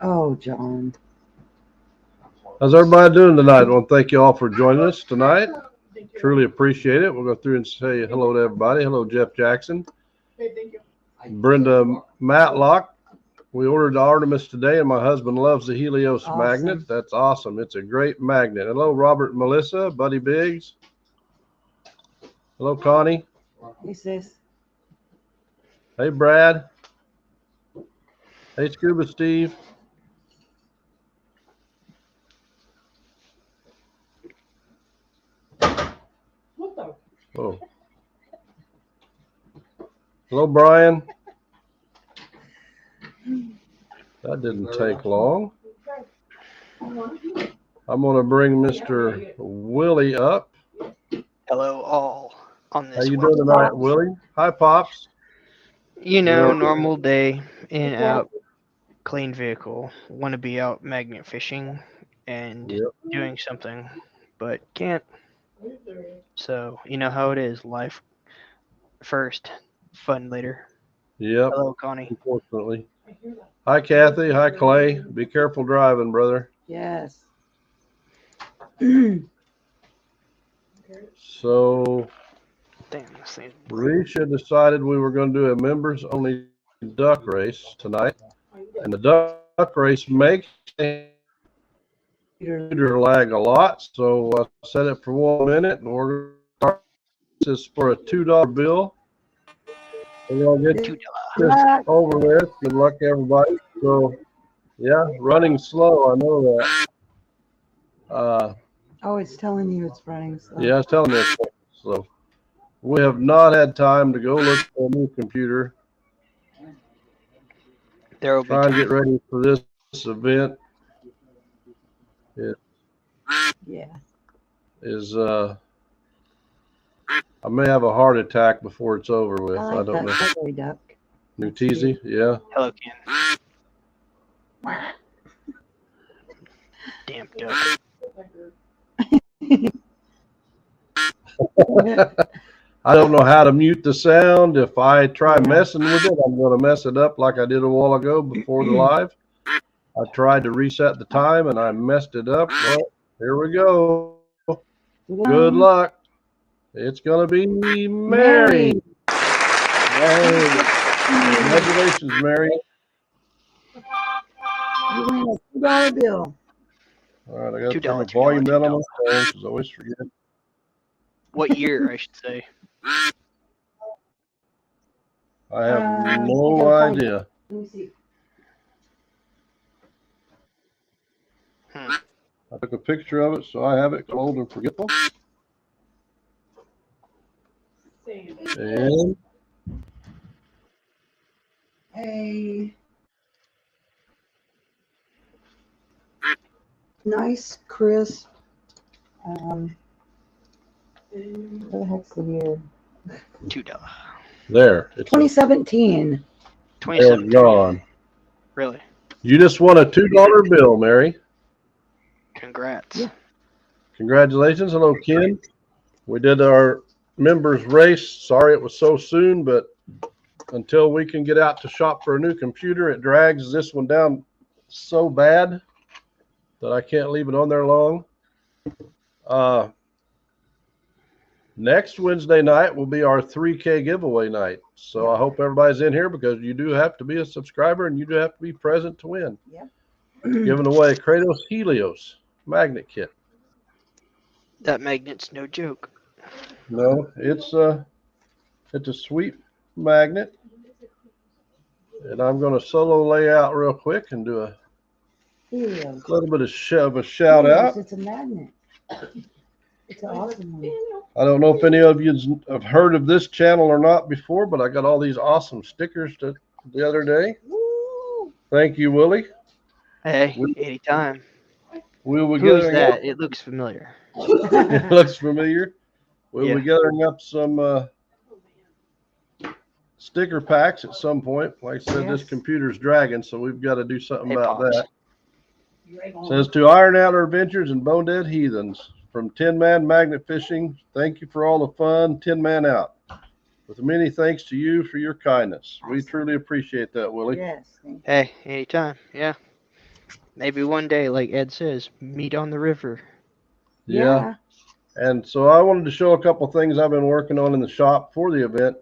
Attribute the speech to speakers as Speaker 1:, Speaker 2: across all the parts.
Speaker 1: Oh, John.
Speaker 2: How's everybody doing tonight? I want to thank you all for joining us tonight. Truly appreciate it. We'll go through and say hello to everybody. Hello, Jeff Jackson, Brenda Matlock. We ordered the Artemis today, and my husband loves the Helios magnet.
Speaker 1: Awesome.
Speaker 2: That's awesome. It's a great magnet. Hello, Robert and Melissa, Buddy Biggs. Hello, Connie.
Speaker 1: He says,
Speaker 2: Hey, Brad. Hey, Scuba Steve. Oh. Hello, Brian. That didn't take long. I'm going to bring Mr. Willie up.
Speaker 3: Hello, all on
Speaker 2: How
Speaker 3: this
Speaker 2: you
Speaker 3: one.
Speaker 2: doing tonight, Willie? Hi, Pops.
Speaker 3: Normal day, in and out, clean vehicle. Want to be out magnet fishing and
Speaker 2: Yep.
Speaker 3: doing something, but can't. So, you know how it is. Life first, fun later.
Speaker 2: Yep.
Speaker 3: Hello, Connie.
Speaker 2: Unfortunately. Hi, Kathy. Hi, Clay. Be careful driving, brother.
Speaker 1: yes.
Speaker 2: So,
Speaker 3: Damn, this thing's
Speaker 2: Risha decided we were going to do a members only duck race tonight. And the duck race makes computer lag a lot. So I set it for 1 minute, and we're going to start this for a $2 bill. We're going to get
Speaker 3: $2.
Speaker 2: this over with. Good luck, everybody. So, yeah, running slow. I know that.
Speaker 1: Oh, it's telling you it's running slow.
Speaker 2: Yeah, it's telling me it's slow. We have not had time to go look for a new computer.
Speaker 3: There will be
Speaker 2: Trying to
Speaker 3: time.
Speaker 2: get ready for this event.
Speaker 1: Yeah.
Speaker 2: I may have a heart attack before it's over with.
Speaker 1: I
Speaker 2: I
Speaker 1: like
Speaker 2: don't
Speaker 1: that
Speaker 2: know.
Speaker 1: feathery duck.
Speaker 2: New teasy, yeah.
Speaker 3: Hello, Ken. Damn duck.
Speaker 2: I don't know how to mute the sound. If I try messing with it, I'm going to mess it up like I did a while ago before the live. I tried to reset the time and I messed it up. Well, here we go. Good luck. It's going to be Mary. Hey. Congratulations, Mary.
Speaker 1: You win a $2 bill.
Speaker 2: All right, I got to turn the
Speaker 3: $2,
Speaker 2: volume down on my
Speaker 3: $2.
Speaker 2: phone because I always forget.
Speaker 3: What year, I should say?
Speaker 2: I have
Speaker 1: I
Speaker 2: no
Speaker 1: gotta find
Speaker 2: idea.
Speaker 1: Let me see.
Speaker 2: I took a picture of it, so I have it old and forgetful. And
Speaker 1: Hey. Nice, crisp. Where the heck's the year?
Speaker 3: $2.
Speaker 2: there. It's
Speaker 1: 2017.
Speaker 3: 27.
Speaker 2: gone.
Speaker 3: Really?
Speaker 2: You just won a $2 bill, Mary.
Speaker 3: Congrats.
Speaker 1: Yeah.
Speaker 2: Congratulations. Hello, Ken. We did our members race. Sorry it was so soon, but until we can get out to shop for a new computer, it drags this one down so bad that I can't leave it on there long. Next Wednesday night will be our 3K giveaway night. So I hope everybody's in here because you do have to be a subscriber and you do have to be present to win.
Speaker 1: Yep.
Speaker 2: Giving away Kratos Helios magnet kit.
Speaker 3: That magnet's no joke.
Speaker 2: No, it's a sweet magnet. And I'm going to solo lay out real quick and do a
Speaker 1: Helios.
Speaker 2: little bit of a shout out.
Speaker 1: It's a magnet. It's an awesome one.
Speaker 2: I don't know if any of you have heard of this channel or not before, but I got all these awesome stickers the other day.
Speaker 1: Woo.
Speaker 2: Thank you, Willie.
Speaker 3: Hey, anytime.
Speaker 2: We'll be
Speaker 3: Who's
Speaker 2: gathering
Speaker 3: that? It looks familiar.
Speaker 2: It looks familiar. We'll
Speaker 3: Yeah.
Speaker 2: be gathering up some sticker packs at some point. Like I said, this
Speaker 1: Yes.
Speaker 2: computer's dragging, so we've got to do something
Speaker 3: Hey,
Speaker 2: about
Speaker 3: Pops.
Speaker 2: that. Says to Iron Out Adventures and Bone Dead Heathens from Tin Man Magnet Fishing. Thank you for all the fun. Tin Man out. With many thanks to you for your kindness. We truly appreciate that, Willie.
Speaker 1: Yes. Thank you.
Speaker 3: Hey, anytime. Yeah. Maybe one day, like Ed says, meet on the river.
Speaker 2: Yeah. And so I wanted to show a couple things I've been working on in the shop for the event.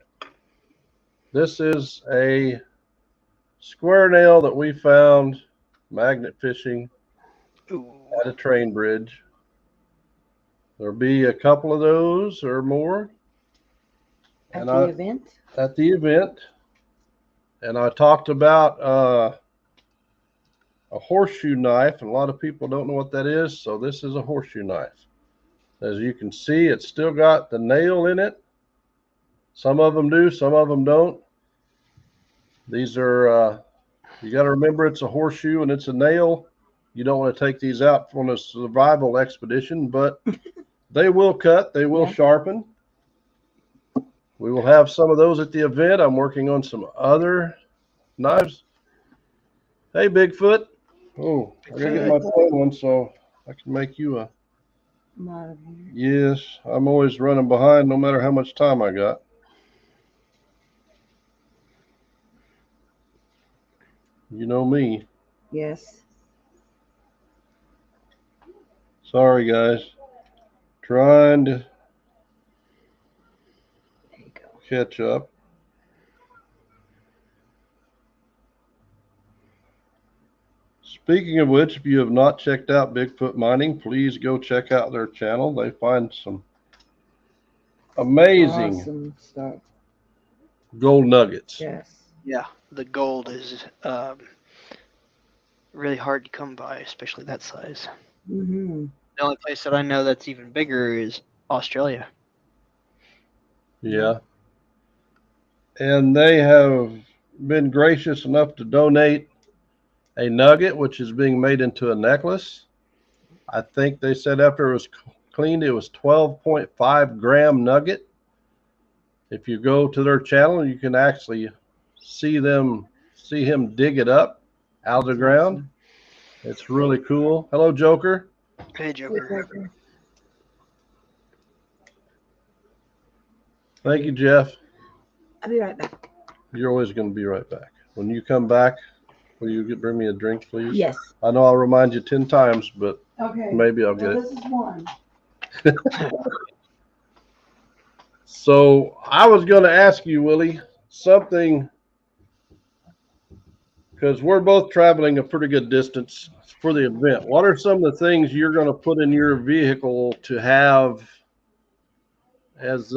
Speaker 2: This is a square nail that we found magnet fishing
Speaker 3: Ooh.
Speaker 2: at a train bridge. There'll be a couple of those or more
Speaker 1: At
Speaker 2: and
Speaker 1: the event?
Speaker 2: at the event. And I talked about a horseshoe knife, and a lot of people don't know what that is. So this is a horseshoe knife. As you can see, it's still got the nail in it. Some of them do, some of them don't. These are, you got to remember it's a horseshoe and it's a nail. You don't want to take these out on a survival expedition, but they will cut, they will sharpen. We will have some of those at the event. I'm working on some other knives. Hey, Bigfoot. Oh, I gotta get my phone one so I can make you a. Yes, I'm always running behind no matter how much time I got. You know me.
Speaker 1: Yes.
Speaker 2: Sorry, guys. Trying to catch up. Speaking of which, if you have not checked out Bigfoot Mining, please go check out their channel. They find some amazing
Speaker 1: Awesome stuff.
Speaker 2: gold nuggets.
Speaker 1: Yes.
Speaker 3: Yeah, the gold is really hard to come by, especially that size.
Speaker 1: Mm-hmm.
Speaker 3: The only place that I know that's even bigger is Australia.
Speaker 2: Yeah. And they have been gracious enough to donate a nugget, which is being made into a necklace. I think they said after it was cleaned, it was 12.5 gram nugget. If you go to their channel, you can actually see him dig it up out of the ground.
Speaker 1: Awesome.
Speaker 2: It's really cool. Hello, Joker.
Speaker 3: Hey, Joker.
Speaker 2: Thank you, Jeff.
Speaker 1: I'll be right back.
Speaker 2: You're always going to be right back. When you come back, will you bring me a drink, please?
Speaker 1: Yes.
Speaker 2: I know I'll remind you 10 times, but
Speaker 1: Okay.
Speaker 2: maybe I'll get it.
Speaker 1: This is one.
Speaker 2: So I was going to ask you, Willie, something, because we're both traveling a pretty good distance for the event. What are some of the things you're going to put in your vehicle to have as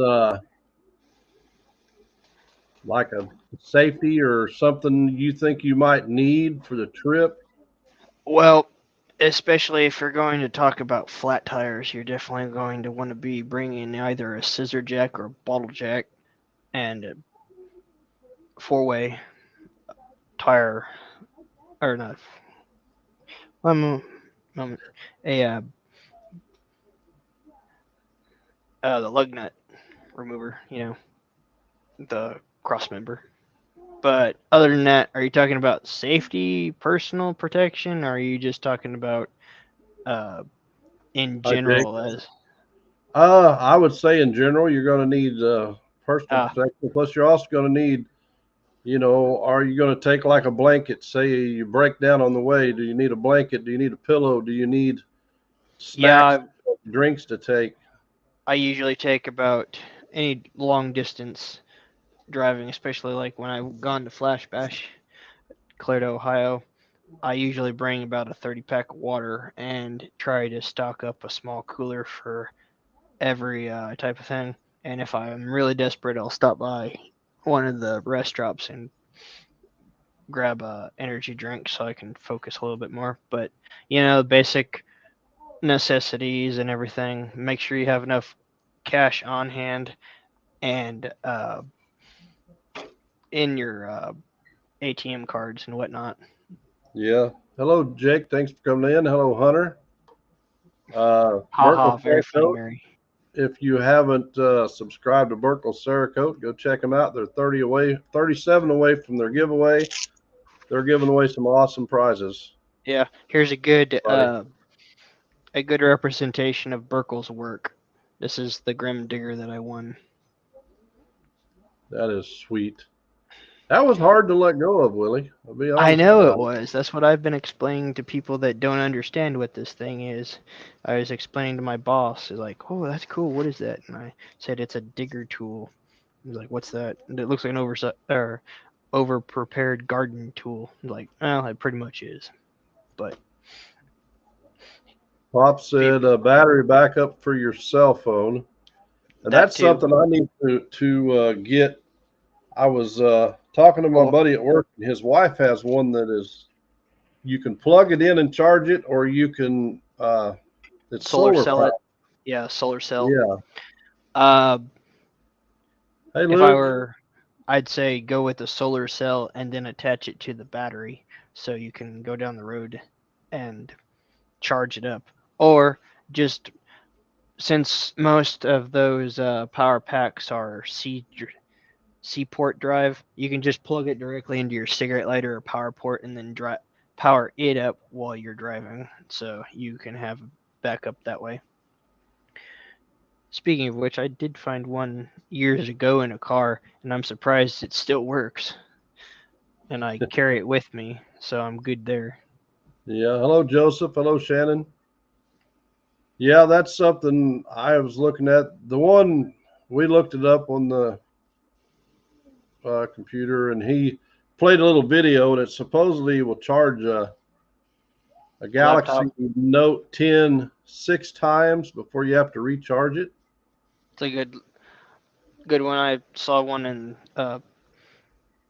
Speaker 2: like a safety or something you think you might need for the trip?
Speaker 3: Well, especially if you're going to talk about flat tires, you're definitely going to want to be bringing either a scissor jack or a bottle jack and a four-way tire, or not. One moment. The lug nut remover, the cross member. But other than that, are you talking about safety, personal protection, or are you just talking about in general as?
Speaker 2: I would say in general, you're going to need personal protection. Plus, you're also going to need, are you going to take like a blanket? Say you break down on the way. Do you need a blanket? Do you need a pillow? Do you need snacks, drinks to take?
Speaker 3: I usually take about any long distance driving, especially like when I've gone to Flash Bash, clear to Ohio. I usually bring about a 30-pack of water and try to stock up a small cooler for every type of thing. And if I'm really desperate, I'll stop by one of the rest stops and grab a energy drink so I can focus a little bit more. But basic necessities and everything. Make sure you have enough cash on hand and in your ATM cards and whatnot.
Speaker 2: Yeah. Hello, Jake. Thanks for coming in. Hello, Hunter.
Speaker 3: Very funny, Mary.
Speaker 2: If you haven't subscribed to Burkle Cerakote, go check them out. They're 37 away from their giveaway. They're giving away some awesome prizes.
Speaker 3: Yeah, here's a good representation of Burkle's work. This is the Grim Digger that I won.
Speaker 2: That is sweet. That was hard to let go of, Willie. I'll be
Speaker 3: I
Speaker 2: honest
Speaker 3: know it
Speaker 2: about it.
Speaker 3: was. That's what I've been explaining to people that don't understand what this thing is. I was explaining to my boss, he's like, "Oh, that's cool. What is that?" And I said, "It's a digger tool." He's like, "What's that?" And it looks like an over prepared garden tool. I'm like, well, it pretty much is. But
Speaker 2: Pop said battery backup for your cell phone. And
Speaker 3: that
Speaker 2: that's
Speaker 3: too.
Speaker 2: something I need to get. I was talking to my
Speaker 3: Oh,
Speaker 2: buddy at work, and his wife has one that is you can plug it in and charge it, or you can it's
Speaker 3: solar
Speaker 2: solar
Speaker 3: cell
Speaker 2: power.
Speaker 3: it. Yeah, solar cell.
Speaker 2: Yeah.
Speaker 3: Uh,
Speaker 2: Hey
Speaker 3: if I
Speaker 2: Luke.
Speaker 3: were, I'd say go with the solar cell and then attach it to the battery so you can go down the road and charge it up. Or just since most of those power packs are C port drive, you can just plug it directly into your cigarette lighter or power port and then power it up while you're driving. So you can have backup that way. Speaking of which, I did find one years ago in a car, and I'm surprised it still works. And I carry it with me, so I'm good there.
Speaker 2: Yeah. Hello, Joseph. Hello, Shannon. Yeah, that's something I was looking at. The one we looked it up on the computer, and he played a little video, and it supposedly will charge a
Speaker 3: Laptop.
Speaker 2: Galaxy Note 10 6 times before you have to recharge it.
Speaker 3: It's a good one. I saw one in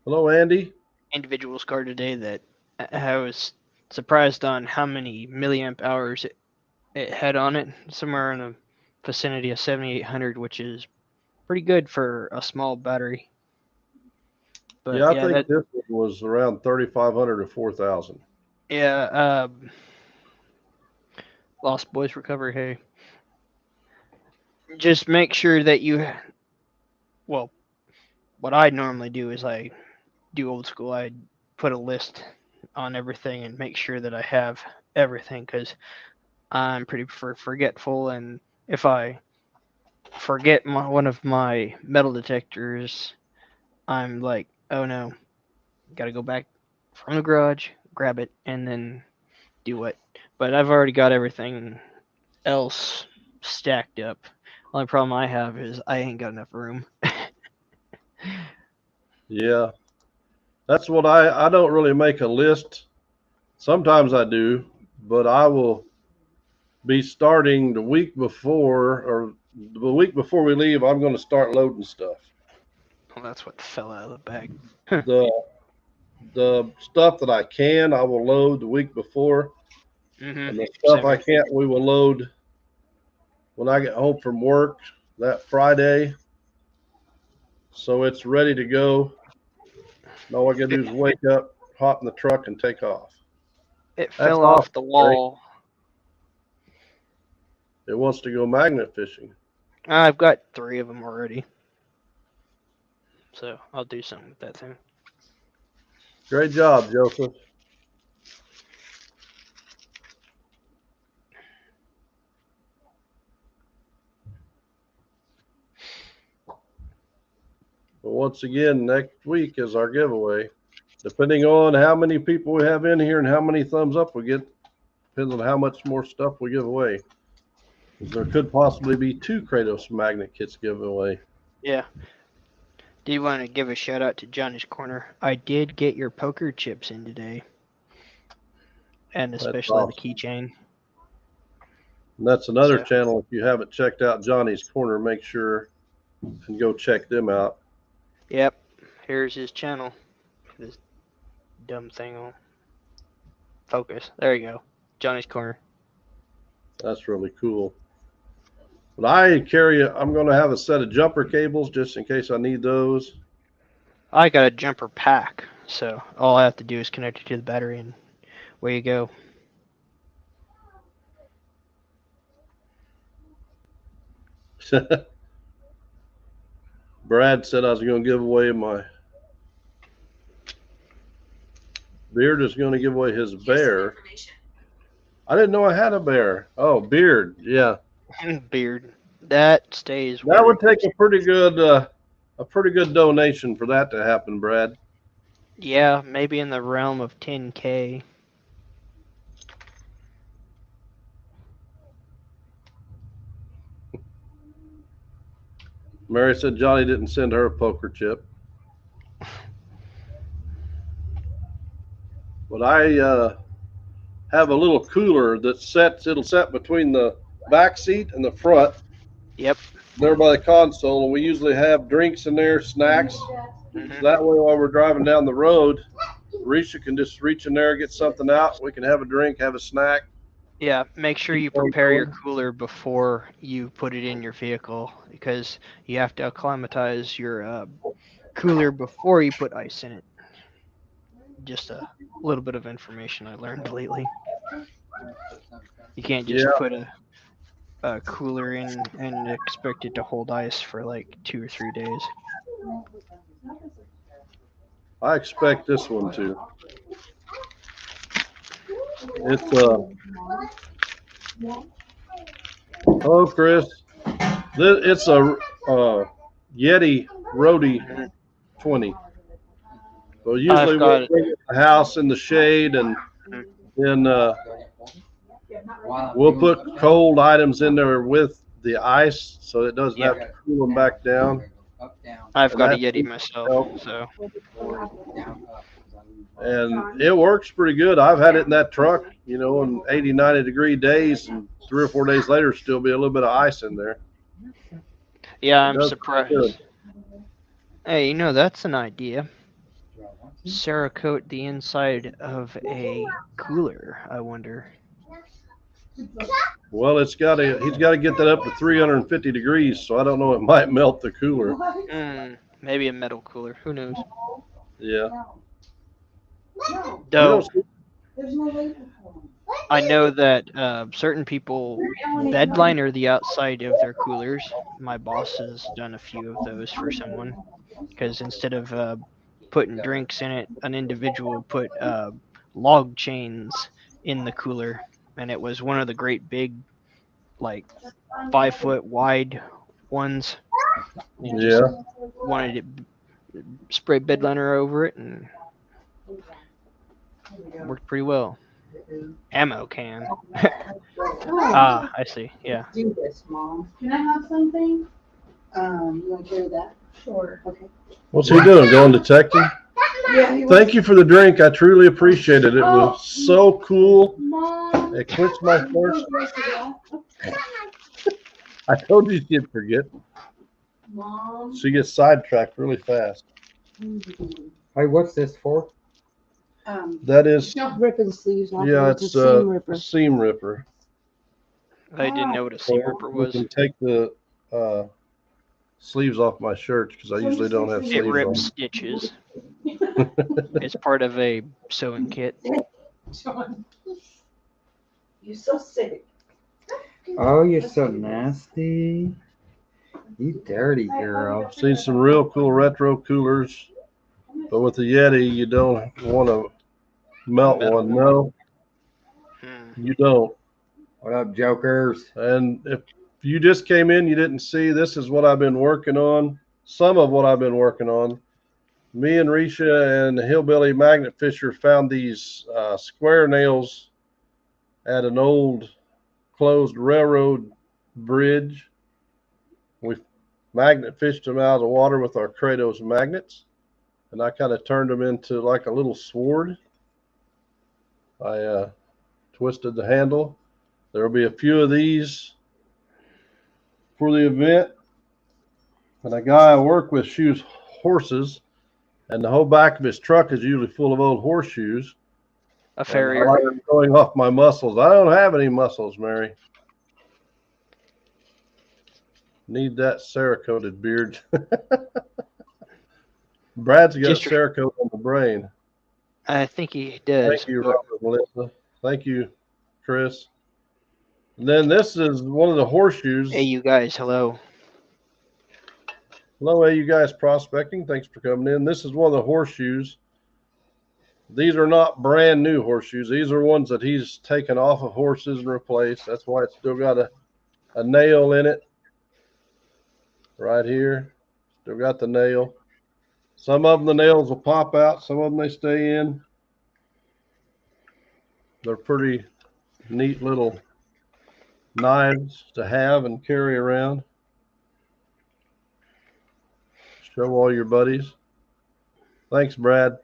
Speaker 2: Hello, Andy.
Speaker 3: individual's car today that I was surprised on how many milliamp hours it had on it. Somewhere in the vicinity of 7,800, which is pretty good for a small battery. But
Speaker 2: Yeah, I
Speaker 3: yeah,
Speaker 2: think this one was around 3,500 to 4,000.
Speaker 3: yeah. Lost Boys Recovery. Hey, just make sure that well, what I normally do is I do old school. I put a list on everything and make sure that I have everything because I'm pretty forgetful. And if I forget one of my metal detectors, I'm like, oh no, got to go back from the garage, grab it, and then do it. But I've already got everything else stacked up. Only problem I have is I ain't got enough room.
Speaker 2: Yeah, that's what I don't really make a list. Sometimes I do, but I will be starting the week before or the week before we leave. I'm going to start loading stuff.
Speaker 3: Well, that's what fell out of the bag.
Speaker 2: The the stuff that I can, I will load the week before, and the stuff
Speaker 3: Same
Speaker 2: I
Speaker 3: here.
Speaker 2: can't, we will load when I get home from work that Friday. So it's ready to go. And all I gotta do is wake up, hop in the truck, and take off.
Speaker 3: It
Speaker 2: That's
Speaker 3: fell
Speaker 2: awesome,
Speaker 3: off the
Speaker 2: Frank.
Speaker 3: wall.
Speaker 2: It wants to go magnet fishing.
Speaker 3: I've got 3 of them already, so I'll do something with that thing.
Speaker 2: Great job, Joseph. But once again, next week is our giveaway. Depending on how many people we have in here and how many thumbs up we get, depends on how much more stuff we give away. There could possibly be 2 Kratos magnet kits given away.
Speaker 3: Yeah. Do you want to give a shout out to Johnny's Corner? I did get your poker chips in today, and
Speaker 2: That's
Speaker 3: especially
Speaker 2: awesome.
Speaker 3: the keychain.
Speaker 2: And that's another
Speaker 3: So,
Speaker 2: channel. If you haven't checked out Johnny's Corner, make sure and go check them out.
Speaker 3: yep. Here's his channel. This dumb thing will focus. There you go. Johnny's Corner.
Speaker 2: That's really cool. But I'm going to have a set of jumper cables just in case I need those.
Speaker 3: I got a jumper pack, so all I have to do is connect it to the battery, and away you go.
Speaker 2: Brad said I was going to give away Beard is going to give away his bear. I didn't know I had a bear. Oh, Beard. Yeah.
Speaker 3: Beard. That stays.
Speaker 2: That would take a pretty good donation for that to happen, Brad.
Speaker 3: Yeah, maybe in the realm of 10K.
Speaker 2: Mary said Johnny didn't send her a poker chip. But I have a little cooler that it'll set between the back seat and the front.
Speaker 3: Yep.
Speaker 2: There by the console, and we usually have drinks in there, snacks.
Speaker 3: Mhm.
Speaker 2: So that way, while we're driving down the road, Risha can just reach in there, get something out. We can have a drink, have a snack.
Speaker 3: Yeah, make sure you prepare your cooler before you put it in your vehicle because you have to acclimatize your cooler before you put ice in it. Just a little bit of information I learned lately. You can't just
Speaker 2: Yeah,
Speaker 3: put a cooler in and expect it to hold ice for like 2 or 3 days.
Speaker 2: I expect this one to. It's hello, Chris. It's a Yeti Roadie 20. So usually we'll
Speaker 3: got-
Speaker 2: bring it to the house in the shade, and then we'll put cold items in there with the ice, so it doesn't have to cool them back down.
Speaker 3: I've
Speaker 2: And
Speaker 3: got a
Speaker 2: that
Speaker 3: Yeti
Speaker 2: seems to
Speaker 3: myself,
Speaker 2: help.
Speaker 3: so
Speaker 2: And it works pretty good. I've had it in that truck, in 80, 90-degree days, and 3 or 4 days later, still be a little bit of ice in there.
Speaker 3: yeah,
Speaker 2: It
Speaker 3: I'm
Speaker 2: does pretty good.
Speaker 3: surprised. Hey, that's an idea. Cerakote the inside of a cooler, I wonder.
Speaker 2: Well, he's got to get that up to 350 degrees, so I don't know. It might melt the cooler.
Speaker 3: Maybe a metal cooler. Who knows?
Speaker 2: Yeah.
Speaker 3: Though
Speaker 1: There's no label for them.
Speaker 3: I know that certain people bed liner the outside of their coolers. My boss has done a few of those for someone because instead of putting drinks in it, an individual put log chains in the cooler, and it was one of the great big, like 5 foot wide ones. And just
Speaker 2: Yeah.
Speaker 3: wanted it spray bed liner over it, and worked pretty well. Ammo can. Ah, I see. Yeah.
Speaker 1: Do this, Mom. Can I have something? You want to carry that? Sure. Okay.
Speaker 2: What's he doing? Going detecting?
Speaker 1: Yeah.
Speaker 2: Thank you for the drink. I truly appreciate it. It was so cool.
Speaker 1: Mom.
Speaker 2: It quenched my thirst. I told you she'd forget.
Speaker 1: Mom.
Speaker 2: She gets sidetracked really fast.
Speaker 4: Hey, what's this for?
Speaker 2: That is,
Speaker 1: Ripping sleeves off.
Speaker 2: yeah,
Speaker 1: It's a
Speaker 2: it's
Speaker 1: seam ripper.
Speaker 2: a seam ripper.
Speaker 3: I didn't know what a seam ripper
Speaker 2: We
Speaker 3: was.
Speaker 2: can take the sleeves off my shirts because I usually don't have
Speaker 3: It
Speaker 2: sleeves
Speaker 3: rips stitches. It's part of a sewing kit.
Speaker 1: John. You're so sick.
Speaker 4: Oh, you're so nasty. You dirty girl.
Speaker 2: on. Seen some real cool retro coolers, but with the Yeti, you don't want to melt
Speaker 3: Metal
Speaker 2: one. No,
Speaker 3: Hmm.
Speaker 2: you don't.
Speaker 4: What up, jokers?
Speaker 2: And if you just came in, you didn't see, this is what I've been working on. Some of what I've been working on. Me and Risha and the Hillbilly Magnet Fisher found these square nails at an old closed railroad bridge. We magnet fished them out of the water with our Kratos magnets, and I kind of turned them into like a little sword. I twisted the handle. There will be a few of these for the event. And a guy I work with shoes horses, and the whole back of his truck is usually full of old horseshoes.
Speaker 3: A
Speaker 2: And I
Speaker 3: farrier.
Speaker 2: like them going off my muscles. I don't have any muscles, Mary. Need that Cerakoted beard. Brad's got
Speaker 3: Just-
Speaker 2: Cerakote on the brain.
Speaker 3: I think he does.
Speaker 2: Thank you,
Speaker 3: but-
Speaker 2: Robert, Melissa. Thank you, Chris. And then this is one of the horseshoes.
Speaker 3: Hey, you guys, hello.
Speaker 2: Hello, hey, you guys prospecting. Thanks for coming in. This is one of the horseshoes. These are not brand new horseshoes. These are ones that he's taken off of horses and replaced. That's why it's still got a nail in it right here. Still got the nail. Some of them, the nails will pop out. Some of them, they stay in. They're pretty neat little knives to have and carry around. Show all your buddies. Thanks, Brad.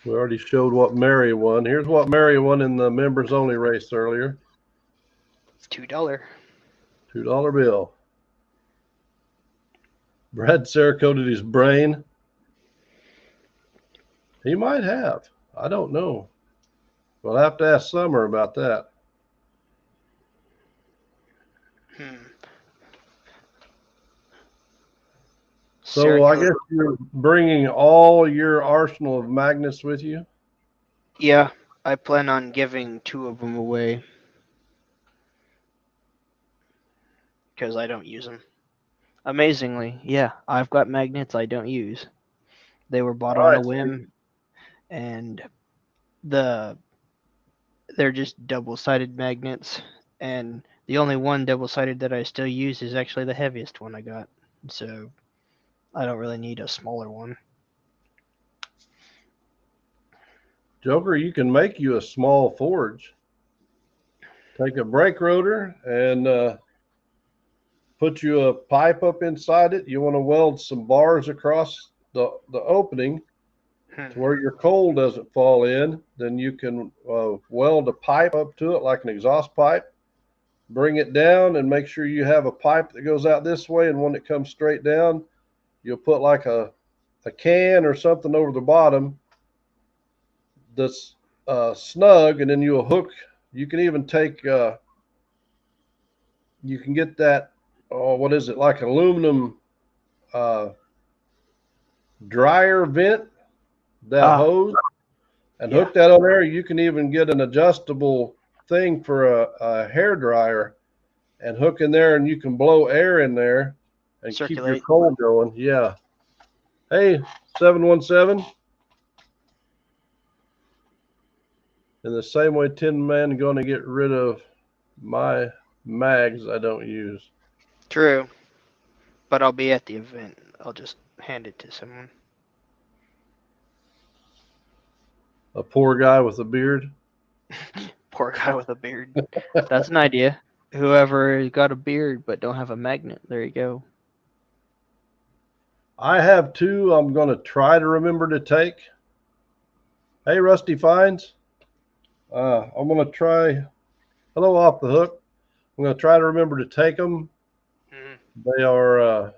Speaker 2: We already showed what Mary won. Here's what Mary won in the members only race earlier.
Speaker 3: $2.
Speaker 2: $2 bill. Brad Cerakoted his brain. He might have. I don't know. We'll have to ask Summer about that. So I guess you're bringing all your arsenal of magnets with you?
Speaker 3: Yeah, I plan on giving 2 of them away. Because I don't use them. Amazingly, yeah, I've got magnets I don't use. They were bought on a whim, and they're just double-sided magnets, and the only one double-sided that I still use is actually the heaviest one I got. So I don't really need a smaller one.
Speaker 2: Joker, you can make you a small forge. Take a brake rotor and put you a pipe up inside it. You want to weld some bars across the opening to where your coal doesn't fall in. Then you can weld a pipe up to it like an exhaust pipe. Bring it down and make sure you have a pipe that goes out this way and one that comes straight down. You'll put like a can or something over the bottom that's snug, and then you'll hook. You can even take, you can get that, what is it, like an aluminum dryer vent, that hose, and hook that on there. You can even get an adjustable thing for a hair dryer and hook in there, and you can blow air in there and keep your coal going. Yeah. Hey, 717. In the same way, Tin Man going to get rid of my mags I don't use.
Speaker 3: True. But I'll be at the event. I'll just hand it to someone.
Speaker 2: A poor guy with a beard.
Speaker 3: Poor guy with a beard. That's an idea. Whoever got a beard but don't have a magnet, there you go.
Speaker 2: I have 2 I'm going to try to remember to take. Hey, Rusty Fines. I'm going to try. Hello, Off the Hook. I'm going to try to remember to take them. They are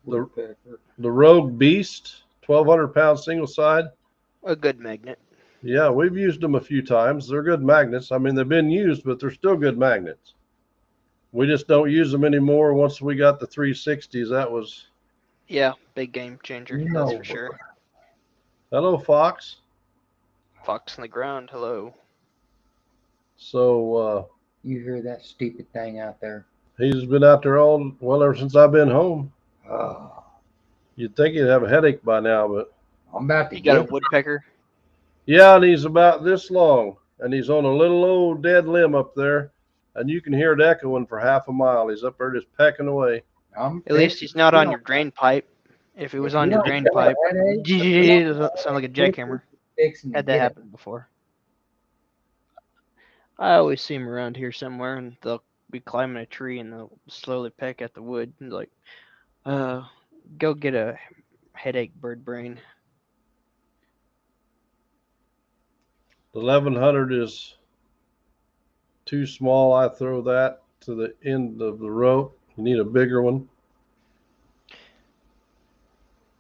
Speaker 2: the Rogue Beast, 1,200-pound single side.
Speaker 3: A good magnet.
Speaker 2: Yeah, we've used them a few times. They're good magnets. I mean, they've been used, but they're still good magnets. We just don't use them anymore. Once we got the 360s, that was...
Speaker 3: Yeah, big game changer, that's for sure.
Speaker 2: Hello, Fox.
Speaker 3: Fox on the ground, hello.
Speaker 2: So,
Speaker 4: you hear that stupid thing out there?
Speaker 2: He's been out there ever since I've been home.
Speaker 4: Oh.
Speaker 2: You'd think he'd have a headache by now, but...
Speaker 4: I'm about to
Speaker 3: get got a woodpecker?
Speaker 2: Yeah, and he's about this long, and he's on a little old dead limb up there, and you can hear it echoing for half a mile. He's up there just pecking away.
Speaker 3: At least he's not on your drain pipe. If he was on your drain pipe, it doesn't sound like a jackhammer. Had that happen before. I always see him around here somewhere, and they'll be climbing a tree, and they'll slowly peck at the wood, and like, go get a headache, bird brain.
Speaker 2: The 1100 is too small. I throw that to the end of the rope. You need a bigger one.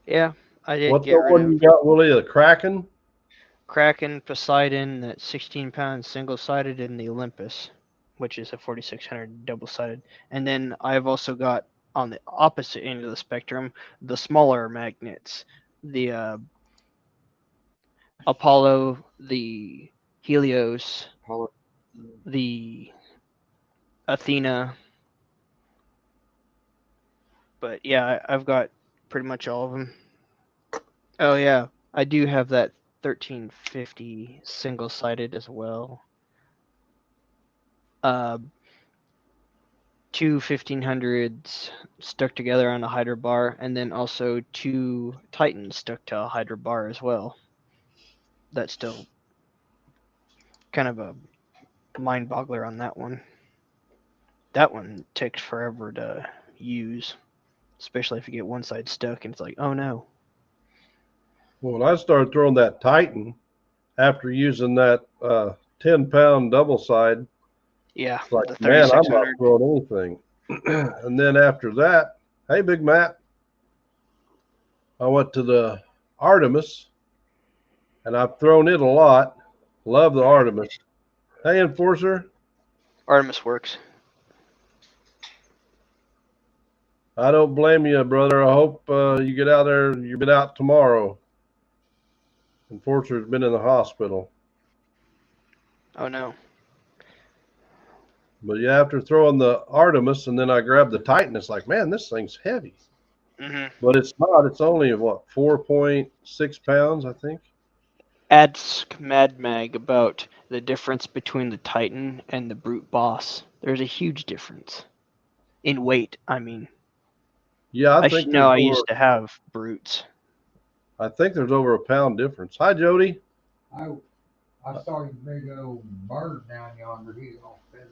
Speaker 3: Yeah, I did.
Speaker 2: What's the one you got, Willie? The Kraken?
Speaker 3: Kraken, Poseidon, that 16-pound single-sided, and the Olympus, which is a 4600 double-sided. And then I've also got, on the opposite end of the spectrum, the smaller magnets. The Apollo, the Helios, the Athena. But yeah, I've got pretty much all of them. Oh yeah, I do have that 1350 single-sided as well. 2 1500s stuck together on a hydro bar, and then also 2 Titans stuck to a hydro bar as well. That's still kind of a mind boggler on that one. That one takes forever to use, especially if you get one side stuck and it's like, oh no.
Speaker 2: Well, when I started throwing that Titan after using that 10-pound double side,
Speaker 3: Yeah,
Speaker 2: it's like,
Speaker 3: the
Speaker 2: man, I'm not
Speaker 3: 3600.
Speaker 2: throwing anything. And then after that, hey, Big Matt, I went to the Artemis, and I've thrown it a lot. Love the Artemis. Hey, Enforcer,
Speaker 3: Artemis works.
Speaker 2: I don't blame you, brother. I hope you get out there. You get out tomorrow. Enforcer's been in the hospital.
Speaker 3: Oh no.
Speaker 2: But yeah, after throwing the Artemis, and then I grabbed the Titan, it's like, man, this thing's heavy.
Speaker 3: Mm-hmm.
Speaker 2: But it's not. It's only, what, 4.6 pounds, I think?
Speaker 3: Ask Mad Mag about the difference between the Titan and the Brute Boss. There's a huge difference. In weight, I mean.
Speaker 2: Yeah,
Speaker 3: I should know, I used to have Brutes.
Speaker 2: I think there's over a pound difference. Hi, Jody.
Speaker 4: I saw a big old bird down yonder. He's all feathered out.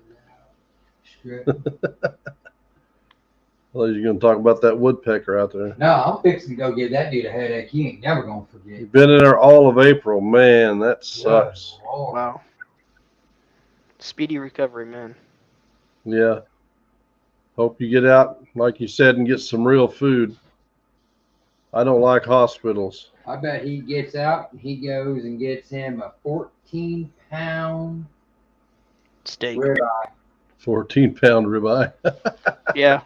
Speaker 2: Well, you're going to talk about that woodpecker out there.
Speaker 4: No, I'm fixing to go give that dude a headache. He ain't never gonna forget.
Speaker 2: You've been in there all of April. Man, that sucks.
Speaker 4: Yeah, Lord.
Speaker 3: Wow. Speedy recovery, man.
Speaker 2: Yeah. Hope you get out, like you said, and get some real food. I don't like hospitals.
Speaker 4: I bet he gets out and he goes and gets him a 14-pound
Speaker 3: Steak.
Speaker 4: ribeye.
Speaker 2: 14-pound ribeye.
Speaker 3: Yeah.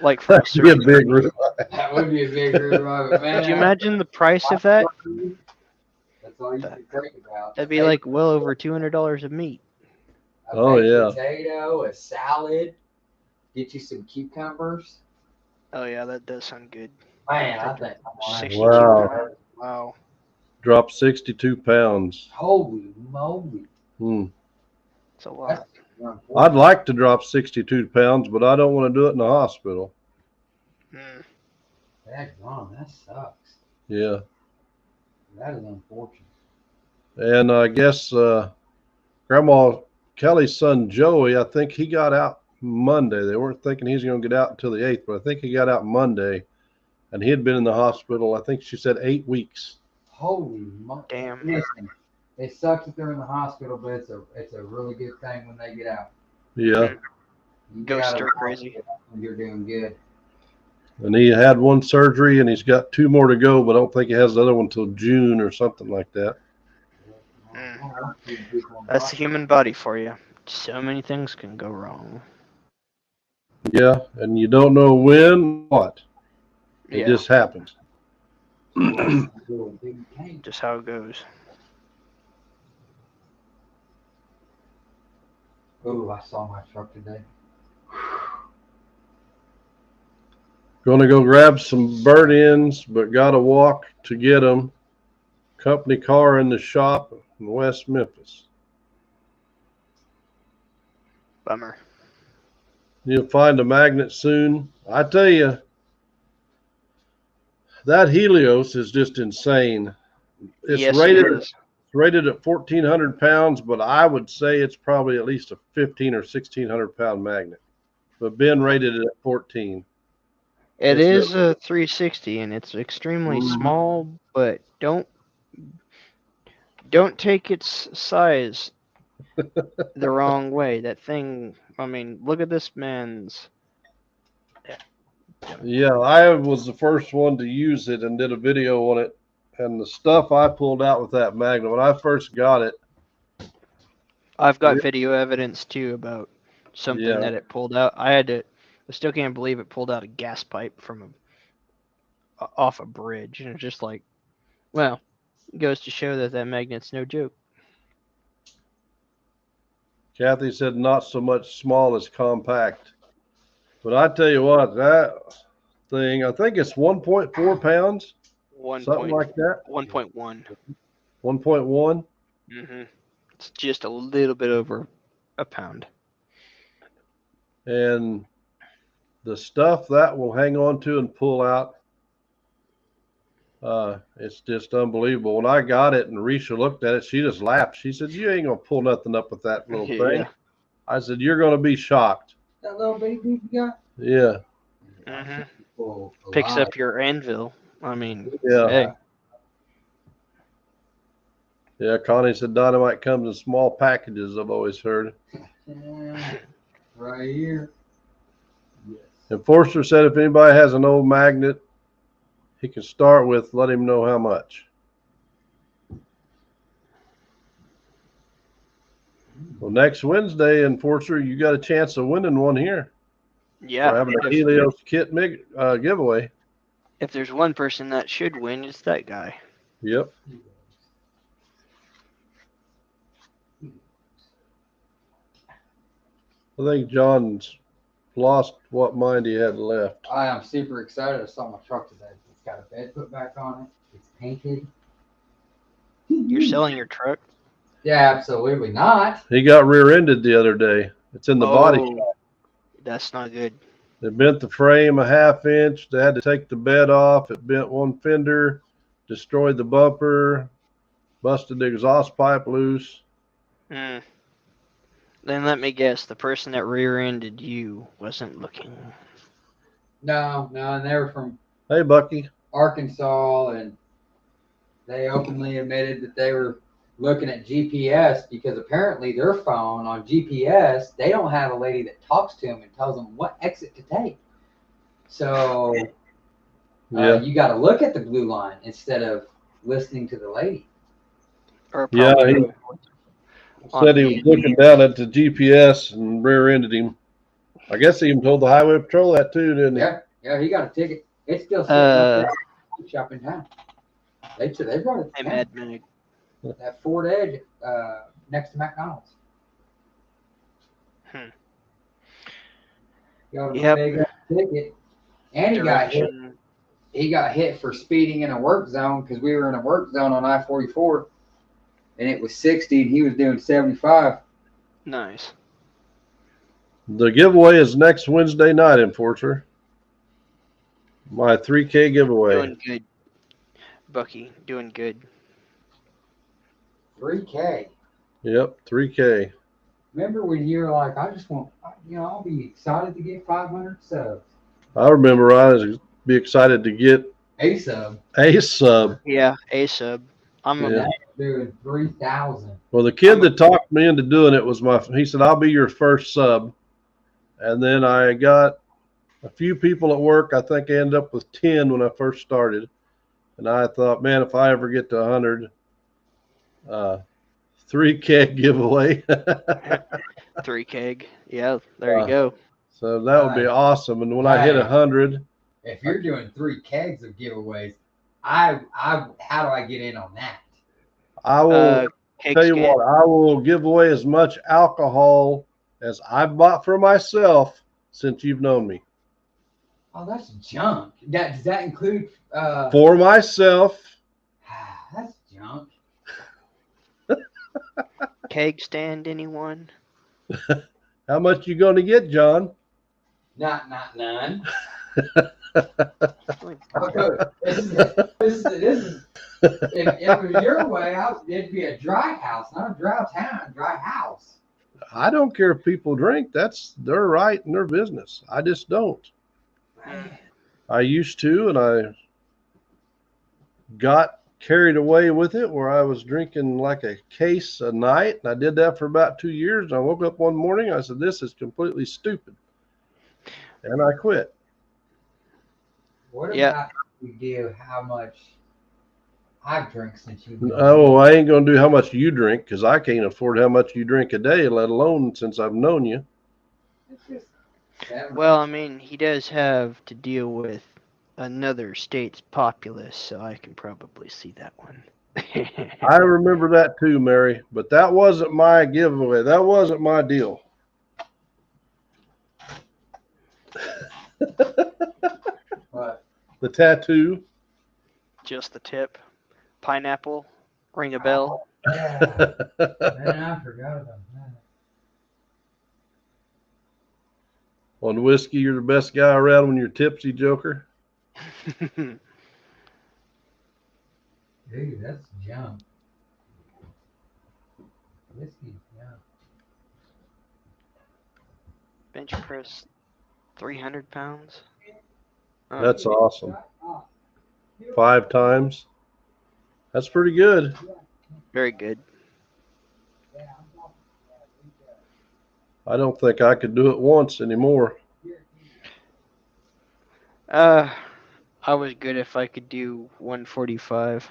Speaker 3: Like for a
Speaker 2: That'd be a big ribeye.
Speaker 4: That would be a big ribeye, but man.
Speaker 3: Could you imagine the price of that?
Speaker 4: That's all you can think about.
Speaker 3: That'd be like well over $200 of meat.
Speaker 4: A
Speaker 2: Oh,
Speaker 4: baked
Speaker 2: yeah.
Speaker 4: potato, a salad. Get you some cucumbers.
Speaker 3: Oh yeah, that does sound good.
Speaker 4: Man, I think I'm lying.
Speaker 3: 62
Speaker 2: Wow.
Speaker 3: pounds. Wow.
Speaker 2: Dropped 62 pounds.
Speaker 4: Holy moly.
Speaker 3: That's a lot.
Speaker 2: I'd like to drop 62 pounds, but I don't want to do it in the hospital.
Speaker 3: Mm.
Speaker 4: That sucks.
Speaker 2: Yeah.
Speaker 4: That is unfortunate.
Speaker 2: And I guess Grandma Kelly's son, Joey, I think he got out Monday. They weren't thinking he's going to get out until the 8th, but I think he got out Monday. And he had been in the hospital, I think she said 8 weeks.
Speaker 4: Holy moly.
Speaker 3: Damn.
Speaker 4: Listen, it sucks that they're in the hospital, but it's a really good thing when they get out.
Speaker 2: Yeah.
Speaker 4: You
Speaker 3: Go
Speaker 4: get out of
Speaker 3: stir
Speaker 4: the
Speaker 3: crazy.
Speaker 4: hospital and you're doing good.
Speaker 2: And he had one surgery and he's got 2 more to go, but I don't think he has the other one till June or something like that.
Speaker 3: That's the human body for you. So many things can go wrong.
Speaker 2: Yeah. And you don't know when, what. It
Speaker 3: Yeah,
Speaker 2: just happens.
Speaker 3: just how it goes.
Speaker 4: Oh, I saw my truck today.
Speaker 2: Gonna go grab some bird ends, but gotta walk to get them. Company car in the shop in West Memphis.
Speaker 3: Bummer.
Speaker 2: You'll find a magnet soon. I tell you, that Helios is just insane. It's
Speaker 3: Yes,
Speaker 2: rated
Speaker 3: it is.
Speaker 2: rated at 1,400 pounds, but I would say it's probably at least a 1,500 or 1,600 pound magnet. But Ben rated it at 14.
Speaker 3: It
Speaker 2: It's
Speaker 3: is a 360, and it's extremely
Speaker 2: Mhm.
Speaker 3: small, but don't take its size the wrong way. That thing, I mean, look at this man's.
Speaker 2: Yeah, I was the first one to use it and did a video on it. And the stuff I pulled out with that magnet, when I first got it,
Speaker 3: I've got
Speaker 2: Yeah.
Speaker 3: video evidence too about something
Speaker 2: Yeah.
Speaker 3: that it pulled out. I still can't believe it pulled out a gas pipe from off a bridge, and it's just like, well, it goes to show that magnet's no joke.
Speaker 2: Kathy said not so much small as compact. But I tell you what, that thing, I think it's 1.4 pounds, something like that.
Speaker 3: 1.1.
Speaker 2: 1.1.
Speaker 3: Mm-hmm. It's just a little bit over a pound.
Speaker 2: And the stuff that will hang on to and pull out, it's just unbelievable. When I got it and Risha looked at it, she just laughed. She said, "You ain't gonna pull nothing up with that little thing."
Speaker 3: Yeah.
Speaker 2: I said, "You're gonna be shocked."
Speaker 4: That little baby you got?
Speaker 2: Yeah,
Speaker 3: Mhm.
Speaker 4: Well,
Speaker 3: Picks
Speaker 4: alive.
Speaker 3: up your anvil. I mean,
Speaker 2: yeah,
Speaker 3: hey,
Speaker 2: yeah. Connie said dynamite comes in small packages. I've always heard.
Speaker 4: Yeah, right here. Yes.
Speaker 2: And Forster said if anybody has an old magnet, he can start with. Let him know how much. Well, next Wednesday in Forster, you got a chance of winning one here.
Speaker 3: yeah.
Speaker 2: We're having a
Speaker 3: If,
Speaker 2: Helios kit giveaway.
Speaker 3: if there's one person that should win, it's that guy.
Speaker 2: Yep. I think John's lost what mind he had left.
Speaker 4: I am super excited. I saw my truck today. It's got a bed put back on it. It's painted.
Speaker 3: You're selling your truck?
Speaker 4: Yeah, absolutely not.
Speaker 2: He got rear-ended the other day. It's in the body shop.
Speaker 3: That's not good.
Speaker 2: They bent the frame a half inch. They had to take the bed off. It bent one fender, destroyed the bumper, busted the exhaust pipe loose.
Speaker 3: Mm. Then let me guess, the person that rear-ended you wasn't looking.
Speaker 4: No, and they were from
Speaker 2: Hey, Bucky.
Speaker 4: Arkansas, and they openly admitted that they were looking at GPS because apparently their phone on GPS, they don't have a lady that talks to them and tells them what exit to take. So
Speaker 2: Yeah.
Speaker 4: you got to look at the blue line instead of listening to the lady.
Speaker 3: Or
Speaker 2: Yeah,
Speaker 3: probably
Speaker 2: he said he was looking down at the GPS and rear-ended him. I guess he even told the highway patrol that too, didn't he?
Speaker 4: Yeah, he got a ticket. It's still sitting up there, shop in town. They brought it
Speaker 3: Hey,
Speaker 4: to town.
Speaker 3: Mad Mag.
Speaker 4: That Ford Edge next to McDonald's.
Speaker 3: Hmm.
Speaker 4: Got him
Speaker 3: Yep.
Speaker 4: a big ticket, and he got hit.
Speaker 3: Direction.
Speaker 4: He got hit for speeding in a work zone because we were in a work zone on I-44, and it was 60, and he was doing 75.
Speaker 3: Nice.
Speaker 2: The giveaway is next Wednesday night in Forster. My 3K giveaway.
Speaker 3: Doing good. Bucky, doing good.
Speaker 4: 3K.
Speaker 2: Yep, 3K.
Speaker 4: Remember when you were like, I just want, I'll be excited to get 500 subs.
Speaker 2: I remember I was be excited to get
Speaker 4: A sub.
Speaker 2: a sub.
Speaker 3: Yeah, a sub. I'm
Speaker 2: Yeah.
Speaker 4: Doing 3,000.
Speaker 2: Well, the kid that talked me into doing it was he said, I'll be your first sub. And then I got a few people at work. I think I ended up with 10 when I first started. And I thought, man, if I ever get to 100, 3K giveaway.
Speaker 3: 3 keg. Yeah, there you go.
Speaker 2: So that would be awesome. And when I hit 100,
Speaker 4: if you're doing 3 kegs of giveaways, how do I get in on that?
Speaker 2: I will
Speaker 3: Keg
Speaker 2: tell you
Speaker 3: scan.
Speaker 2: what, I will give away as much alcohol as I've bought for myself since you've known me.
Speaker 4: Oh, that's junk. Does that include
Speaker 2: For myself.
Speaker 4: That's junk.
Speaker 3: Keg stand, anyone?
Speaker 2: How much you going to get, John?
Speaker 4: Not none.
Speaker 3: Oh,
Speaker 4: this is if it was your way, it'd be a dry house, not a dry town, dry house.
Speaker 2: I don't care if people drink. That's their right and their business. I just don't. I used to, and I got carried away with it where I was drinking like a case a night. And I did that for about 2 years. And I woke up one morning, I said, this is completely stupid. And I quit.
Speaker 4: What about we do how much I've drank since you've been
Speaker 2: Oh, I ain't going to do how much you drink because I can't afford how much you drink a day, let alone since I've known you.
Speaker 3: Well, I mean, he does have to deal with another state's populace, so I can probably see that one.
Speaker 2: I remember that too, Mary, but that wasn't my giveaway. That wasn't my deal.
Speaker 4: What?
Speaker 2: The tattoo.
Speaker 3: Just the tip. Pineapple. Ring a bell.
Speaker 4: Yeah. Man, I forgot about that.
Speaker 2: On whiskey, you're the best guy around when you're tipsy, Joker.
Speaker 4: Dude, that's junk. Whiskey, yeah.
Speaker 3: Bench press 300 pounds. Oh,
Speaker 2: That's awesome. 5 times. That's pretty good.
Speaker 3: very good.
Speaker 2: I don't think I could do it once anymore.
Speaker 3: I was good if I could do 145.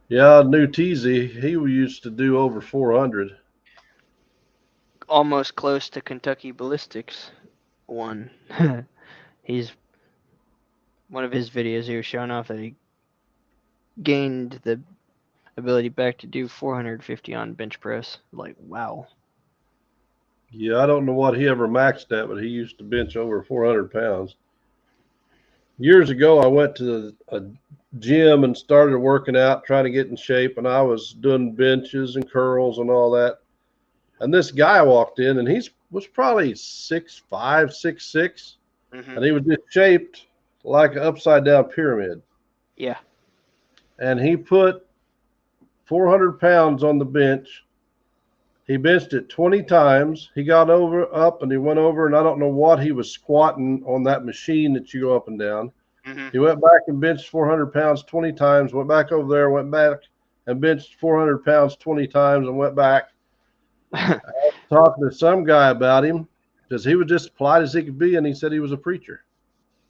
Speaker 2: Yeah, New Teasy, he used to do over 400.
Speaker 3: Almost close to Kentucky Ballistics one. He's one of his videos he was showing off that he gained the ability back to do 450 on bench press. Like, wow.
Speaker 2: Yeah, I don't know what he ever maxed at, but he used to bench over 400 pounds. Years ago, I went to a gym and started working out, trying to get in shape, and I was doing benches and curls and all that. And this guy walked in, and he was probably 6'5", 6'6", and he was just shaped like an upside-down pyramid.
Speaker 3: Yeah.
Speaker 2: And he put 400 pounds on the bench. He benched it 20 times. He got up, and he went over, and I don't know what he was squatting on that machine that you go up and down. He went back and benched 400 pounds 20 times, went back over there, went back and benched 400 pounds 20 times and went back. I was talking to some guy about him because he was just as polite as he could be, and he said he was a preacher.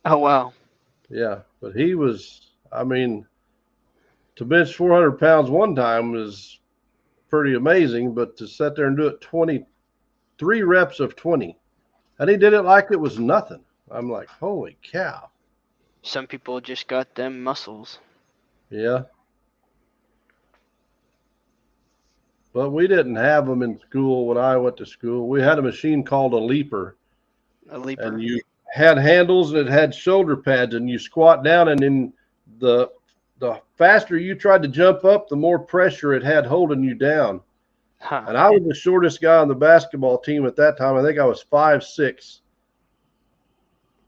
Speaker 3: Oh, wow.
Speaker 2: Yeah, but he was, I mean, to bench 400 pounds one time was pretty amazing, but to sit there and do it 23 reps of 20, and he did it like it was nothing. I'm like, holy cow.
Speaker 3: Some people just got them muscles.
Speaker 2: Yeah. But we didn't have them in school when I went to school. We had a machine called a leaper.
Speaker 3: A leaper.
Speaker 2: And you had handles and it had shoulder pads, and you squat down, and then the faster you tried to jump up, the more pressure it had holding you down.
Speaker 3: Huh.
Speaker 2: And I was the shortest guy on the basketball team at that time. I think I was 5'6".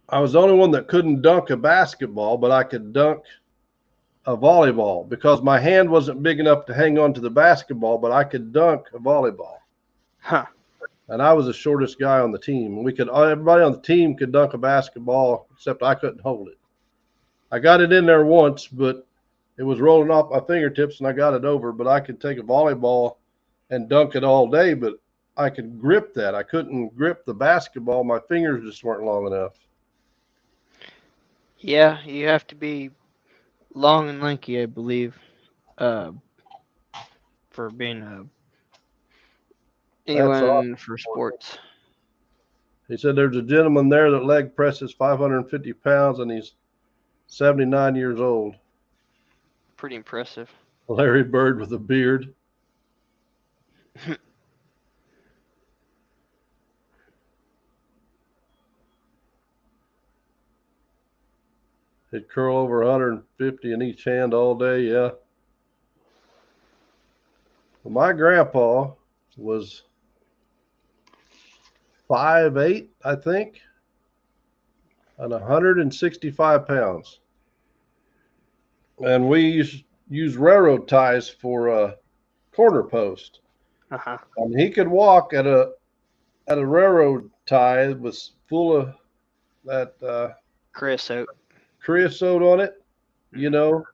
Speaker 2: I was the only one that couldn't dunk a basketball, but I could dunk a volleyball because my hand wasn't big enough to hang on to the basketball, but I could dunk a volleyball.
Speaker 3: Huh.
Speaker 2: And I was the shortest guy on the team. Everybody on the team could dunk a basketball, except I couldn't hold it. I got it in there once, but it was rolling off my fingertips and I got it over. But I could take a volleyball and dunk it all day, but I could grip that. I couldn't grip the basketball. My fingers just weren't long enough.
Speaker 3: Yeah, you have to be long and lanky, I believe, for being anyone
Speaker 2: awesome.
Speaker 3: for sports.
Speaker 2: He said there's a gentleman there that leg presses 550 pounds, and he's 79 years old.
Speaker 3: Pretty impressive.
Speaker 2: Larry Bird with a beard. He'd curl over 150 in each hand all day, yeah. Well, my grandpa was 5'8", I think, and 165 pounds. And we use railroad ties for a corner post.
Speaker 3: Uh-huh.
Speaker 2: And he could walk at a railroad tie that was full of that creosote on it, you know,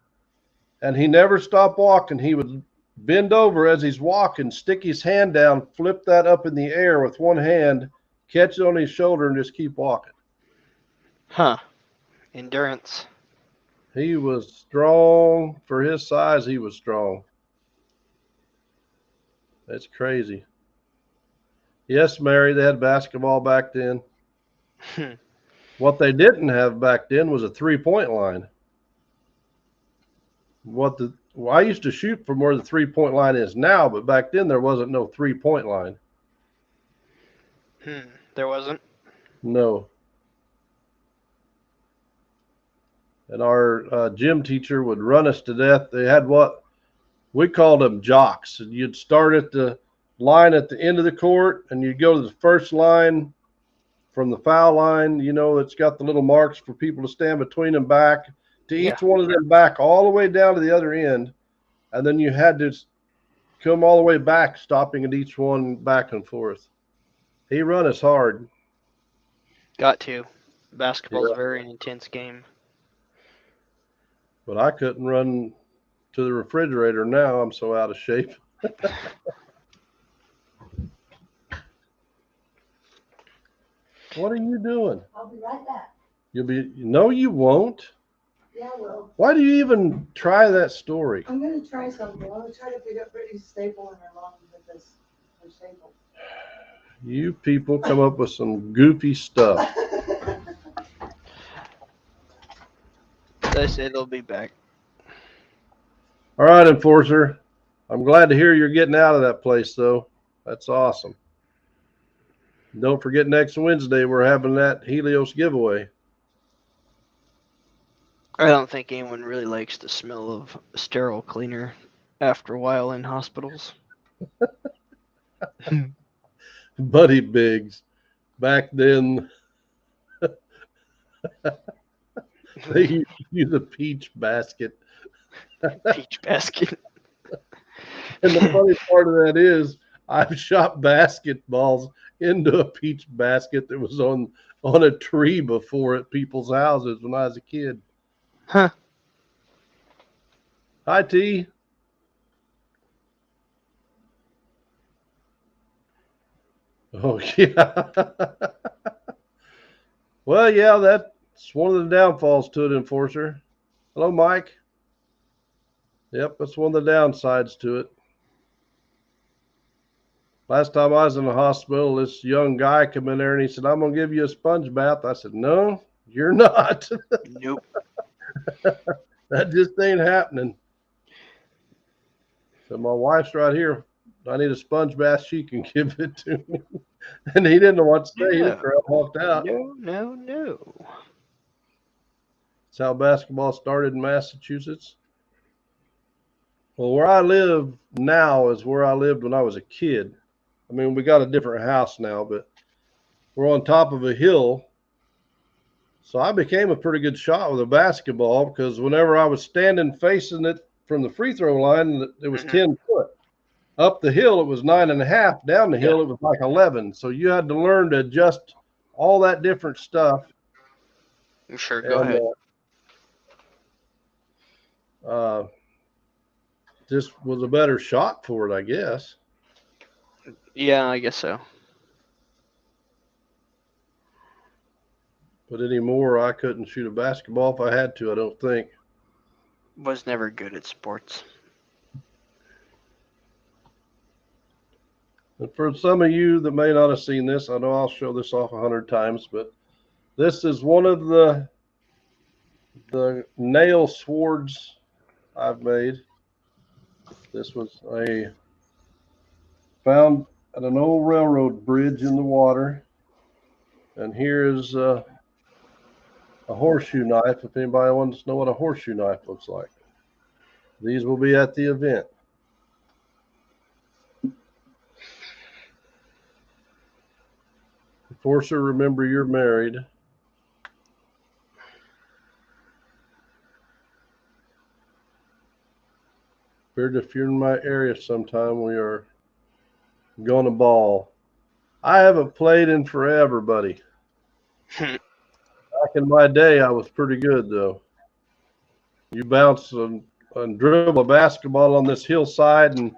Speaker 2: and he never stopped walking. He would bend over as he's walking, stick his hand down, flip that up in the air with one hand, catch it on his shoulder, and just keep walking.
Speaker 3: Huh. Endurance.
Speaker 2: He was strong. For his size, he was strong. That's crazy. Yes, Mary, they had basketball back then. What they didn't have back then was a three-point line. I used to shoot from where the three-point line is now, but back then there wasn't no three-point line.
Speaker 3: There wasn't?
Speaker 2: No. And our gym teacher would run us to death. They had what we called them jocks. You'd start at the line at the end of the court, and you go to the first line from the foul line, you know, it's got the little marks for people to stand between them back to each one of them back all the way down to the other end. And then you had to come all the way back, stopping at each one back and forth. He run us hard.
Speaker 3: Got to. Basketball's a very intense game.
Speaker 2: But I couldn't run to the refrigerator now. I'm so out of shape. What are you doing?
Speaker 1: I'll be right back.
Speaker 2: No, you won't.
Speaker 1: Yeah, I will.
Speaker 2: Why do you even try that story?
Speaker 1: I'm gonna try something. I'm gonna try to pick up Brittany's staple and her mom with this her staple.
Speaker 2: You people come up with some goofy stuff.
Speaker 3: They say they'll be back.
Speaker 2: All right, Enforcer. I'm glad to hear you're getting out of that place, though. That's awesome. Don't forget, next Wednesday, we're having that Helios giveaway.
Speaker 3: I don't think anyone really likes the smell of sterile cleaner after a while in hospitals.
Speaker 2: Buddy Biggs. Back then, they used to use a peach basket.
Speaker 3: Peach basket.
Speaker 2: And the funny part of that is I've shot basketballs into a peach basket that was on a tree before at people's houses when I was a kid.
Speaker 3: Huh.
Speaker 2: Hi, T. Oh, yeah. Well, yeah, that's one of the downfalls to it, Enforcer. Hello, Mike. Yep, that's one of the downsides to it. Last time I was in the hospital, this young guy came in there and he said, I'm going to give you a sponge bath. I said, no, you're not.
Speaker 3: Nope.
Speaker 2: That just ain't happening. So my wife's right here. I need a sponge bath. She can give it to me. And he didn't know what to say.
Speaker 3: Yeah.
Speaker 2: He just walked out.
Speaker 3: No.
Speaker 2: That's how basketball started in Massachusetts. Well, where I live now is where I lived when I was a kid. I mean, we got a different house now, but we're on top of a hill. So I became a pretty good shot with a basketball because whenever I was standing facing it from the free throw line, it was 10 foot. Up the hill, it was 9.5. Down the hill, it was like 11. So you had to learn to adjust all that different stuff.
Speaker 3: Sure, go ahead.
Speaker 2: Just was a better shot for it, I guess.
Speaker 3: Yeah, I guess so.
Speaker 2: But anymore, I couldn't shoot a basketball if I had to, I don't think.
Speaker 3: Was never good at sports.
Speaker 2: And for some of you that may not have seen this, I know I'll show this off 100 times, but this is one of the nail swords I've made. This was found at an old railroad bridge in the water. And here's a horseshoe knife, if anybody wants to know what a horseshoe knife looks like. These will be at the event. Enforcer, remember you're married. Figured if you're in my area sometime, we are gonna ball. I haven't played in forever, buddy. Back in my day, I was pretty good, though. You bounce and dribble a basketball on this hillside, and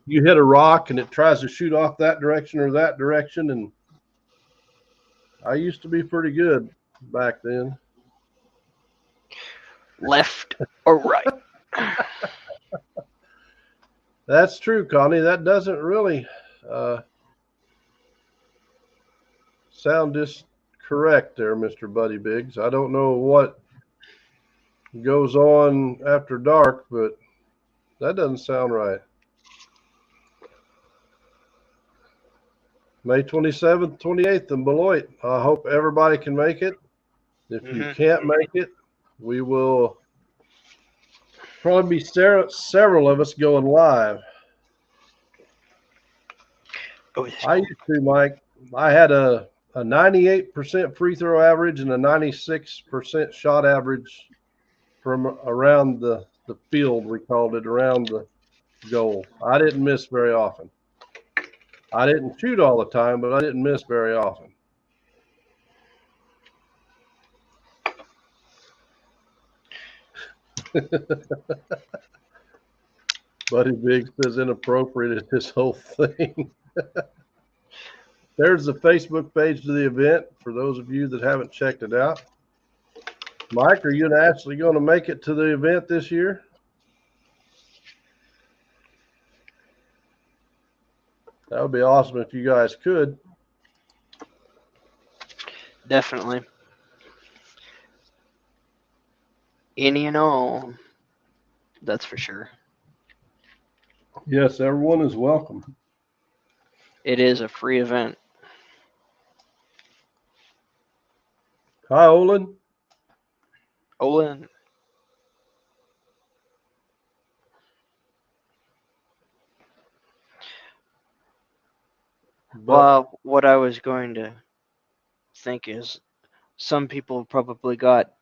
Speaker 2: you hit a rock, and it tries to shoot off that direction or that direction, and I used to be pretty good back then.
Speaker 3: Left or right?
Speaker 2: That's true, Connie. That doesn't really sound just correct there, Mr. Buddy Biggs. I don't know what goes on after dark, but that doesn't sound right. May 27th, 28th in Beloit. I hope everybody can make it. If you can't make it, we will probably be several of us going live.
Speaker 3: Oh, it's
Speaker 2: I used to, Mike. I had a 98% free throw average and a 96% shot average from around the field, we called it, around the goal. I didn't miss very often. I didn't shoot all the time, but I didn't miss very often. Buddy Big says inappropriate is this whole thing. There's the Facebook page to the event for those of you that haven't checked it out. Mike, are you and Ashley going to make it to the event this year? That would be awesome if you guys could.
Speaker 3: Definitely. Any and all. That's for sure.
Speaker 2: Yes, everyone is welcome.
Speaker 3: It is a free event.
Speaker 2: Hi, Olin.
Speaker 3: Olin. Well, what I was going to think is some people probably got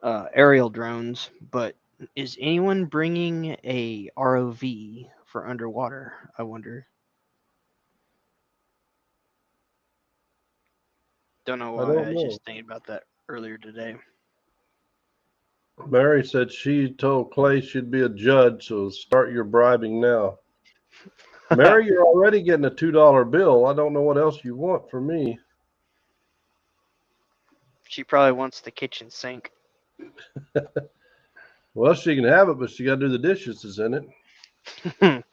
Speaker 3: aerial drones, but is anyone bringing a ROV for underwater? I wonder. Don't know why. I was just thinking about that earlier today.
Speaker 2: Mary said she told Clay she'd be a judge, so start your bribing now. Mary, you're already getting a $2 bill. I don't know what else you want from me.
Speaker 3: She probably wants the kitchen sink.
Speaker 2: Well, she can have it, but she got to do the dishes, isn't it?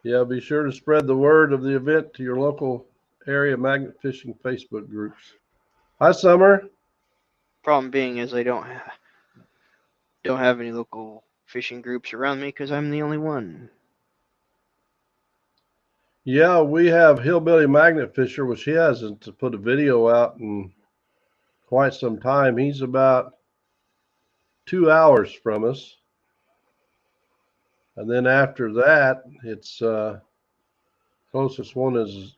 Speaker 2: Yeah, be sure to spread the word of the event to your local area magnet fishing Facebook groups. Hi, Summer.
Speaker 3: Problem being is I don't have any local fishing groups around me because I'm the only one.
Speaker 2: Yeah, we have Hillbilly Magnet Fisher, which he hasn't put a video out in quite some time. He's about 2 hours from us. And then after that, it's closest one is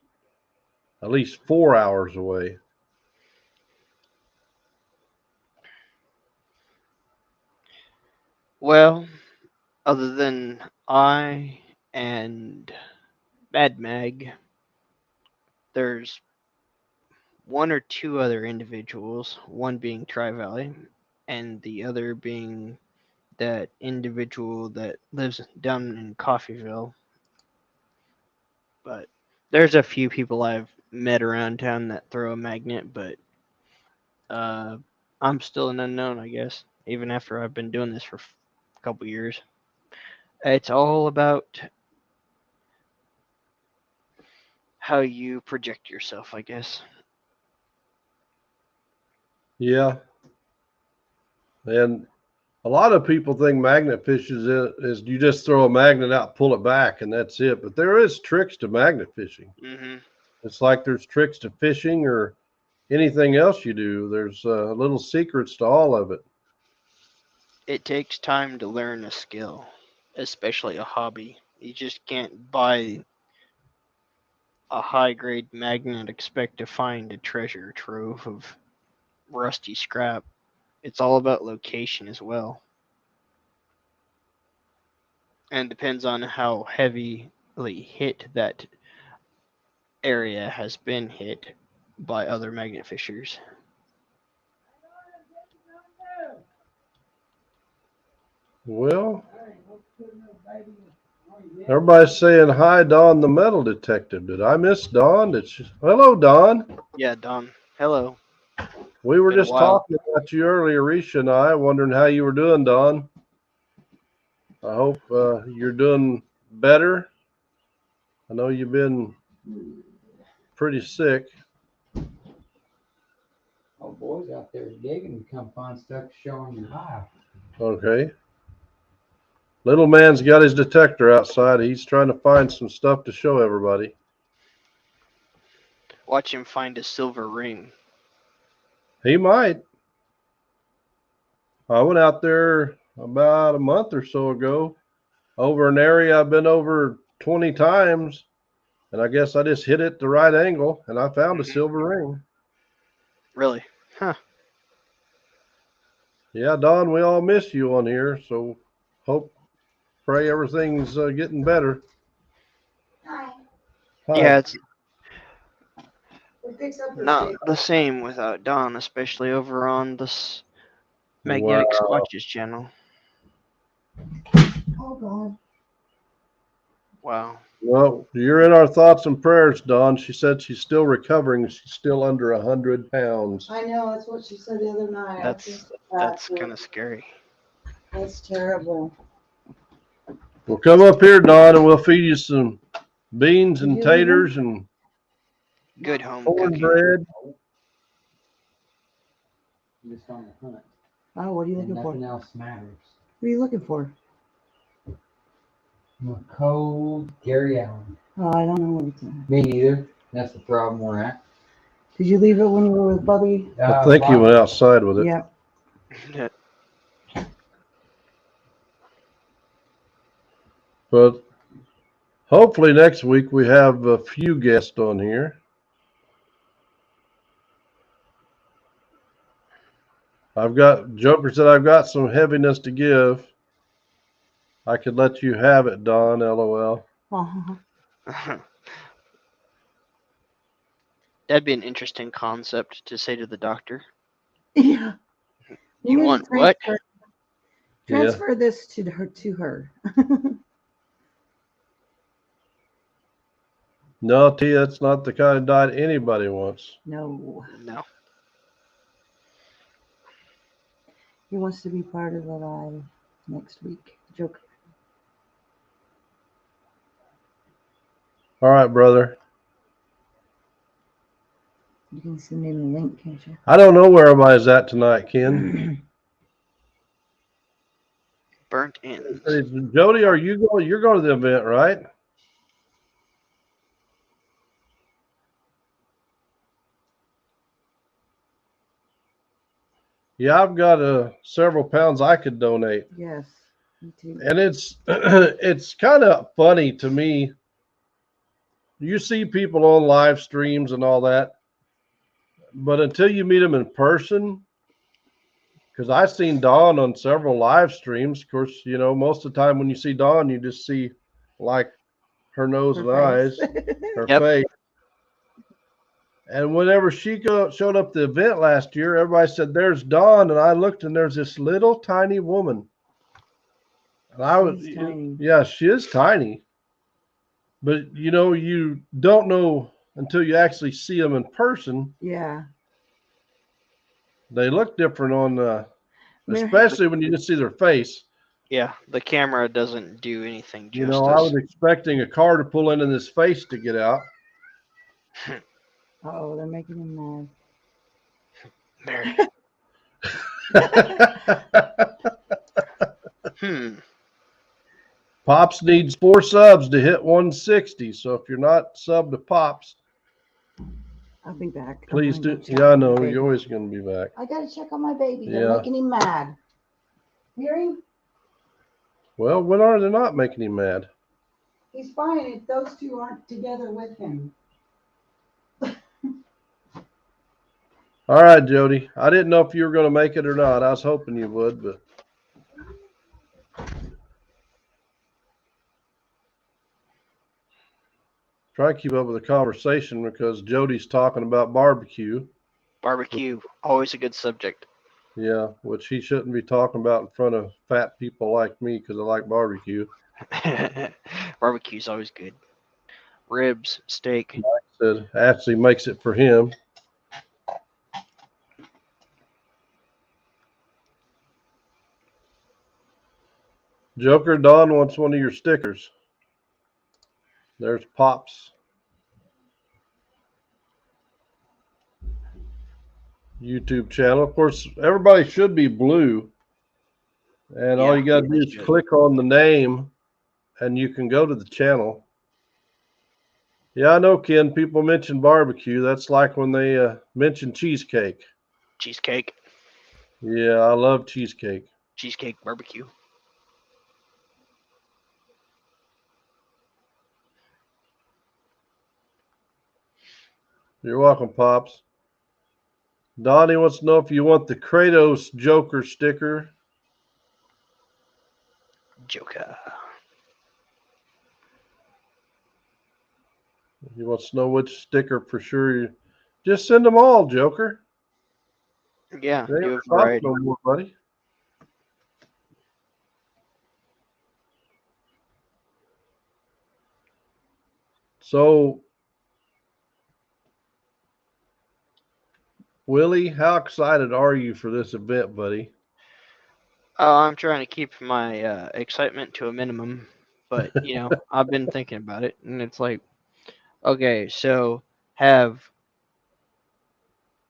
Speaker 2: at least 4 hours away.
Speaker 3: Well, other than I and Mad Mag, there's one or two other individuals, one being Tri Valley, and the other being that individual that lives down in Coffeeville. But there's a few people I've met around town that throw a magnet, but I'm still an unknown, I guess, even after I've been doing this for a couple years. It's all about how you project yourself, I guess.
Speaker 2: Yeah. And a lot of people think magnet fishing is you just throw a magnet out, pull it back, and that's it. But there is tricks to magnet fishing.
Speaker 3: Mm-hmm.
Speaker 2: It's like there's tricks to fishing or anything else you do. There's little secrets to all of it.
Speaker 3: It takes time to learn a skill, especially a hobby. You just can't buy a high-grade magnet and expect to find a treasure trove of rusty scrap. It's all about location as well. And depends on how heavily hit that area has been hit by other magnet fishers.
Speaker 2: Well, everybody's saying hi, Dawn the metal detective. Did I miss Dawn? Hello, Dawn.
Speaker 3: Yeah, Don. Hello.
Speaker 2: We were
Speaker 3: Been a
Speaker 2: just
Speaker 3: while.
Speaker 2: talking about you earlier, Risha and I, wondering how you were doing, Dawn. I hope you're doing better. I know you've been pretty sick.
Speaker 4: Oh, boys out there digging to come find stuff to show on your hive.
Speaker 2: Okay. Little man's got his detector outside. He's trying to find some stuff to show everybody.
Speaker 3: Watch him find a silver ring.
Speaker 2: He might. I went out there about a month or so ago over an area I've been over 20 times. And I guess I just hit it the right angle and I found a silver ring.
Speaker 3: Really? Huh.
Speaker 2: Yeah, Don, we all miss you on here. So pray everything's getting better.
Speaker 1: Hi.
Speaker 3: Yeah, it's
Speaker 1: It picks up her
Speaker 3: not
Speaker 1: shape.
Speaker 3: the same without Don, especially over on this Magnetic
Speaker 2: Wow.
Speaker 3: Squatches channel.
Speaker 1: Oh, God.
Speaker 3: Wow.
Speaker 2: Well, you're in our thoughts and prayers, Don. She said she's still recovering. She's still under 100 pounds.
Speaker 1: I know, that's what she said the other night.
Speaker 3: That's kind of scary.
Speaker 1: That's terrible.
Speaker 2: We'll come up here, Don, and we'll feed you some beans and taters and
Speaker 3: Good home cooking.
Speaker 2: cornbread.
Speaker 4: I'm just on the hunt.
Speaker 1: Oh, what are you
Speaker 4: And
Speaker 1: looking for?
Speaker 4: nothing else matters.
Speaker 1: What are you looking for?
Speaker 4: I'm a cold Gary Allen.
Speaker 1: Oh, I don't know what it's at.
Speaker 4: Me neither. That's the problem we're at.
Speaker 1: Did you leave it when you were with Bubby?
Speaker 2: I think you went outside with it.
Speaker 1: Yep.
Speaker 2: But hopefully next week we have a few guests on here. Joker said I've got some heaviness to give. I could let you have it, Don, LOL.
Speaker 1: Uh-huh.
Speaker 3: That'd be an interesting concept to say to the doctor.
Speaker 1: Yeah.
Speaker 3: You
Speaker 1: need to
Speaker 3: want what?
Speaker 1: Transfer this to her.
Speaker 2: No, T, that's not the kind of diet anybody wants.
Speaker 1: No.
Speaker 3: No.
Speaker 1: He wants to be part of the live next week. Joker.
Speaker 2: All right, brother.
Speaker 1: You can send him a link, can't you?
Speaker 2: I don't know where everybody's at tonight, Ken.
Speaker 3: Burnt ends.
Speaker 2: Hey, Jody, are you going? You're going to the event, right? Yeah, I've got several pounds I could donate.
Speaker 1: Yes, me too.
Speaker 2: And it's it's kind of funny to me. You see people on live streams and all that, but until you meet them in person, because I've seen Dawn on several live streams. Of course, you know, most of the time when you see Dawn, you just see like her nose and eyes, her face. And whenever she showed up at the event last year, everybody said, "There's Dawn," and I looked, and there's this little tiny woman. And
Speaker 1: She's tiny.
Speaker 2: Yeah, she is tiny. But you know, you don't know until you actually see them in person.
Speaker 1: Yeah.
Speaker 2: They look different on, especially when you just see their face.
Speaker 3: Yeah, the camera doesn't do anything justice.
Speaker 2: You know, I was expecting a car to pull in his face to get out.
Speaker 1: Oh, they're making him
Speaker 3: mad.
Speaker 2: Pops needs 4 subs to hit 160. So if you're not subbed to Pops,
Speaker 1: I'll be back.
Speaker 2: Please do. Yeah, I know you're always going to be back.
Speaker 1: I got to check on my baby. They're making him mad. Hear him?
Speaker 2: Well, when are they not making him mad?
Speaker 1: He's fine if those two aren't together with him.
Speaker 2: All right, Jody. I didn't know if you were going to make it or not. I was hoping you would, but. Try to keep up with the conversation because Jody's talking about barbecue.
Speaker 3: Barbecue, always a good subject.
Speaker 2: Yeah, which he shouldn't be talking about in front of fat people like me because I like barbecue.
Speaker 3: Barbecue's always good. Ribs, steak.
Speaker 2: Like I said, Ashley makes it for him. Joker, Don wants one of your stickers. There's Pops. YouTube channel. Of course, everybody should be blue. And all you got to do is click on the name and you can go to the channel. Yeah, I know, Ken. People mention barbecue. That's like when they mention cheesecake.
Speaker 3: Cheesecake.
Speaker 2: Yeah, I love cheesecake.
Speaker 3: cheesecake barbecue.
Speaker 2: You're welcome, Pops. Donnie wants to know if you want the Kratos Joker sticker.
Speaker 3: Joker.
Speaker 2: He wants to know which sticker for sure. Just send them all, Joker.
Speaker 3: Yeah,
Speaker 2: They
Speaker 3: do a
Speaker 2: ain't cost
Speaker 3: variety.
Speaker 2: no more, buddy. So, Willie, how excited are you for this event, buddy?
Speaker 3: Oh, I'm trying to keep my excitement to a minimum, but I've been thinking about it, and it's like, okay, so have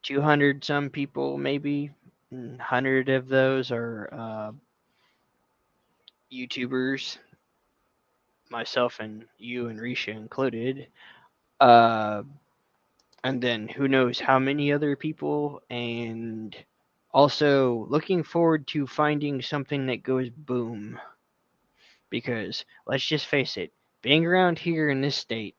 Speaker 3: 200 some people, maybe 100 of those are YouTubers, myself and you and Risha included. Uh, and then who knows how many other people, and also looking forward to finding something that goes boom. Because let's just face it, being around here in this state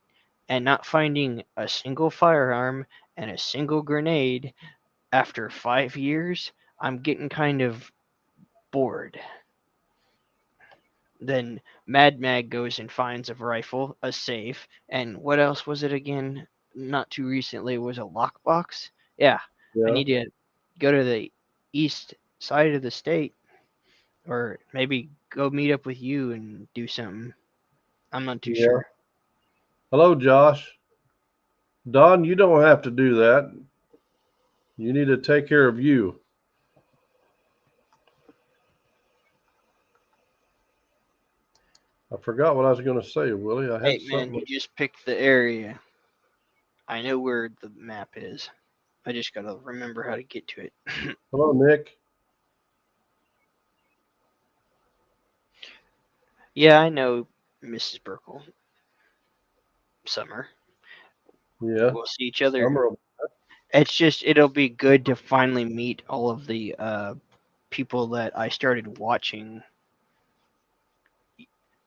Speaker 3: and not finding a single firearm and a single grenade after 5 years, I'm getting kind of bored. Then Mad Mag goes and finds a rifle, a safe, and what else was it again? Not too recently, was a lockbox. Yeah, I
Speaker 2: Yeah.
Speaker 3: need to go to the east side of the state, or maybe go meet up with you and do something. I'm not too
Speaker 2: Yeah.
Speaker 3: sure.
Speaker 2: Hello, Josh. Don, you don't have to do that. You need to take care of you. I forgot what I was going to say, Willie. I
Speaker 3: Hey
Speaker 2: had
Speaker 3: man,
Speaker 2: something.
Speaker 3: you just picked the area. I know where the map is. I just gotta remember how to get to it.
Speaker 2: Hello, Nick.
Speaker 3: Yeah, I know Mrs. Burkle. Summer.
Speaker 2: Yeah.
Speaker 3: We'll see each other.
Speaker 2: Summer.
Speaker 3: It's just it'll be good to finally meet all of the people that I started watching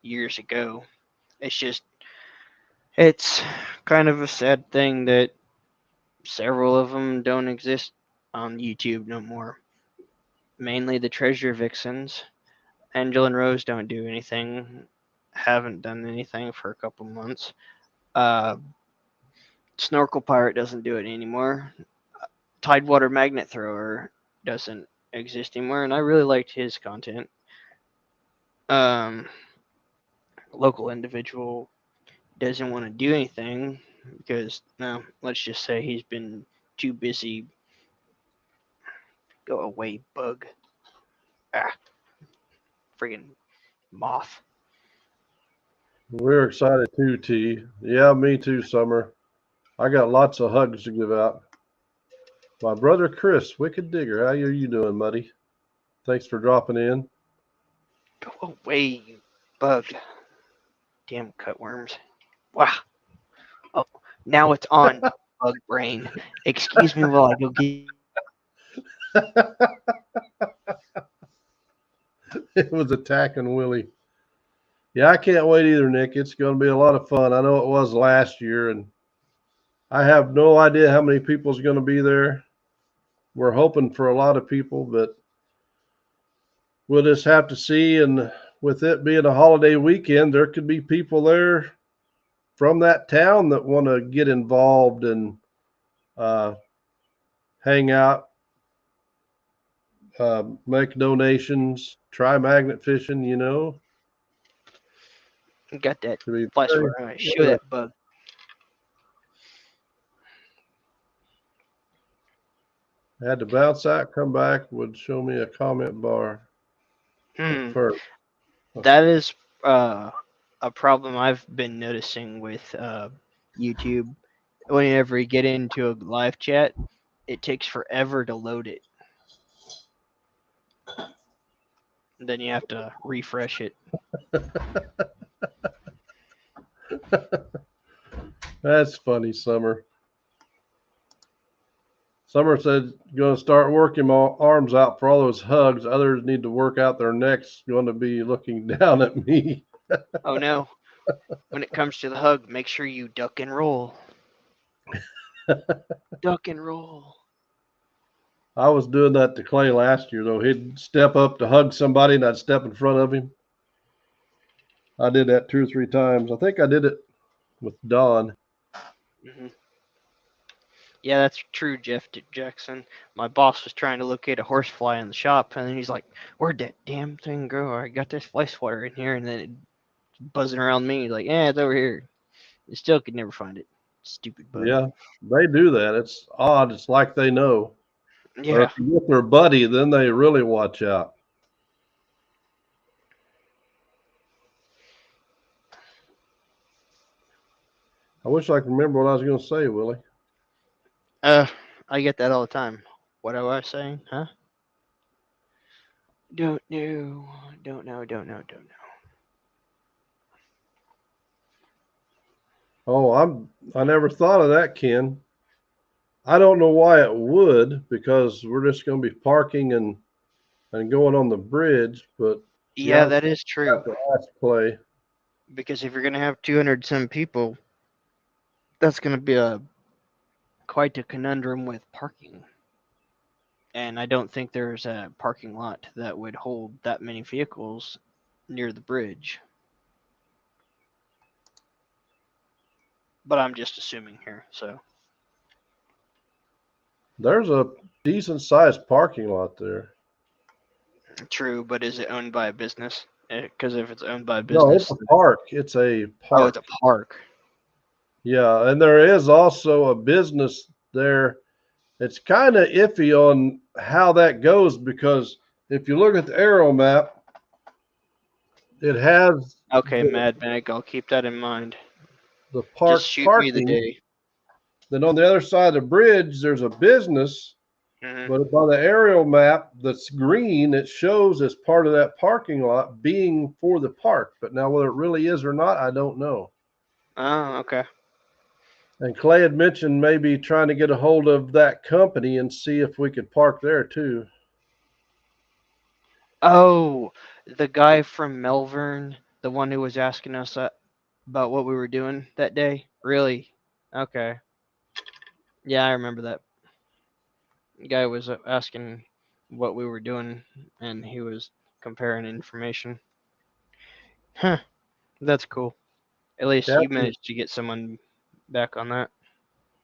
Speaker 3: years ago. It's just it's kind of a sad thing that several of them don't exist on YouTube no more. Mainly the Treasure Vixens. Angela and Rose don't do anything. Haven't done anything for a couple months. Uh, Snorkel Pirate doesn't do it anymore. Tidewater Magnet Thrower doesn't exist anymore, and I really liked his content. Um, Local individual doesn't want to do anything because, no, let's just say he's been too busy. Go away, bug. Ah, friggin' moth.
Speaker 2: We're excited too, T. Yeah, me too, Summer. I got lots of hugs to give out. My brother Chris, Wicked Digger, how are you doing, buddy? Thanks for dropping in.
Speaker 3: Go away, you bug. Damn cutworms. Wow. Oh, now it's on, bug brain. Excuse me while I go get.
Speaker 2: It was attacking Willie. Yeah, I can't wait either, Nick. It's going to be a lot of fun. I know it was last year, and I have no idea how many people's going to be there. We're hoping for a lot of people, but we'll just have to see. And with it being a holiday weekend, there could be people there from that town that want to get involved and hang out, make donations, try magnet fishing,
Speaker 3: Got that
Speaker 2: to be
Speaker 3: flash
Speaker 2: very,
Speaker 3: where I show that bug.
Speaker 2: I had to bounce out, come back, would show me a comment bar at first.
Speaker 3: That is a problem I've been noticing with YouTube. Whenever you get into a live chat, it takes forever to load it. Then you have to refresh it.
Speaker 2: That's funny, Summer. Summer said, going to start working my arms out for all those hugs. Others need to work out their necks. Going to be looking down at me.
Speaker 3: Oh no. When it comes to the hug, make sure you duck and roll. Duck and roll.
Speaker 2: I was doing that to Clay last year, though. He'd step up to hug somebody, and I'd step in front of him. I did that 2 or 3 times. I think I did it with Don.
Speaker 3: Hmm. Yeah, that's true, Jeff Jackson. My boss was trying to locate a horsefly in the shop, and then he's like, "Where'd that damn thing go? I got this fly swatter in here," and then it buzzing around me, like, "Yeah, it's over here." You still could never find it. Stupid bug.
Speaker 2: Yeah, they do that. It's odd. It's like they know. Or
Speaker 3: Yeah.
Speaker 2: if you get their buddy, then they really watch out. I wish I could remember what I was going to say, Willie.
Speaker 3: I get that all the time. What am I saying? Huh? Don't know. Don't know.
Speaker 2: Oh, I never thought of that, Ken. I don't know why it would, because we're just going to be parking and going on the bridge. But
Speaker 3: Yeah, that is
Speaker 2: I
Speaker 3: true.
Speaker 2: have to ask Clay.
Speaker 3: Because if you're gonna have 200 some people, that's gonna be quite a conundrum with parking. And I don't think there's a parking lot that would hold that many vehicles near the bridge. But I'm just assuming here, so.
Speaker 2: There's a decent sized parking lot there.
Speaker 3: True, but is it owned by a business? Because if it's owned by a
Speaker 2: No,
Speaker 3: business,
Speaker 2: it's a park. It's a park.
Speaker 3: oh, it's a park.
Speaker 2: Yeah, and there is also a business there. It's kind of iffy on how that goes, because if you look at the aero map, it has
Speaker 3: Okay, Mad Mag, I'll keep that in mind.
Speaker 2: the park
Speaker 3: Just shoot
Speaker 2: parking.
Speaker 3: me the day.
Speaker 2: Then on the other side of the bridge, there's a business,
Speaker 3: Mhm.
Speaker 2: but by the aerial map that's green, it shows as part of that parking lot being for the park. But now whether it really is or not, I don't know.
Speaker 3: Oh, okay.
Speaker 2: And Clay had mentioned maybe trying to get a hold of that company and see if we could park there too.
Speaker 3: Oh, the guy from Melbourne, the one who was asking us about what we were doing that day? Really? Okay. Yeah, I remember that. The guy was asking what we were doing, and he was comparing information. Huh. That's cool. At least you
Speaker 2: Captain
Speaker 3: managed to get someone back on that.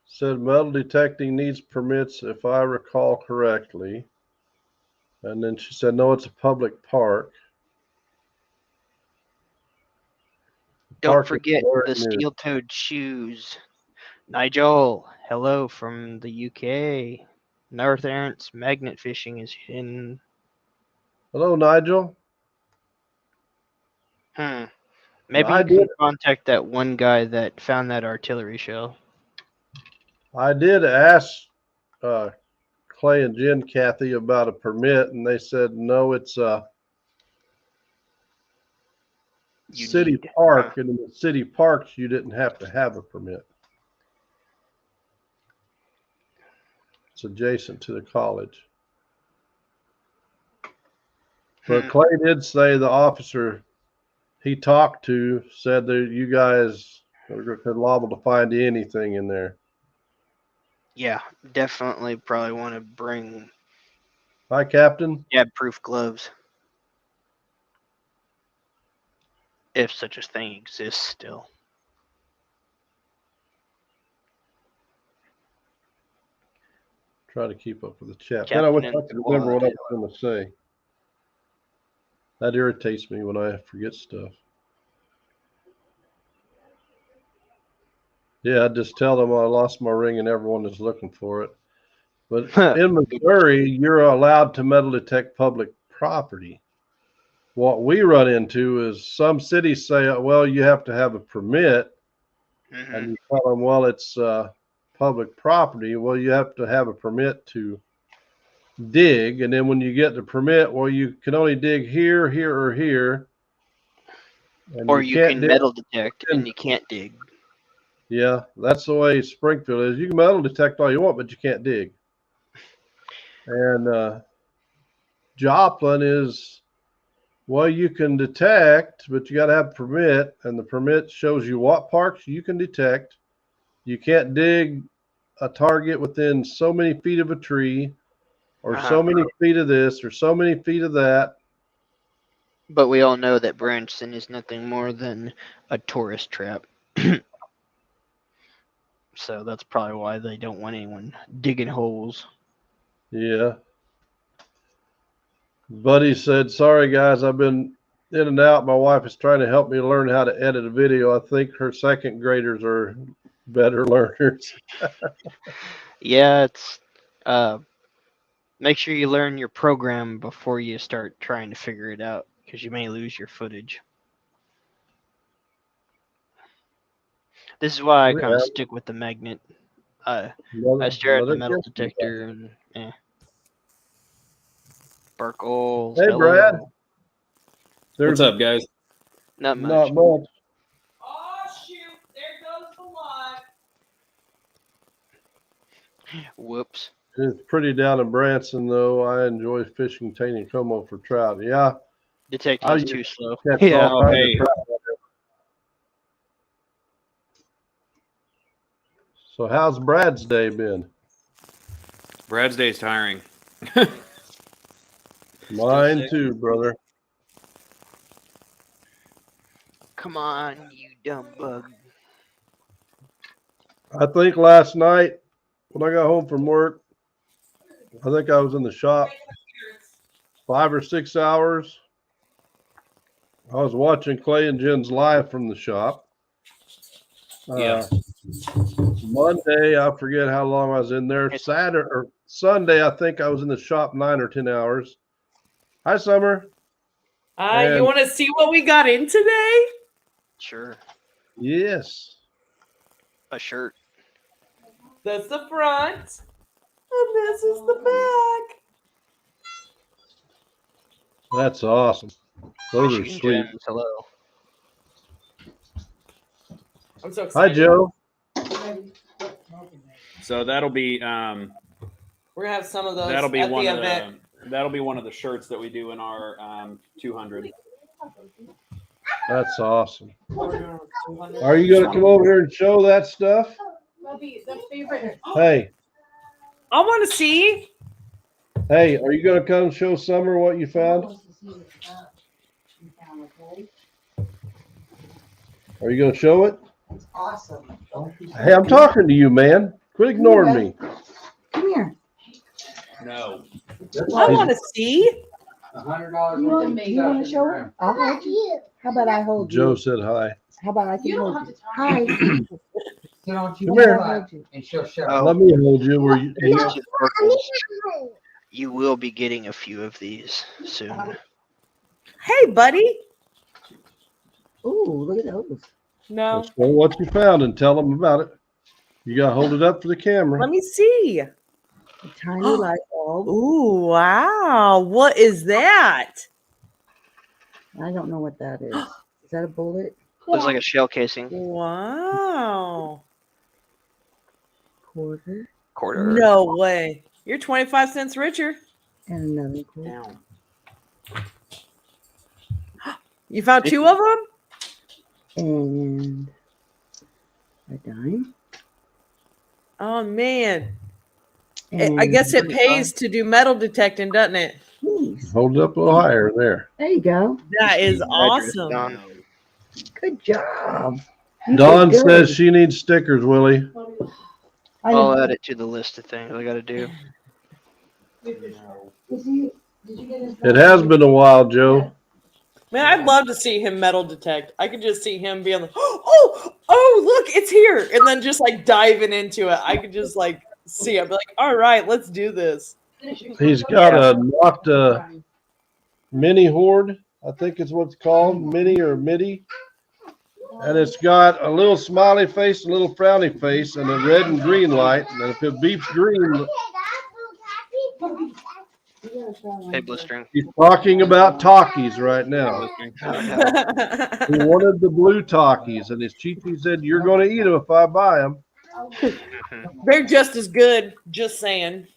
Speaker 2: said metal detecting needs permits, if I recall correctly. And then she said, no, it's a public park.
Speaker 3: Don't
Speaker 2: Park is
Speaker 3: forget
Speaker 2: where
Speaker 3: the
Speaker 2: it is.
Speaker 3: steel-toed shoes. Nigel, hello from the UK. North Errant's magnet fishing is in.
Speaker 2: Hello, Nigel.
Speaker 3: Maybe
Speaker 2: I
Speaker 3: you can
Speaker 2: did.
Speaker 3: contact that one guy that found that artillery shell.
Speaker 2: I did ask Clay and Jen, Kathy, about a permit, and they said no, it's a city park, and in the city parks you didn't have to have a permit. It's adjacent to the college. But Clay did say the officer he talked to said that you guys are liable to find anything in there.
Speaker 3: Yeah, definitely probably want to bring
Speaker 2: Hi, Captain.
Speaker 3: stab-proof gloves. If such a thing exists still.
Speaker 2: Try to keep up with the chat.
Speaker 3: Captain
Speaker 2: Man, I wish I
Speaker 3: and
Speaker 2: could remember what I
Speaker 3: Quad.
Speaker 2: was going to say. That irritates me when I forget stuff. Yeah, I just tell them I lost my ring and everyone is looking for it. But in Missouri, you're allowed to metal detect public property. What we run into is some cities say, well, you have to have a permit. And you tell them, well, it's public property. Well, you have to have a permit to dig. And then when you get the permit, well, you can only dig here, here, or here. And
Speaker 3: or you can
Speaker 2: dig.
Speaker 3: metal detect and you can't dig.
Speaker 2: Yeah, that's the way Springfield is. You can metal detect all you want, but you can't dig. And Joplin is, well, you can detect, but you got to have a permit, and the permit shows you what parks you can detect. You can't dig a target within so many feet of a tree, or so many feet of this, or so many feet of that.
Speaker 3: But we all know that Branson is nothing more than a tourist trap. So that's probably why they don't want anyone digging holes.
Speaker 2: Yeah. Buddy said, sorry guys, I've been in and out. My wife is trying to help me learn how to edit a video. I think her second graders are better learners.
Speaker 3: Yeah, it's make sure you learn your program before you start trying to figure it out, because you may lose your footage. This is why I kind of stick with the magnet. I stare at the metal detector and Sparkles.
Speaker 2: Hey,
Speaker 3: hello.
Speaker 2: Brad.
Speaker 5: What's up, guys?
Speaker 3: Not much.
Speaker 2: Not much.
Speaker 6: Oh shoot! There goes the light.
Speaker 3: Whoops.
Speaker 2: It's pretty down in Branson, though. I enjoy fishing Taneycomo for trout. Yeah.
Speaker 3: Detecting is too slow.
Speaker 2: Catch
Speaker 3: Yeah.
Speaker 2: all kinds of
Speaker 5: Hey.
Speaker 2: trout. So how's Brad's day been?
Speaker 5: Brad's day's tiring.
Speaker 2: Mine too, brother.
Speaker 3: Come on, you dumb bug.
Speaker 2: I think last night when I got home from work, I think I was in the shop 5 or 6 hours. I was watching Clay and Jen's live from the shop.
Speaker 5: Yeah.
Speaker 2: Monday, I forget how long I was in there. Saturday or Sunday, I think I was in the shop 9 or 10 hours. Hi, Summer.
Speaker 6: You
Speaker 2: And-
Speaker 6: want to see what we got in today?
Speaker 3: Sure.
Speaker 2: Yes.
Speaker 3: A shirt.
Speaker 6: That's the front, and this is the back.
Speaker 2: That's awesome. Those are
Speaker 3: Shooting
Speaker 2: sweet.
Speaker 3: gems, hello.
Speaker 6: I'm so
Speaker 2: Hi,
Speaker 6: excited.
Speaker 2: Joe.
Speaker 5: So that'll be
Speaker 6: We're gonna have some of those
Speaker 5: that'll be
Speaker 6: at
Speaker 5: one
Speaker 6: the
Speaker 5: of
Speaker 6: event.
Speaker 5: that'll be one of the shirts that we do in our 200.
Speaker 2: That's awesome.
Speaker 6: 200.
Speaker 2: Are you going to come over here and show that stuff?
Speaker 1: The favorite.
Speaker 2: Hey,
Speaker 6: I want to see.
Speaker 2: hey, are you going to come show Summer what you found? Are you going to show it?
Speaker 1: It's awesome.
Speaker 2: Hey, I'm talking to you, man. Quit ignoring me.
Speaker 1: Come here.
Speaker 5: No.
Speaker 6: I want to see.
Speaker 4: $100
Speaker 1: You
Speaker 4: worth
Speaker 1: want
Speaker 4: of
Speaker 1: me?
Speaker 4: stuff
Speaker 1: You want
Speaker 4: in
Speaker 1: to show
Speaker 4: the
Speaker 1: her?
Speaker 4: room.
Speaker 1: I'll hold you. How about I hold
Speaker 2: Joe
Speaker 1: you?
Speaker 2: said hi.
Speaker 1: How about I can
Speaker 7: You don't
Speaker 1: hold
Speaker 7: have
Speaker 1: you?
Speaker 7: to talk.
Speaker 1: Hi.
Speaker 4: Sit on
Speaker 2: Come
Speaker 4: your
Speaker 2: here.
Speaker 4: lap and she'll show.
Speaker 3: Oh.
Speaker 2: Let me hold you. Where you,
Speaker 3: Thanks to Sparkles, you will be getting a few of these soon.
Speaker 6: Hey, buddy.
Speaker 1: Ooh, look at those.
Speaker 6: No.
Speaker 2: show what you found and tell them about it. You got to hold it up for the camera.
Speaker 6: Let me see.
Speaker 1: A tiny light bulb.
Speaker 6: Ooh, wow. What is that?
Speaker 1: I don't know what that is. Is that a bullet?
Speaker 3: Looks like a shell casing.
Speaker 6: Wow.
Speaker 1: Quarter.
Speaker 3: Quarter.
Speaker 6: No way. You're 25 cents richer.
Speaker 1: And another quarter.
Speaker 6: You found two of them?
Speaker 1: And a dime.
Speaker 6: Oh, man.
Speaker 1: And
Speaker 6: I guess it pays to do metal detecting, doesn't it?
Speaker 1: Please.
Speaker 2: Hold it up a little higher there.
Speaker 1: There you go.
Speaker 6: That is
Speaker 3: Address,
Speaker 6: awesome.
Speaker 3: Don.
Speaker 1: Good job. You
Speaker 2: Dawn
Speaker 1: did good.
Speaker 2: says she needs stickers, Willie.
Speaker 1: I
Speaker 3: I'll
Speaker 1: didn't-
Speaker 3: add it to the list of things I got to do.
Speaker 1: Is he- did you get his-
Speaker 2: It has been a while, Joe.
Speaker 6: Man, I'd love to see him metal detect. I could just see him being like, oh, look, it's here. And then just like diving into it. I could just like see it. Be like, all right, let's do this.
Speaker 2: He's got a Nocta mini horde, I think is what it's called, mini or MIDI. And it's got a little smiley face, a little frowny face, and a red and green light. And if it beeps green,
Speaker 3: Hey, Blistering.
Speaker 2: he's talking about talkies right now. He wanted the blue talkies, and his chiefy said, "You're going to eat them if I buy them."
Speaker 6: They're just as good. Just saying.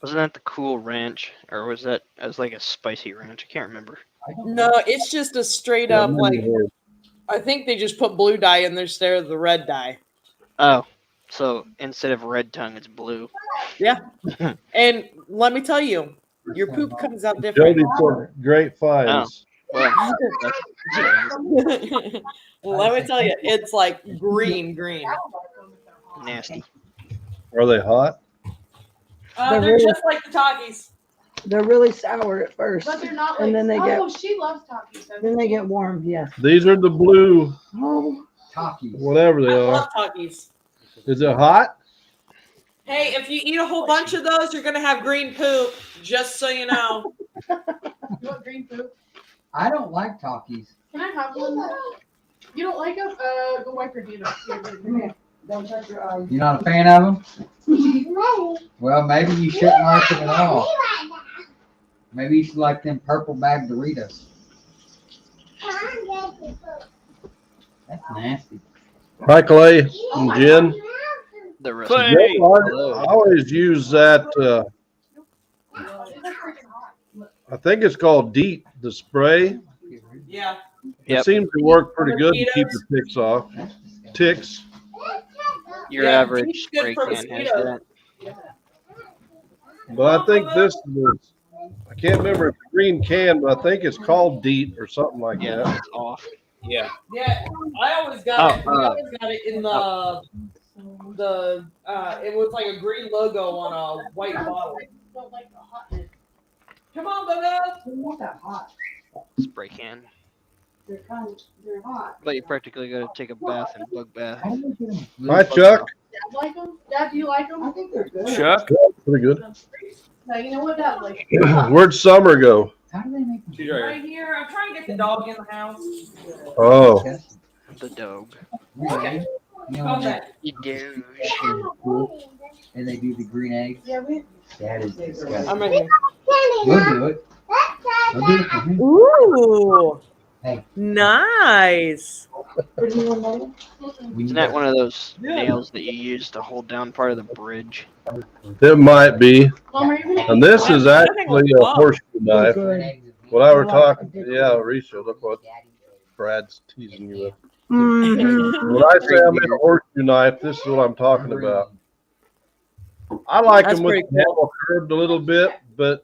Speaker 3: Wasn't that the Cool Ranch, or was that as like a spicy ranch? I can't remember.
Speaker 6: No, it's just a straight up like. I think they just put blue dye in there instead of the red dye.
Speaker 3: Oh, so instead of red tongue, it's blue.
Speaker 6: Yeah. And let me tell you, your poop comes out different.
Speaker 2: Jody for great finds.
Speaker 3: Well,
Speaker 6: Let me tell you, it's like green.
Speaker 3: nasty.
Speaker 2: Are they hot?
Speaker 6: They're
Speaker 1: really-
Speaker 6: just like the Takis.
Speaker 1: They're really sour at first,
Speaker 7: But they're not like,
Speaker 1: and then they get
Speaker 7: she loves Takis.
Speaker 1: then they get warm. Yes.
Speaker 2: These are the blue,
Speaker 1: Oh,
Speaker 4: Talkies.
Speaker 2: whatever
Speaker 6: I
Speaker 2: they are.
Speaker 6: love Takis.
Speaker 2: Is it hot?
Speaker 6: Hey, if you eat a whole bunch of those, you're gonna have green poop. Just so you know.
Speaker 7: You want green poop?
Speaker 4: I don't like Talkies.
Speaker 7: Can I have one? You don't like them? Go wipe your feet.
Speaker 1: don't touch your eyes.
Speaker 4: You're not a fan of them? Well, maybe you shouldn't like it at all. Maybe you should like them purple bag Doritos. That's nasty.
Speaker 2: Hi, Clay and Jen.
Speaker 3: The rest
Speaker 5: Clay.
Speaker 3: of
Speaker 2: I always use that. I think it's called DEET, the spray.
Speaker 6: Yeah.
Speaker 2: It
Speaker 3: Yep.
Speaker 2: seems to work pretty good to keep the ticks off. Ticks.
Speaker 3: your
Speaker 6: Yeah,
Speaker 3: average
Speaker 6: it's good
Speaker 3: spray
Speaker 6: for
Speaker 3: can has
Speaker 6: mosquitoes.
Speaker 3: that.
Speaker 2: But I think this is, I can't remember if it's a green can, but I think it's called DEET or something like
Speaker 3: Yeah,
Speaker 2: that.
Speaker 3: it's off.
Speaker 5: Yeah.
Speaker 6: Yeah. I always got it.
Speaker 3: Oh,
Speaker 6: We always got it in the it was like a green logo on a white bottle.
Speaker 7: Don't like the hotness.
Speaker 6: Come on, Bobo.
Speaker 1: They're not that hot.
Speaker 3: Spray can.
Speaker 1: They're hot.
Speaker 3: But you practically got to take a bath and bug bath.
Speaker 2: Hi, Chuck.
Speaker 7: Dad like them? Dad, do you like them?
Speaker 1: I think they're good.
Speaker 5: Chuck.
Speaker 2: Pretty good.
Speaker 7: No, you know what Dad likes?
Speaker 2: Where'd Summer go?
Speaker 4: How do they make them?
Speaker 5: She's right
Speaker 6: Right here. I'm trying to get the dog in the house.
Speaker 2: Oh,
Speaker 3: The dog.
Speaker 6: Okay.
Speaker 4: You know, when they-
Speaker 6: Okay.
Speaker 3: You do.
Speaker 4: and they do the green eggs.
Speaker 1: Yeah, we.
Speaker 4: That is disgusting.
Speaker 6: I'm right here.
Speaker 4: We'll do it. We'll do it for him.
Speaker 6: Ooh.
Speaker 4: Hey.
Speaker 6: Nice.
Speaker 1: Put me on that.
Speaker 4: We
Speaker 3: Isn't that one of those nails that you use to hold down part of the bridge?
Speaker 2: it might be.
Speaker 7: Mom, are you gonna?
Speaker 2: And this is actually a horseshoe knife. What I were talking, yeah, Risha, look what Brad's teasing you with.
Speaker 1: Mm-hmm.
Speaker 2: When I say I made a horseshoe knife, this is what I'm talking about. I like
Speaker 6: That's
Speaker 2: them with
Speaker 6: pretty
Speaker 2: the handle curved a little bit, but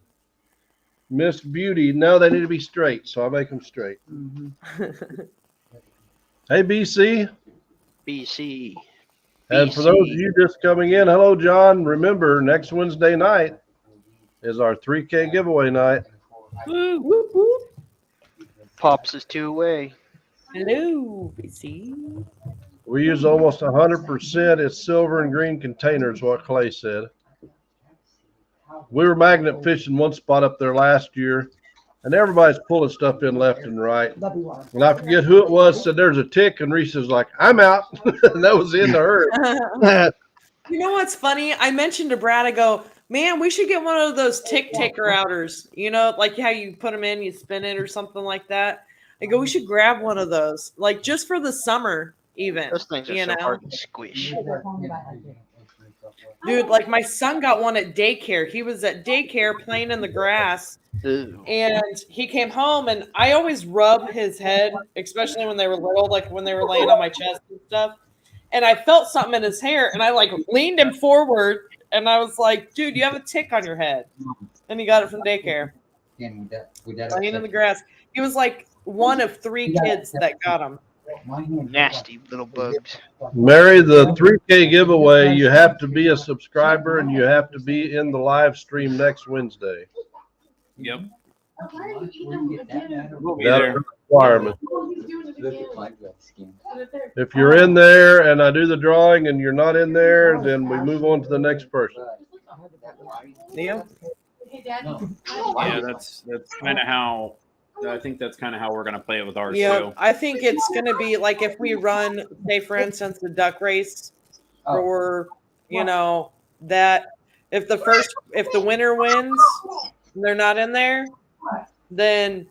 Speaker 2: Miss Beauty, no, they need to be straight, so I make them straight. Hey, BC.
Speaker 3: BC.
Speaker 2: And for those of you just coming in, hello, John. Remember, next Wednesday night is our 3K giveaway night.
Speaker 6: Woo, woo, woo.
Speaker 3: Pops is 2 away.
Speaker 6: Hello, BC.
Speaker 2: We use almost 100%. It's silver and green containers, what Clay said. We were magnet fishing one spot up there last year, and everybody's pulling stuff in left and right. And I forget who it was, said there's a tick, and Reese was like, I'm out. And that was the end of her.
Speaker 6: You know what's funny? I mentioned to Brad, I go, man, we should get one of those tick taker outers. You know, like how you put them in, you spin it or something like that. I go, we should grab one of those, like just for the summer, even.
Speaker 3: Those things are
Speaker 6: You
Speaker 3: so
Speaker 6: know?
Speaker 3: hard to squish.
Speaker 6: Dude, like my son got one at daycare. He was at daycare playing in the grass,
Speaker 3: Ooh.
Speaker 6: and he came home, and I always rub his head, especially when they were little, like when they were laying on my chest and stuff. And I felt something in his hair, and I like leaned him forward, and I was like, dude, you have a tick on your head. And he got it from daycare,
Speaker 4: And would that
Speaker 6: playing in the grass. He was like one of 3 kids that got him.
Speaker 3: Nasty little bugs.
Speaker 2: Mary, the 3K giveaway, you have to be a subscriber and you have to be in the live stream next Wednesday.
Speaker 5: Yep.
Speaker 7: Why are you eating them again?
Speaker 5: We'll be
Speaker 2: That's
Speaker 5: there.
Speaker 2: a requirement.
Speaker 7: Oh, he's doing it again. Put it there.
Speaker 2: If you're in there and I do the drawing and you're not in there, then we move on to the next person.
Speaker 6: Yeah.
Speaker 7: Hey, Daddy.
Speaker 5: Yeah, that's kind of how. I think that's kind of how we're gonna play it with ours
Speaker 6: Yeah,
Speaker 5: too.
Speaker 6: I think it's gonna be like if we run, say for instance, the duck race for that if the winner wins, and they're not in there, then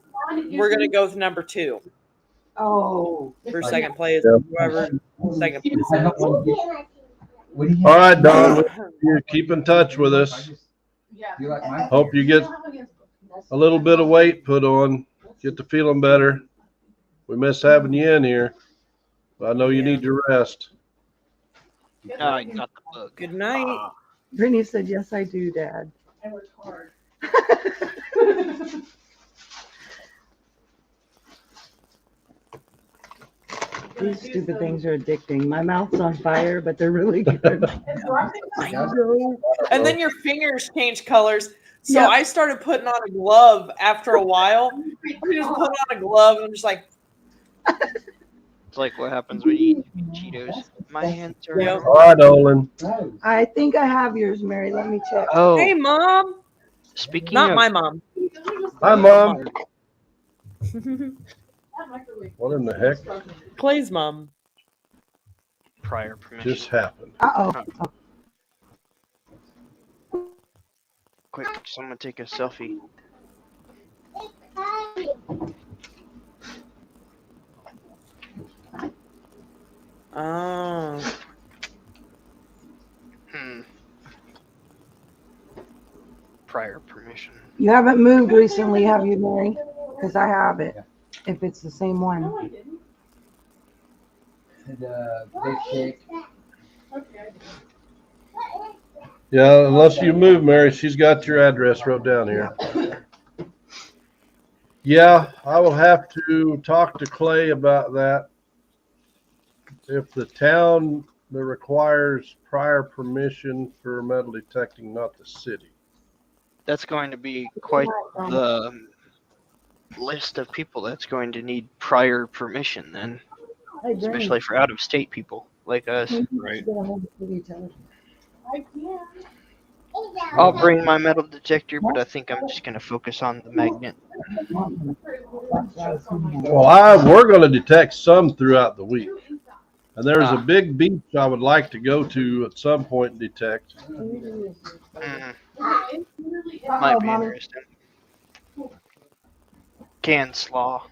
Speaker 6: we're gonna go with number 2
Speaker 1: Oh.
Speaker 6: for second place.
Speaker 2: Yeah.
Speaker 6: Whoever second place.
Speaker 2: All right, Don, you keep in touch with us.
Speaker 7: Yeah.
Speaker 4: You like mine?
Speaker 2: Hope you get a little bit of weight put on, get to feeling better. We miss having you in here. But I know you need to rest.
Speaker 3: Oh, you got the bug.
Speaker 6: Good night.
Speaker 8: Brittany said, yes, I do, Dad.
Speaker 7: I worked hard.
Speaker 8: These stupid things are addicting. My mouth's on fire, but they're really good.
Speaker 6: I know. And then your fingers change colors. So
Speaker 8: Yep.
Speaker 6: I started putting on a glove after a while. I just put on a glove and I'm just like,
Speaker 3: It's like what happens when you eat Cheetos. My hands are.
Speaker 6: Yep.
Speaker 2: All right, Olin.
Speaker 8: I think I have yours, Mary. Let me check.
Speaker 3: Oh,
Speaker 6: hey, Mom.
Speaker 3: speaking
Speaker 6: Not
Speaker 3: of
Speaker 6: my mom.
Speaker 2: Hi, Mom. What in the heck
Speaker 6: Clay's mom.
Speaker 3: prior permission,
Speaker 2: just happened?
Speaker 8: Uh-oh.
Speaker 3: quick, someone take a selfie.
Speaker 6: Oh.
Speaker 3: Prior permission.
Speaker 8: You haven't moved recently, have you, Mary? Because I have it. If it's the same one.
Speaker 7: No, I didn't.
Speaker 4: The big shake.
Speaker 7: Okay.
Speaker 2: Yeah, unless you move, Mary, she's got your address wrote down here. Yeah, I will have to talk to Clay about that. If the town that requires prior permission for metal detecting, not the city.
Speaker 3: That's going to be quite the list of people that's going to need prior permission then, especially for out of state people like us.
Speaker 5: Right.
Speaker 7: I can.
Speaker 3: I'll bring my metal detector, but I think I'm just going to focus on the magnet.
Speaker 2: Well, we're going to detect some throughout the week. And there's a big beach I would like to go to at some point and detect.
Speaker 3: Might be interesting. Can slaw.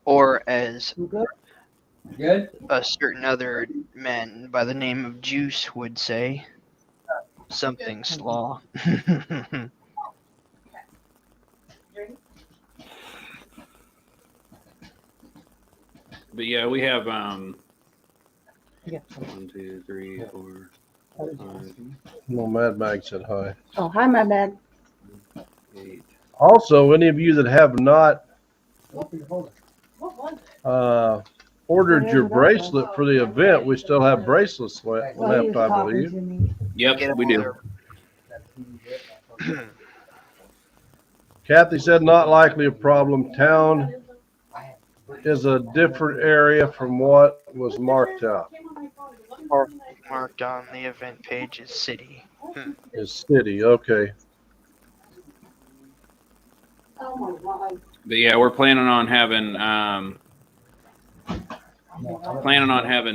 Speaker 3: Or as
Speaker 4: Good?
Speaker 3: a certain other man by the name of Juice would say, something slaw.
Speaker 5: But yeah, we have
Speaker 8: Yeah.
Speaker 5: 1, 2, 3, 4, 5,
Speaker 2: No, Mad Mag said hi.
Speaker 8: Oh, hi, my bag.
Speaker 5: 8.
Speaker 2: Also, any of you that have not
Speaker 7: What was it?
Speaker 2: ordered your bracelet for the event, we still have bracelets left,
Speaker 8: Well, he was
Speaker 2: I
Speaker 8: talking
Speaker 2: believe.
Speaker 8: to me.
Speaker 5: Yep, we do.
Speaker 2: Kathy said not likely a problem. Town is a different area from what was marked out.
Speaker 3: Marked on the event page is city.
Speaker 2: Is city, okay.
Speaker 1: Oh my God.
Speaker 5: But yeah, we're planning on having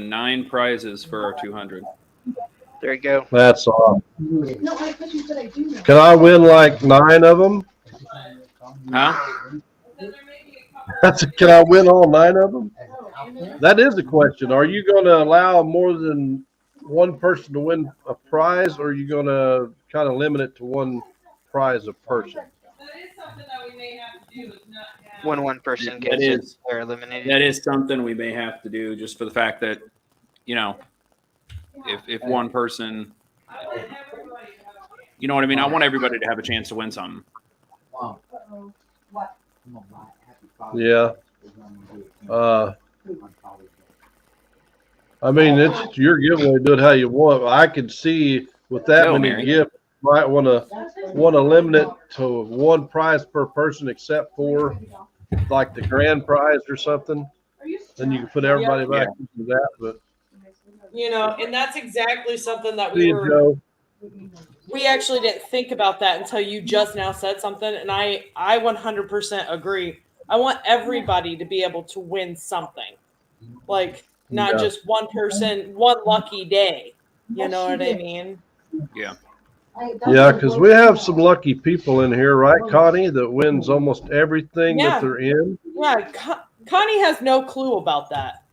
Speaker 5: 9 prizes for our 200.
Speaker 3: There you go.
Speaker 2: That's awesome.
Speaker 7: No, I thought you said I do.
Speaker 2: Can I win like 9 of them?
Speaker 5: Huh?
Speaker 2: Can I win all 9 of them? That is the question. Are you going to allow more than one person to win a prize, or are you going to kind of limit it to one prize a person?
Speaker 3: When one person
Speaker 5: That
Speaker 3: gets it,
Speaker 5: is-
Speaker 3: they're eliminated.
Speaker 5: That is something we may have to do just for the fact that, you know, if one person, you know what I mean? I want everybody to have a chance to win something.
Speaker 2: Yeah. I mean, it's your giveaway. Do it how you want. I could see with that
Speaker 5: No,
Speaker 2: many
Speaker 5: Mary.
Speaker 2: gifts, might want to limit it to one prize per person, except for like the grand prize or something. Then you can put everybody back into that. But
Speaker 6: You know, and that's exactly something that
Speaker 2: see
Speaker 6: we
Speaker 2: you,
Speaker 6: were.
Speaker 2: Joe.
Speaker 6: We actually didn't think about that until you just now said something, and I 100% agree. I want everybody to be able to win something, like not
Speaker 2: Yeah.
Speaker 6: just one person, one lucky day. You know what I mean?
Speaker 5: Yeah.
Speaker 2: Yeah, because we have some lucky people in here, right, Connie, that wins almost everything
Speaker 6: Yeah.
Speaker 2: that they're in.
Speaker 6: Yeah, Connie has no clue about that.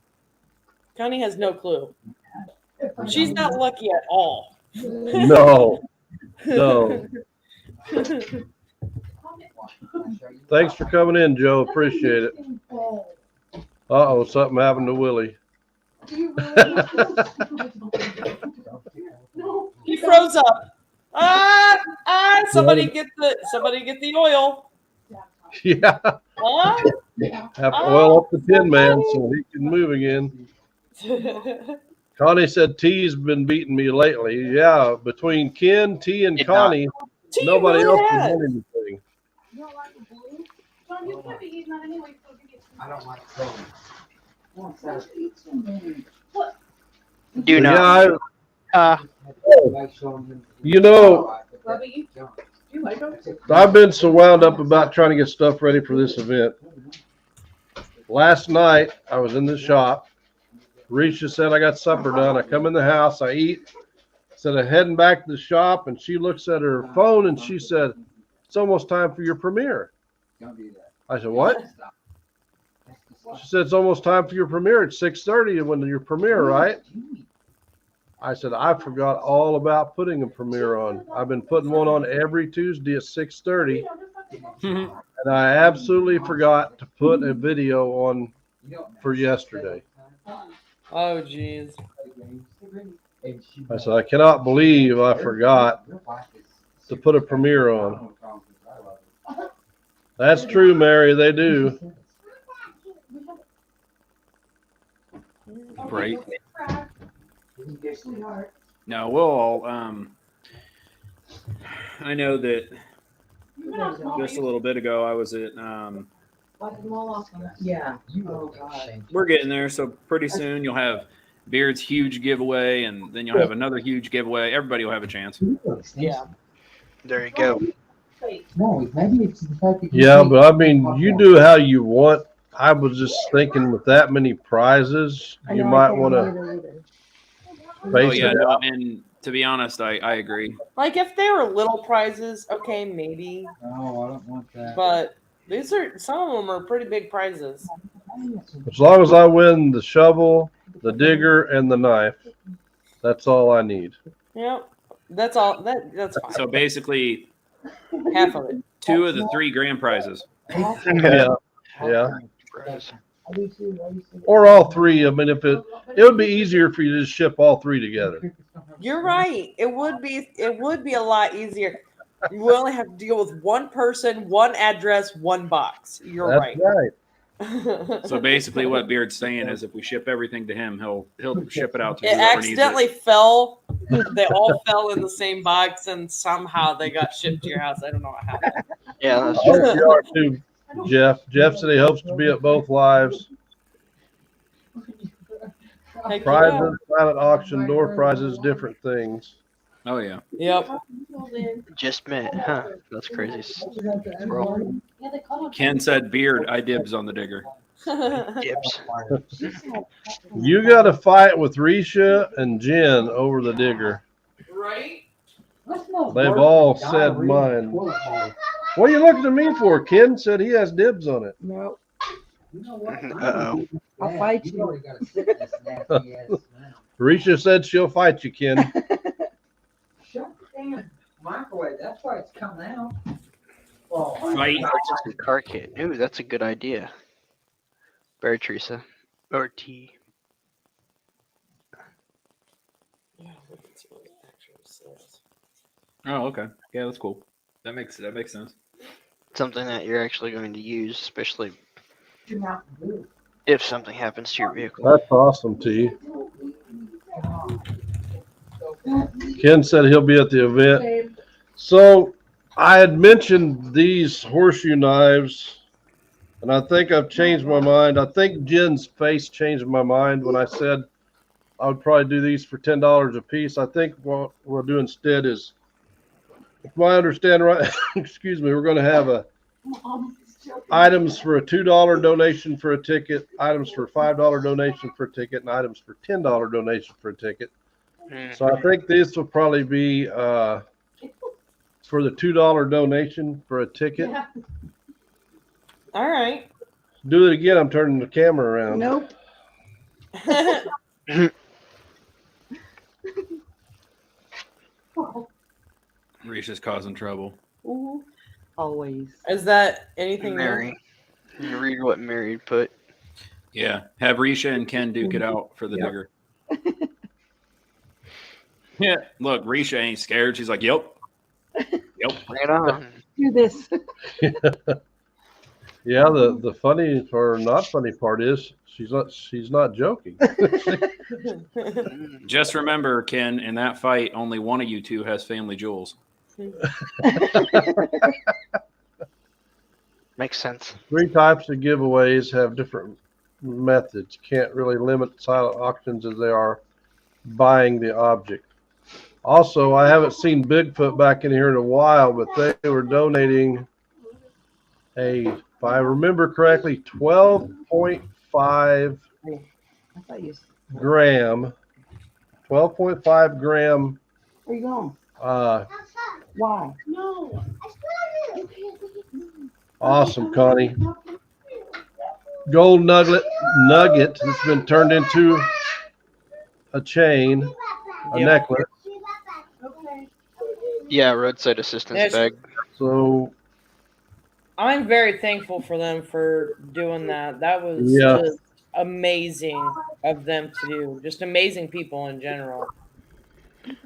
Speaker 6: Connie has no clue. She's not lucky at all.
Speaker 2: No. No. Thanks for coming in, Joe. Appreciate it. Uh-oh, something happened to Willie.
Speaker 6: He froze up. Somebody get the oil.
Speaker 2: Yeah. Have to oil up the Tin Man so he can move again. Connie said T's been beating me lately. Yeah, between Ken, T, and
Speaker 3: Did
Speaker 2: Connie,
Speaker 6: T
Speaker 2: nobody
Speaker 6: really
Speaker 2: else
Speaker 6: has.
Speaker 2: has won anything.
Speaker 1: You don't like the blue? John, you can't be eating that anyway, so give it
Speaker 4: I don't like those.
Speaker 3: Do
Speaker 2: Yeah,
Speaker 3: not.
Speaker 2: you know,
Speaker 1: Bubby, you like them?
Speaker 2: I've been so wound up about trying to get stuff ready for this event. Last night, I was in the shop. Risha said I got supper done. I come in the house, I eat. Said I'm heading back to the shop, and she looks at her phone and she said, "It's almost time for your premiere." I said, "What?" She said, "It's almost time for your premiere. It's 6:30 when your premiere, right?" I said, "I forgot all about putting a premiere on. I've been putting one on every Tuesday at 6:30, and I absolutely forgot to put a video on for yesterday."
Speaker 6: Oh, jeez.
Speaker 2: I said, "I cannot believe I forgot to put a premiere on." That's true, Mary. They do.
Speaker 5: Right. No, we'll all, I know that just a little bit ago I was at,
Speaker 8: Yeah.
Speaker 5: we're getting there. So pretty soon you'll have Beard's huge giveaway, and then you'll have another huge giveaway. Everybody will have a chance.
Speaker 6: Yeah.
Speaker 3: There you go.
Speaker 4: No, maybe it's the fact that
Speaker 2: Yeah, but I mean, you do how you want. I was just thinking with that many prizes, you might want to
Speaker 5: Oh
Speaker 2: base
Speaker 5: yeah,
Speaker 2: it
Speaker 5: no,
Speaker 2: out.
Speaker 5: and to be honest, I agree.
Speaker 6: Like if they were little prizes, okay, maybe.
Speaker 4: No, I don't want that.
Speaker 6: But these are some of them are pretty big prizes.
Speaker 2: As long as I win the shovel, the digger, and the knife, that's all I need.
Speaker 6: Yep. That's all. That's fine.
Speaker 5: So basically,
Speaker 6: Half of it.
Speaker 5: 2 of the 3 grand prizes.
Speaker 2: Yeah, yeah. Or all 3. I mean, if it would be easier for you to just ship all 3 together.
Speaker 6: You're right. It would be a lot easier. You only have to deal with one person, one address, one box. You're
Speaker 2: That's
Speaker 6: right.
Speaker 2: right.
Speaker 5: So basically, what Beard's saying is, if we ship everything to him, he'll ship it out to
Speaker 6: It
Speaker 5: whoever needs
Speaker 6: accidentally
Speaker 5: it.
Speaker 6: fell. They all fell in the same box, and somehow they got shipped to your house. I don't know what happened.
Speaker 3: Yeah, that's
Speaker 2: I
Speaker 3: true.
Speaker 2: hope you are too, Jeff. Jeff said he hopes to be at both lives.
Speaker 6: Heck
Speaker 2: Prizes, silent auction, door prizes, different things.
Speaker 5: Oh yeah.
Speaker 6: Yep.
Speaker 3: Just met, huh? That's crazy. Bro,
Speaker 5: Ken said, "Beard, I dibs on the digger."
Speaker 3: dibs.
Speaker 2: You got to fight with Risha and Jen over the digger.
Speaker 6: Right?
Speaker 2: They've all said mine. What are you looking at me for? Ken said he has dibs on it.
Speaker 8: No,
Speaker 3: Uh-oh.
Speaker 8: I'll fight you.
Speaker 4: already got a sickness, nasty ass smell.
Speaker 2: Risha said she'll fight you, Ken.
Speaker 4: Shut the damn microwave. That's why it's coming out. Oh,
Speaker 5: Fight.
Speaker 3: Purchase a car kit. Ooh, that's a good idea. Barry Teresa. Or T.
Speaker 5: Oh, okay. Yeah, that's cool. That makes sense.
Speaker 3: Something that you're actually going to use, especially if something happens to your vehicle.
Speaker 2: That's awesome, T. Ken said he'll be at the event. So I had mentioned these horseshoe knives, and I think I've changed my mind. I think Jen's face changed my mind when I said I would probably do these for $10 a piece. I think what we'll do instead is, if I understand right, excuse me, we're going to have items for a $2 donation for a ticket, items for a $5 donation for a ticket, and items for $10 donation for a ticket. So I think this will probably be for the $2 donation for a ticket.
Speaker 6: All right.
Speaker 2: Do it again. I'm turning the camera around.
Speaker 8: Nope.
Speaker 5: Risha Risha's causing trouble.
Speaker 8: Ooh, always.
Speaker 6: Is that anything new?
Speaker 3: Mary. You read what Mary put.
Speaker 5: Yeah, have Risha and Ken duke it out for the digger. Yeah, look, Risha ain't scared. She's like, "Yep, yep."
Speaker 3: Bring it on.
Speaker 8: Do this.
Speaker 2: Yeah, the funny or not funny part is she's not joking.
Speaker 5: Just remember, Ken, in that fight, only one of you two has family jewels.
Speaker 3: Makes sense.
Speaker 2: 3 types of giveaways have different methods. Can't really limit silent auctions as they are buying the object. Also, I haven't seen Bigfoot back in here in a while, but they were donating if I remember correctly, 12.5
Speaker 8: I thought you.
Speaker 2: 12.5 gram.
Speaker 8: Where you going?
Speaker 2: Uh,
Speaker 8: Why?
Speaker 7: No.
Speaker 2: awesome, Connie. Gold nugget that's been turned into a chain, a
Speaker 6: Yep.
Speaker 2: necklace.
Speaker 7: Okay.
Speaker 3: Yeah, roadside assistance
Speaker 6: Yes.
Speaker 3: bag.
Speaker 2: So
Speaker 6: I'm very thankful for them for doing that. That was
Speaker 2: Yeah.
Speaker 6: just amazing of them to do. Just amazing people in general.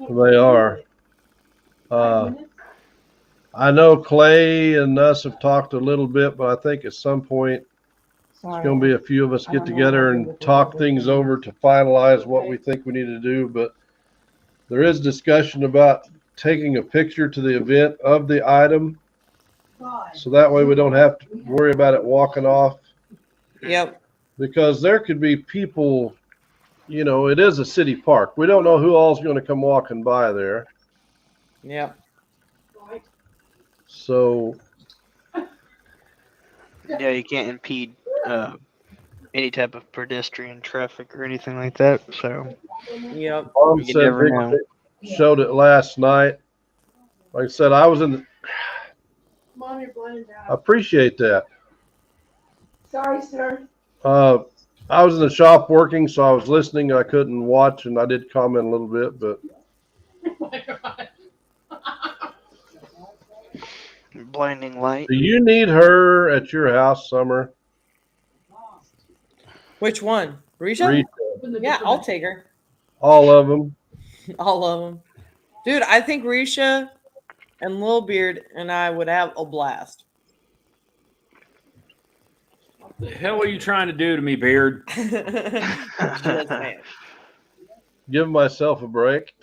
Speaker 2: they are. I know Clay and us have talked a little bit, but I think at some point
Speaker 8: Sorry.
Speaker 2: it's going to be a few of us
Speaker 8: I
Speaker 2: get
Speaker 8: don't know
Speaker 2: together
Speaker 8: what to do
Speaker 2: and
Speaker 8: with
Speaker 2: talk
Speaker 8: it.
Speaker 2: things over to finalize what we think we need to do. But there is discussion about taking a picture to the event of the item, so that way we don't have to worry about it walking off.
Speaker 6: Yep.
Speaker 2: Because there could be people, it is a city park. We don't know who all's going to come walking by there.
Speaker 6: Yep.
Speaker 2: So
Speaker 3: Yeah, you can't impede any type of pedestrian traffic or anything like that. So
Speaker 6: Yep.
Speaker 2: Mom
Speaker 3: You
Speaker 2: said
Speaker 3: never
Speaker 2: Bigfoot
Speaker 3: know.
Speaker 2: showed it last night. Like I said, I was
Speaker 7: Mom, you're blinded
Speaker 2: I
Speaker 7: out.
Speaker 2: appreciate that.
Speaker 8: Sorry, sir.
Speaker 2: I was in the shop working, so I was listening. I couldn't watch, and I did comment a little bit, but
Speaker 7: Oh my God.
Speaker 3: blinding light.
Speaker 2: do you need her at your house, Summer?
Speaker 6: Which one? Risha?
Speaker 2: Read
Speaker 6: Yeah, I'll take her.
Speaker 2: all of them.
Speaker 6: All of them. Dude, I think Risha and Lil Beard and I would have a blast.
Speaker 5: The hell are you trying to do to me, Beard?
Speaker 6: Just saying.
Speaker 2: Give myself a break.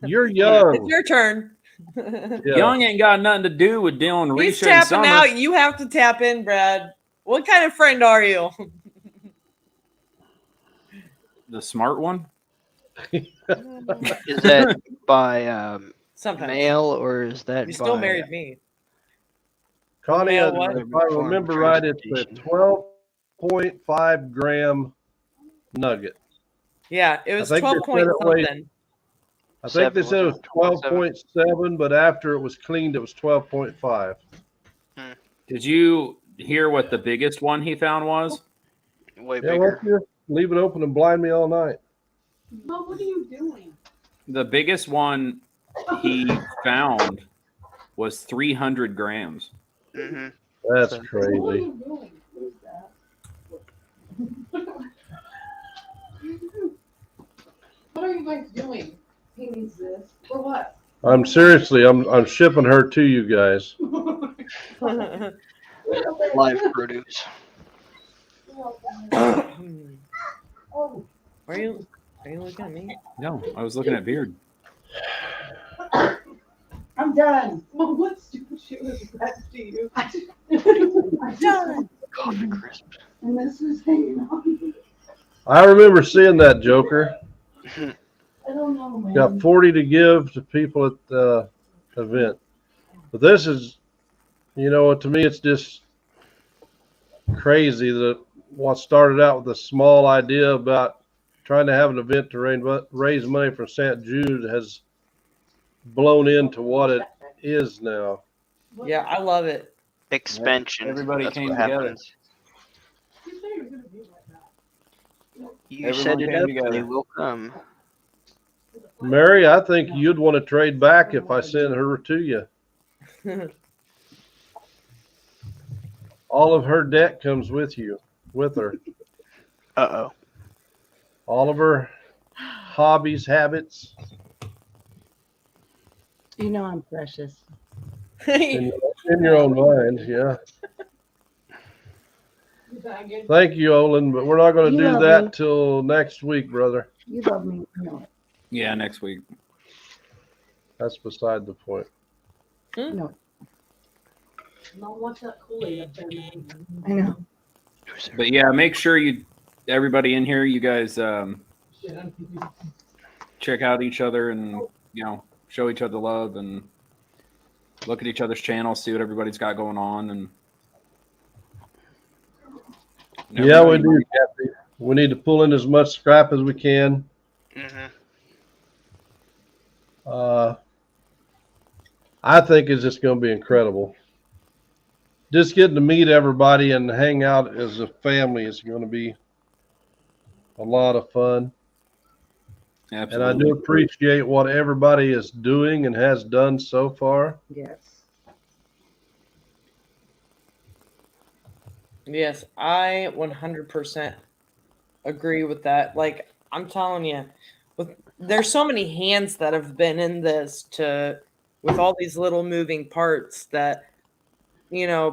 Speaker 2: You're
Speaker 6: It's
Speaker 2: young.
Speaker 6: your turn.
Speaker 2: Yeah.
Speaker 5: Young ain't got nothing to do with dealing with
Speaker 6: He's
Speaker 5: Risha and
Speaker 6: tapping
Speaker 5: Summer.
Speaker 6: out. You have to tap in, Brad. What kind of friend are you?
Speaker 5: The smart one?
Speaker 3: Is that by
Speaker 6: Sometimes.
Speaker 3: mail or is that
Speaker 6: You
Speaker 3: by
Speaker 6: still married me.
Speaker 2: Connie,
Speaker 6: Yeah, what?
Speaker 2: if I remember right, it's a 12.5 gram nugget.
Speaker 6: Yeah, it was
Speaker 2: I think they
Speaker 6: 12 point
Speaker 2: said it weighed-
Speaker 6: something.
Speaker 2: I think they said it was 12.7, but after it was cleaned, it was 12.5.
Speaker 5: Did you hear what the biggest one he found was?
Speaker 3: way
Speaker 2: Yeah, why
Speaker 3: bigger?
Speaker 2: don't you just leave it open and blind me all night?
Speaker 7: Mom, what are you doing?
Speaker 5: The biggest one he found was 300 grams.
Speaker 3: Mm-hmm.
Speaker 2: That's
Speaker 7: What are
Speaker 2: crazy.
Speaker 7: you doing? What is that? What are you guys doing?
Speaker 1: He needs this.
Speaker 7: For what?
Speaker 2: I'm seriously, I'm shipping her to you guys.
Speaker 3: Live produce.
Speaker 7: Oh,
Speaker 6: Are you looking at me?
Speaker 5: No, I was looking at Beard.
Speaker 1: I'm done.
Speaker 7: Mom, what stupid shit was that to you?
Speaker 1: I'm done.
Speaker 3: Coffee crisp.
Speaker 1: And this is hanging on.
Speaker 2: I remember seeing that Joker.
Speaker 1: I don't know, man.
Speaker 2: Got 40 to give to people at the event. But this is, to me, it's just crazy that what started out with a small idea about trying to have an event to raise money for St. Jude has blown into what it is now.
Speaker 6: Yeah, I love it.
Speaker 3: Expansion.
Speaker 5: Everybody
Speaker 3: That's
Speaker 5: came
Speaker 3: what
Speaker 5: together.
Speaker 3: happens.
Speaker 7: You said you were gonna be like that.
Speaker 3: You
Speaker 5: Everyone
Speaker 3: set it
Speaker 5: came
Speaker 3: up,
Speaker 5: together.
Speaker 3: they will come.
Speaker 2: Mary, I think you'd want to trade back if I sent her to you. All of her debt comes with her.
Speaker 3: Uh-oh.
Speaker 2: All of her hobbies, habits.
Speaker 8: You know I'm precious.
Speaker 2: In your own mind, yeah. Thank you, Olin, but we're not going to
Speaker 8: You
Speaker 2: do
Speaker 8: love
Speaker 2: that
Speaker 8: me.
Speaker 2: till next week, brother.
Speaker 8: You love me. You know it.
Speaker 5: Yeah, next week.
Speaker 2: That's beside the point.
Speaker 8: You know it.
Speaker 7: Not watch that Kool-Aid up there.
Speaker 8: I know.
Speaker 5: But yeah, make sure everybody in here, you guys check out each other and show each other love and look at each other's channels, see what everybody's got going on, and
Speaker 2: Yeah, we do, Kathy. We need to pull in as much scrap as we can.
Speaker 3: Mm-hmm.
Speaker 2: I think it's just going to be incredible. Just getting to meet everybody and hang out as a family is going to be a lot of fun.
Speaker 5: Absolutely.
Speaker 2: And I do appreciate what everybody is doing and has done so far.
Speaker 8: Yes.
Speaker 6: Yes, I 100% agree with that. Like, I'm telling you, there's so many hands that have been in this with all these little moving parts that,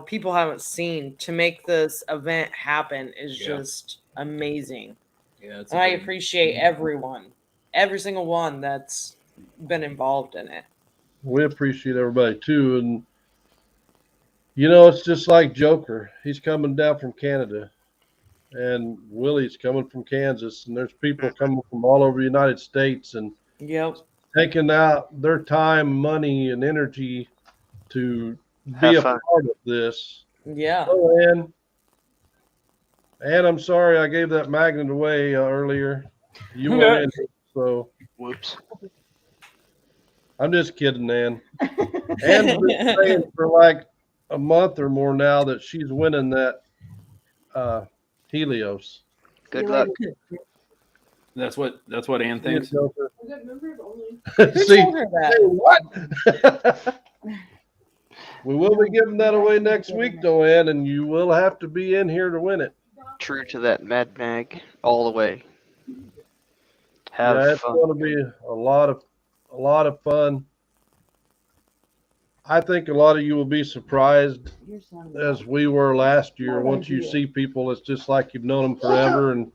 Speaker 6: people haven't seen. To make this event happen is just amazing.
Speaker 5: Yeah,
Speaker 6: And I appreciate every single one that's been involved in it.
Speaker 2: We appreciate everybody too. And, it's just like Joker. He's coming down from Canada. And Willie's coming from Kansas. And there's people coming from all over the United States and taking out their time, money, and energy to be a part of this.
Speaker 6: Yeah.
Speaker 2: Oh, and I'm sorry I gave that magnet away earlier. You were in it, so
Speaker 3: Whoops.
Speaker 2: I'm just kidding, Ann. Ann's been saying for like a month or more now that she's winning that Helios.
Speaker 3: Good luck.
Speaker 5: That's what Ann thinks.
Speaker 7: Good members only.
Speaker 6: Who
Speaker 2: See,
Speaker 6: told her that?
Speaker 2: what? We will be giving that away next week, though, Ann, and you will have to be in here to win it.
Speaker 3: True to that Mad Mag all the way.
Speaker 2: It's going to be a lot of fun. I think a lot of you will be surprised, as we were last year. Once you see people, it's just like you've known them forever, and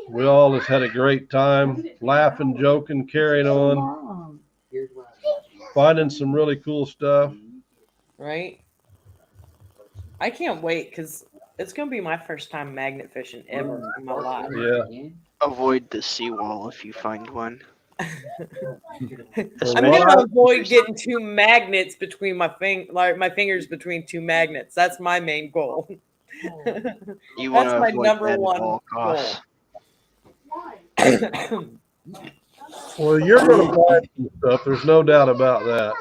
Speaker 2: we all just had a great time, laughing, joking, carrying on, finding some really cool stuff.
Speaker 6: Right? I can't wait because it's going to be my first time magnet fishing ever in my life.
Speaker 2: Yeah.
Speaker 3: Avoid the seawall if you find one.
Speaker 6: I'm going to avoid getting two magnets between my fingers between two magnets. That's my main goal.
Speaker 3: You want
Speaker 6: That's
Speaker 3: to
Speaker 6: my
Speaker 3: avoid
Speaker 6: number
Speaker 3: that at
Speaker 6: one
Speaker 3: all costs.
Speaker 6: goal.
Speaker 2: Well, you're going to find some stuff. There's no doubt about that.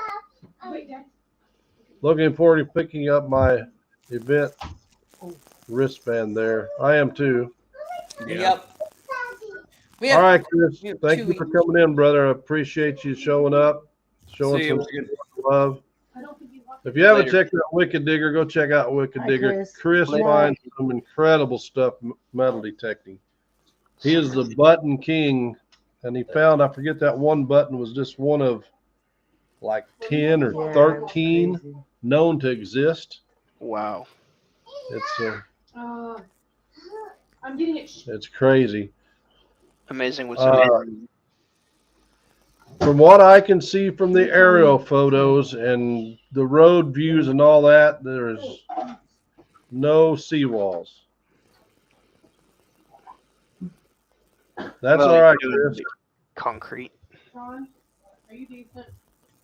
Speaker 2: Looking forward to picking up my event wristband there. I am too.
Speaker 6: Yep.
Speaker 2: All right, Chris. Thank you for coming in, brother. I appreciate you showing up, showing some love. If you haven't checked out Wicked Digger, go check out Wicked Digger. Chris finds some incredible stuff metal detecting. He is the button king, and he found, I forget, that one button was just one of like 10 or 13 known to exist.
Speaker 3: Wow.
Speaker 2: It's
Speaker 7: I'm getting it.
Speaker 2: it's crazy.
Speaker 3: Amazing what's amazing.
Speaker 2: From what I can see from the aerial photos and the road views and all that, there's no seawalls. That's all right, Chris.
Speaker 3: Concrete.
Speaker 7: Sean, are you decent?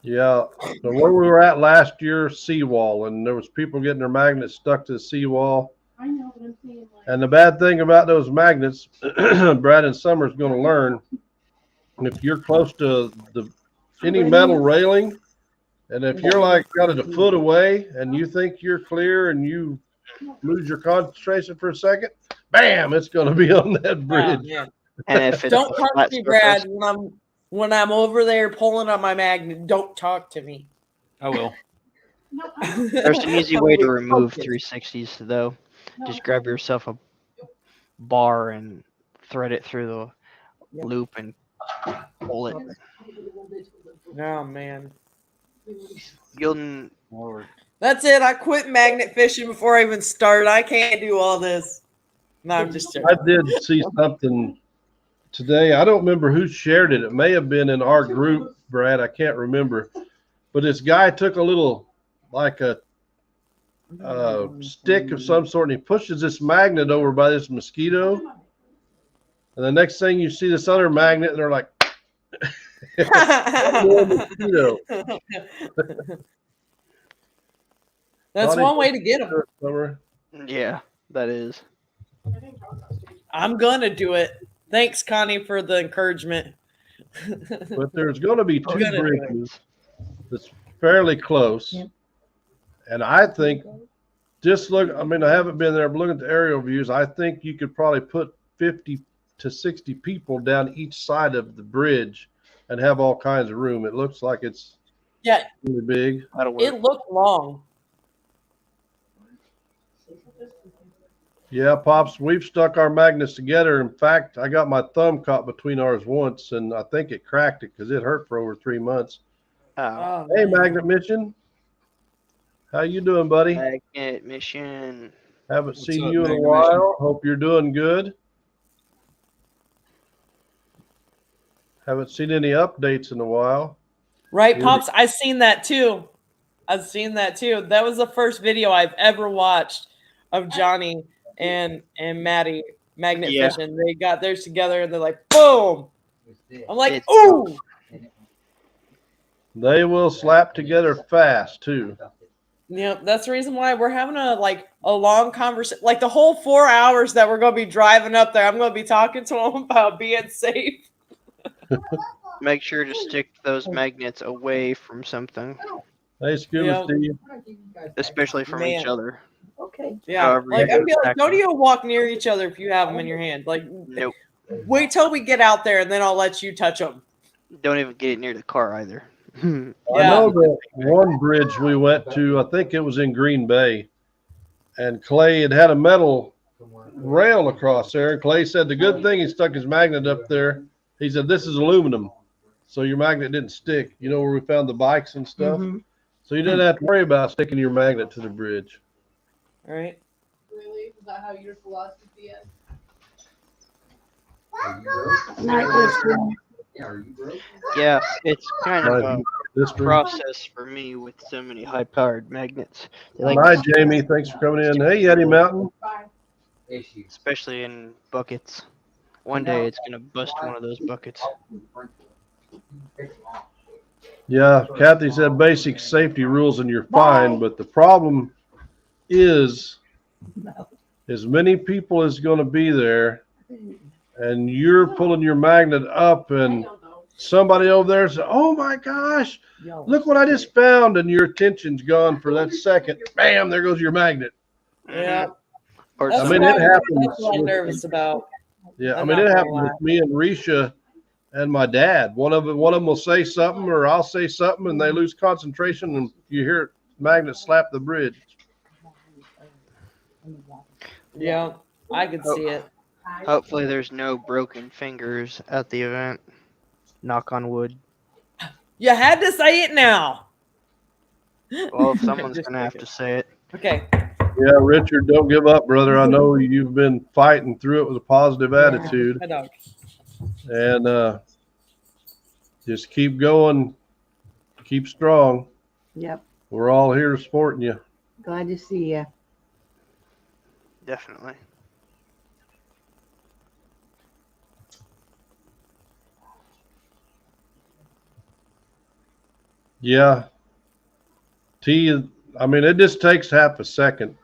Speaker 2: Yeah, so where we were at last year, seawall, and there was people getting their magnets stuck to the seawall.
Speaker 7: I know what I'm saying.
Speaker 2: And the bad thing about those magnets, Brad and Summer's going to learn, if you're close to any metal railing, and if you're like got it a foot away and you think you're clear and you lose your concentration for a second, bam, it's going to be on that bridge.
Speaker 6: Yeah.
Speaker 3: And if it's
Speaker 6: Don't
Speaker 3: a flat
Speaker 6: punch me, Brad,
Speaker 3: surface,
Speaker 6: when I'm when I'm over there pulling on my magnet, don't talk to me.
Speaker 5: I will.
Speaker 7: No,
Speaker 3: There's an easy way to remove
Speaker 6: Focus.
Speaker 3: 360s though. Just grab yourself a bar and thread it through the loop and pull it.
Speaker 6: Oh man.
Speaker 3: You'll
Speaker 6: That's it. I quit magnet fishing before I even started. I can't do all this. No, I'm just joking.
Speaker 2: I did see something today. I don't remember who shared it. It may have been in our group, Brad. I can't remember. But this guy took a little, like a stick of some sort, and he pushes this magnet over by this mosquito. And the next thing you see this other magnet, and they're like, more mosquito.
Speaker 6: That's
Speaker 2: Bonnie,
Speaker 6: one way to get them.
Speaker 2: Summer.
Speaker 3: yeah, that is.
Speaker 6: I'm gonna do it. Thanks, Connie, for the encouragement.
Speaker 2: But there's going to be two
Speaker 6: Good.
Speaker 2: bridges that's fairly close.
Speaker 8: Yep.
Speaker 2: And I think, just look, I mean, I haven't been there, but looking at the aerial views, I think you could probably put 50 to 60 people down each side of the bridge and have all kinds of room. It looks like it's
Speaker 6: Yeah,
Speaker 2: really big.
Speaker 3: That'll work.
Speaker 6: it looked long.
Speaker 2: Yeah, Pops, we've stuck our magnets together. In fact, I got my thumb caught between ours once, and I think it cracked it because it hurt for over 3 months.
Speaker 3: Oh,
Speaker 6: Oh,
Speaker 2: Hey,
Speaker 6: man.
Speaker 2: Magnet Mission. How you doing, buddy?
Speaker 3: magnet mission.
Speaker 2: Haven't
Speaker 5: What's
Speaker 2: seen
Speaker 5: up,
Speaker 2: you in a
Speaker 5: Magnet
Speaker 2: while. Hope you're doing good. Haven't seen any updates in a while.
Speaker 6: Right,
Speaker 2: Yeah.
Speaker 6: Pops? I've seen that too. I've seen that too. That was the first video I've ever watched of Johnny and Maddie magnet
Speaker 3: Yeah.
Speaker 6: fishing. They got theirs together and they're like, boom. I'm like,
Speaker 3: It's-
Speaker 6: ooh.
Speaker 2: They will slap together fast too.
Speaker 6: Yep, that's the reason why we're having a long conversation. Like the whole 4 hours that we're gonna be driving up there, I'm gonna be talking to them about being safe.
Speaker 3: Make sure to stick those magnets away from something,
Speaker 2: Hey, Scuba
Speaker 6: Yeah.
Speaker 2: Steve.
Speaker 3: especially from
Speaker 6: Man.
Speaker 3: each other.
Speaker 8: Okay.
Speaker 6: Yeah,
Speaker 3: However you
Speaker 6: like I'd be like,
Speaker 3: attack
Speaker 6: don't
Speaker 3: them.
Speaker 6: even walk near each other if you have them in your hand. Like,
Speaker 3: Nope.
Speaker 6: wait till we get out there and then I'll let you touch them.
Speaker 3: Don't even get it near the car either.
Speaker 2: I
Speaker 6: Yeah.
Speaker 2: know that one bridge we went to, I think it was in Green Bay, and Clay had a metal rail across there. And Clay said the good thing he stuck his magnet up there. He said, this is aluminum, so your magnet didn't stick. You know where we found the bikes and stuff?
Speaker 8: Mhm.
Speaker 2: So you didn't have to worry about sticking your magnet to the bridge.
Speaker 6: All right.
Speaker 7: Really? Is that how your philosophy is?
Speaker 8: Night listening.
Speaker 3: Yeah, it's kind of a
Speaker 2: This room.
Speaker 3: process for me with so many high-powered magnets. They like,
Speaker 2: Hi, Jamie. Thanks for coming in. Hey, Yeti Mountain.
Speaker 7: Bye.
Speaker 3: especially in buckets. One day it's gonna bust one of those buckets.
Speaker 2: Yeah, Kathy said basic safety rules and you're fine, but the problem is as many people as going to be there and you're pulling your magnet up and somebody over there says, oh my gosh, look what I just found, and your attention's gone for that second. Bam, there goes your magnet.
Speaker 6: Yeah.
Speaker 3: Or
Speaker 6: That's
Speaker 2: I mean,
Speaker 6: what
Speaker 2: it happens
Speaker 6: That's what I'm
Speaker 2: with-
Speaker 6: nervous about.
Speaker 2: Yeah, I
Speaker 6: I'm
Speaker 2: mean,
Speaker 6: not
Speaker 2: it
Speaker 6: gonna
Speaker 2: happened
Speaker 6: lie.
Speaker 2: with me and Risha and my dad. One of them will say something or I'll say something and they lose concentration and you hear magnet slap the bridge.
Speaker 6: Yeah, I could see it.
Speaker 3: hopefully there's no broken fingers at the event. Knock on wood.
Speaker 6: You had to say it now.
Speaker 3: Well, if someone's
Speaker 6: Just
Speaker 3: gonna have
Speaker 6: kidding.
Speaker 3: to say it.
Speaker 6: Okay.
Speaker 2: Yeah, Richard, don't give up, brother. I know you've been fighting through it with a positive attitude,
Speaker 6: My dog.
Speaker 2: and just keep going, keep strong.
Speaker 8: Yep.
Speaker 2: We're all here supporting you.
Speaker 8: Glad to see you.
Speaker 3: Definitely.
Speaker 2: Yeah. I mean, it just takes half a second.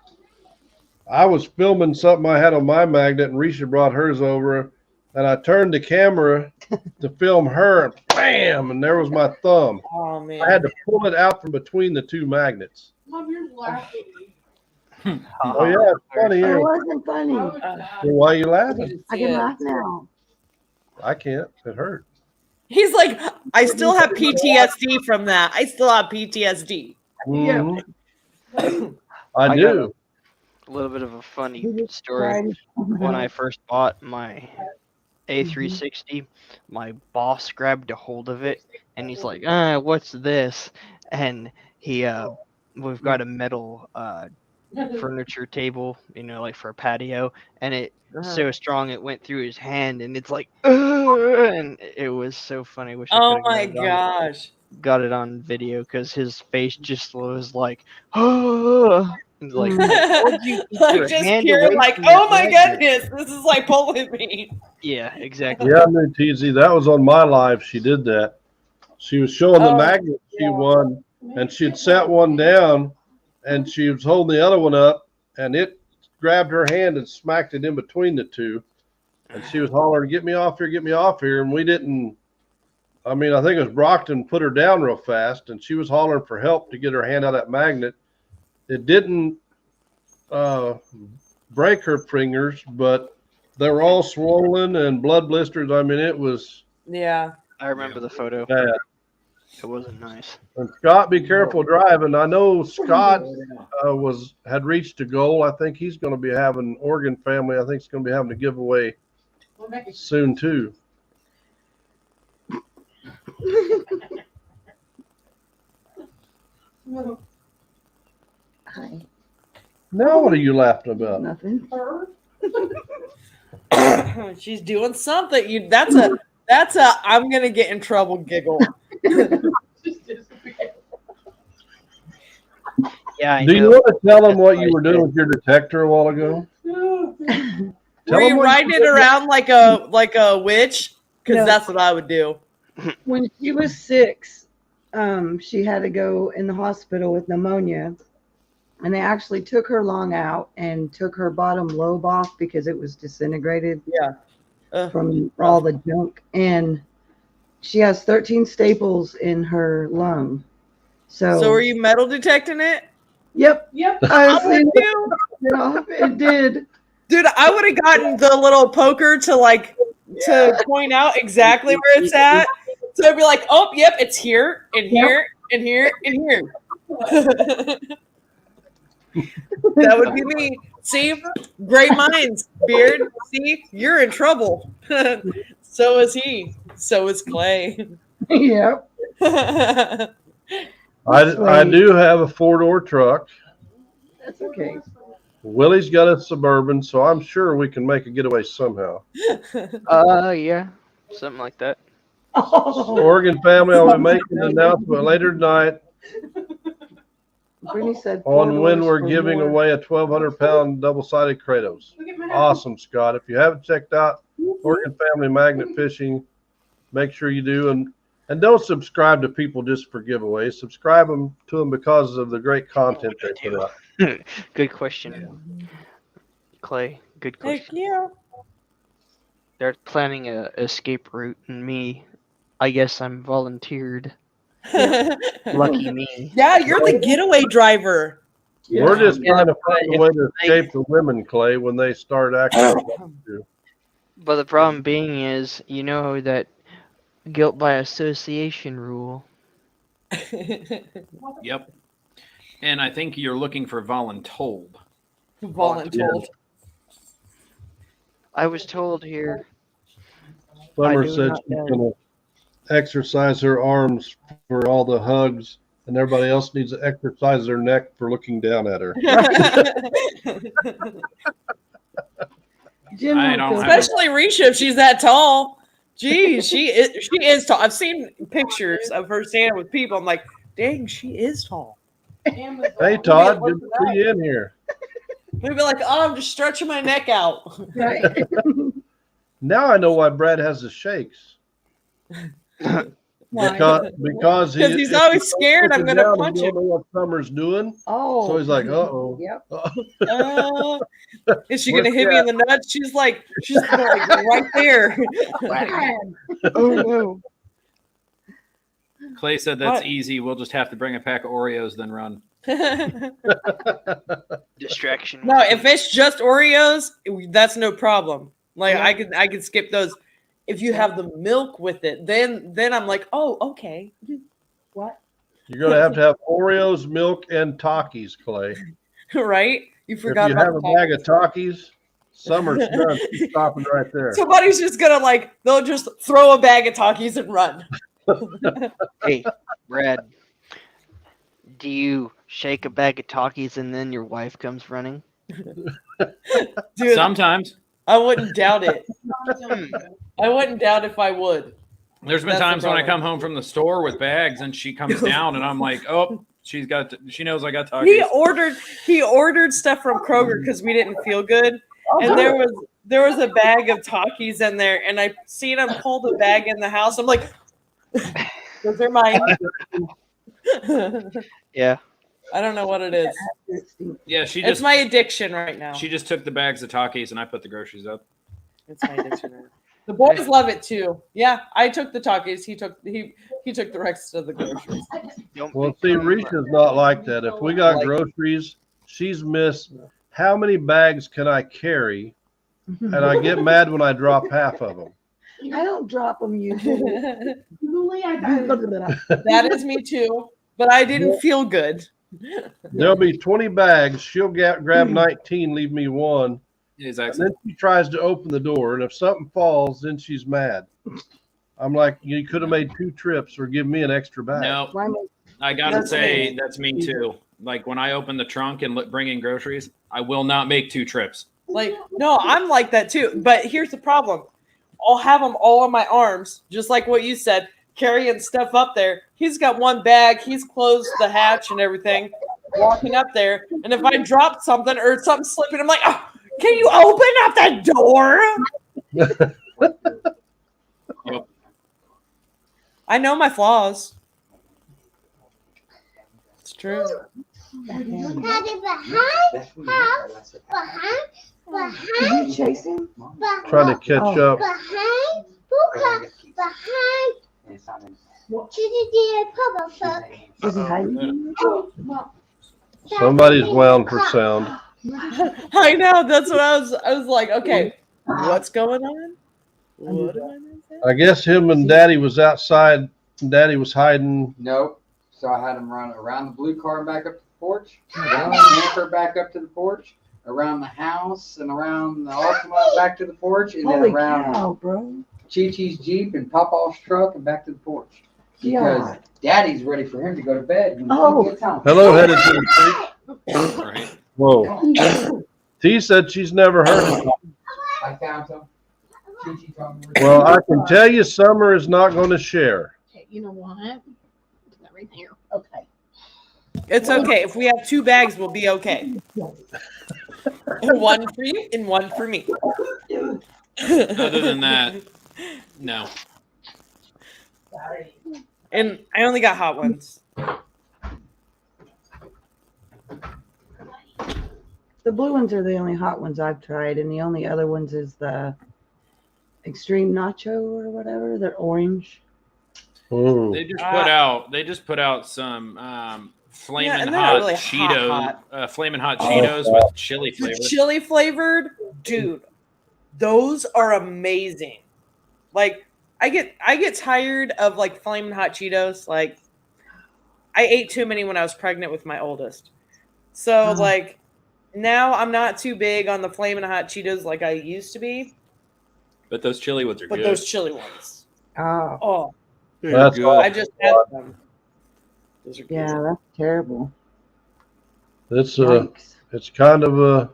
Speaker 2: I was filming something I had on my magnet, and Risha brought hers over, and I turned the camera to film her, and bam, and there was my thumb.
Speaker 6: Oh man.
Speaker 2: I had to pull it out from between the two magnets.
Speaker 7: Mom, you're laughing.
Speaker 2: Oh yeah, it's funny
Speaker 8: It
Speaker 2: here.
Speaker 8: wasn't funny.
Speaker 2: Well, why are you laughing?
Speaker 8: I can laugh now.
Speaker 2: I can't. It hurt.
Speaker 6: He's like, I still have PTSD from that. I still have PTSD.
Speaker 2: Mhm. I
Speaker 3: I got
Speaker 2: do.
Speaker 3: A little bit of a funny
Speaker 8: He
Speaker 3: story.
Speaker 8: tried-
Speaker 3: When I first bought my A360, my boss grabbed a hold of it and he's like, what's this? And we've got a metal furniture table, like for a patio, and it's so strong it went through his hand, and it's like, and it was so funny. Wish I
Speaker 6: Oh
Speaker 3: could
Speaker 6: my
Speaker 3: have
Speaker 6: gosh.
Speaker 3: got it on video because his face just was like, and like, "What'd you keep your
Speaker 6: Like just
Speaker 3: hand
Speaker 6: pure
Speaker 3: away
Speaker 6: like,
Speaker 3: from your
Speaker 6: oh my
Speaker 3: magnet?"
Speaker 6: goodness, this is like pulling me.
Speaker 3: Yeah, exactly.
Speaker 2: Yeah, I knew TZ. That was on my live. She did that. She was showing the
Speaker 6: Oh,
Speaker 2: magnet she won, and she had set one down, and she was holding the other one up, and it grabbed her hand and smacked it in between the two. And she was hollering, "Get me off here, get me off here." And we didn't, I mean, I think it was Brockton put her down real fast, and she was hollering for help to get her hand out of that magnet. It didn't break her fingers, but they were all swollen and blood blisters. I mean, it was
Speaker 6: yeah.
Speaker 3: I remember the photo.
Speaker 2: bad.
Speaker 3: It wasn't nice.
Speaker 2: And Scott, be careful driving. I know Scott had reached a goal. I think he's going to be having Oregon family. I think he's going to be having a giveaway soon too.
Speaker 8: Hi.
Speaker 2: Now what are you laughing about?
Speaker 8: Nothing.
Speaker 6: She's doing something. That's a I'm gonna get in trouble giggle.
Speaker 3: Yeah, I
Speaker 2: Do you
Speaker 3: know.
Speaker 2: want to tell them what you were doing with your detector a while ago?
Speaker 6: Were
Speaker 2: Tell
Speaker 6: you
Speaker 2: them what
Speaker 6: riding
Speaker 2: you
Speaker 6: it
Speaker 2: did.
Speaker 6: around like a witch? Because
Speaker 8: No.
Speaker 6: that's what I would do.
Speaker 8: When she was 6, she had to go in the hospital with pneumonia. And they actually took her lung out and took her bottom lobe off because it was disintegrated
Speaker 6: Yeah.
Speaker 8: from all the junk. And she has 13 staples in her lung.
Speaker 6: So were you metal detecting it?
Speaker 8: Yep.
Speaker 7: Yep.
Speaker 8: I
Speaker 6: I would
Speaker 8: seen
Speaker 6: too.
Speaker 8: it did.
Speaker 6: Dude, I would have gotten the little poker to point out exactly where it's at. So I'd be like, oh, yep, it's here, and here, and here, and here. That would be me. See, great minds, Beard. See, you're in trouble. So is he. So is Clay.
Speaker 8: Yep.
Speaker 2: I do have a 4-door truck.
Speaker 8: That's okay.
Speaker 2: Willie's got a Suburban, so I'm sure we can make a getaway somehow.
Speaker 3: Yeah, something like that.
Speaker 8: Oh,
Speaker 2: Oregon family, I'll be making an announcement later tonight
Speaker 8: Brittany said
Speaker 2: on when
Speaker 8: 4
Speaker 2: we're
Speaker 8: doors for
Speaker 2: giving
Speaker 8: more.
Speaker 2: away a 1,200-pound double-sided Kratos. Awesome, Scott. If you haven't checked out Oregon Family Magnet Fishing, make sure you do. And don't subscribe to people just for giveaways. Subscribe to them because of the great content they put out.
Speaker 3: Good question, Clay. Good
Speaker 6: Heck
Speaker 3: question.
Speaker 6: yeah.
Speaker 3: They're planning a escape route, and me, I guess I'm volunteered. Lucky me.
Speaker 6: Yeah, you're the getaway driver.
Speaker 2: We're just
Speaker 3: Yeah,
Speaker 2: trying to find a
Speaker 3: if
Speaker 2: way to
Speaker 3: they-
Speaker 2: escape the women, Clay, when they start acting.
Speaker 3: But the problem being is, you know that guilt by association rule.
Speaker 5: Yep. And I think you're looking for voluntold.
Speaker 6: Voluntold.
Speaker 3: I was told here.
Speaker 2: Summer
Speaker 3: do
Speaker 2: said
Speaker 3: not
Speaker 2: she's
Speaker 3: know.
Speaker 2: going to exercise her arms for all the hugs, and everybody else needs to exercise their neck for looking down at her.
Speaker 8: Jim
Speaker 5: I
Speaker 8: won't
Speaker 5: don't
Speaker 8: feel
Speaker 5: have-
Speaker 6: Especially Risha, if she's that tall. Geez, she is tall. I've seen pictures of her standing with people. I'm like, dang, she is tall.
Speaker 2: Hey, Todd, good to see you in here.
Speaker 6: They'd be like, oh, I'm just stretching my neck out.
Speaker 8: right.
Speaker 2: Now I know why Brad has the shakes. Because
Speaker 6: He's always scared I'm
Speaker 2: looking
Speaker 6: gonna
Speaker 2: down,
Speaker 6: punch
Speaker 2: he
Speaker 6: him.
Speaker 2: don't know what Summer's doing.
Speaker 8: Oh.
Speaker 2: So he's like, uh-oh.
Speaker 8: Yep.
Speaker 6: Is she gonna hit me in the nuts? She's like right there.
Speaker 3: Oh no.
Speaker 5: Clay said that's
Speaker 6: What?
Speaker 5: easy. We'll just have to bring a pack of Oreos, then run.
Speaker 3: Distraction.
Speaker 6: No, if it's just Oreos, that's no problem. Like I could skip those if you have the milk with it, then I'm like, oh, okay.
Speaker 8: What?
Speaker 2: You're gonna have Oreos, milk, and Takis, Clay.
Speaker 6: Right? You
Speaker 2: If
Speaker 6: forgot
Speaker 2: you
Speaker 6: about
Speaker 2: have
Speaker 6: the
Speaker 2: a bag of Takis, summer's done. She's stopping right there.
Speaker 6: Somebody's just gonna they'll just throw a bag of Takis and run.
Speaker 3: Hey, Brad, do you shake a bag of Takis and then your wife comes running?
Speaker 6: Dude,
Speaker 5: Sometimes
Speaker 6: I wouldn't doubt it. I wouldn't doubt if I would.
Speaker 5: there's been
Speaker 6: That's the
Speaker 5: times when I
Speaker 6: problem.
Speaker 5: come home from the store with bags and she comes down and I'm like, oh, she knows I got
Speaker 6: He
Speaker 5: Takis.
Speaker 6: ordered stuff from Kroger because we didn't feel good, and there was a bag of Takis in there, and I seen him pull the bag in the house. I'm like, those are mine.
Speaker 3: Yeah.
Speaker 6: I don't know what it is.
Speaker 5: Yeah, she
Speaker 6: It's
Speaker 5: just
Speaker 6: my addiction right now.
Speaker 5: she just took the bags of Takis and I put the groceries up.
Speaker 6: It's my addiction. Right now. The boys love it too. Yeah, I took the Takis. He took the rest of the groceries.
Speaker 2: Well, see, Risha's not like that. If we got groceries, she's missed. How many bags can I carry? And I get mad when I drop half of them.
Speaker 8: I don't drop them usually.
Speaker 1: Julie,
Speaker 6: That is me too. But I didn't feel good.
Speaker 2: There'll be 20 bags. She'll grab 19, leave me one. And
Speaker 5: Exactly.
Speaker 2: then she tries to open the door. And if something falls, then she's mad. I'm like, you could have made 2 trips or give me an extra bag.
Speaker 5: No, I gotta say that's me too. Like when I open the trunk and bring in groceries, I will not make 2 trips.
Speaker 6: Like, no, I'm like that too. But here's the problem. I'll have them all on my arms, just like what you said, carrying stuff up there. He's got one bag. He's closed the hatch and everything, walking up there. And if I drop something or something slipping, I'm like, oh, can you open up the door? I know my flaws. It's true.
Speaker 8: Did you chase him?
Speaker 2: Trying to catch up.
Speaker 8: Was he hiding?
Speaker 2: Somebody's wound for sound.
Speaker 6: I know. That's what I was like, okay, what's going on? What am I missing?
Speaker 2: I guess him and Daddy was outside. And Daddy was hiding.
Speaker 4: Nope. So I had him run around the blue car and back up to the porch, around the camper back up to the porch, around the house and around the Altima back to the porch, and
Speaker 8: Holy
Speaker 4: then around
Speaker 8: cow, bro.
Speaker 4: Chi-Chi's Jeep and Papa's truck and back to the porch. Because
Speaker 8: God.
Speaker 4: Daddy's ready for him to go to bed when
Speaker 8: Oh.
Speaker 4: he gets home.
Speaker 2: Hello, headed to the creek.
Speaker 5: Right.
Speaker 2: Whoa. T said she's never heard of it.
Speaker 4: I found some. Chi-Chi told me.
Speaker 2: Well, I can tell you Summer is not going to share.
Speaker 7: Okay, you know what? Put that right there.
Speaker 1: Okay.
Speaker 6: It's okay. If we have 2 bags, we'll be okay. One for you and one for me.
Speaker 5: Other than that, no.
Speaker 6: And I only got hot ones.
Speaker 8: The blue ones are the only hot ones I've tried, and the only other ones is the extreme nacho or whatever. They're orange.
Speaker 2: Ooh.
Speaker 5: They just put out some flaming
Speaker 6: and they're
Speaker 5: hot
Speaker 6: not really
Speaker 5: Cheetos, flaming hot Cheetos with chili flavor.
Speaker 6: Chili flavored, dude. Those are amazing. Like I get tired of like flaming hot Cheetos. Like I ate too many when I was pregnant with my oldest. So like now I'm not too big on the flaming hot Cheetos like I used to be.
Speaker 5: But those chili ones are
Speaker 6: But
Speaker 5: good.
Speaker 6: those chili ones.
Speaker 8: Oh,
Speaker 6: Oh,
Speaker 2: That's
Speaker 5: good.
Speaker 6: I just had them. Those are good.
Speaker 8: yeah, that's terrible.
Speaker 2: It's
Speaker 8: Yikes.
Speaker 2: it's kind of a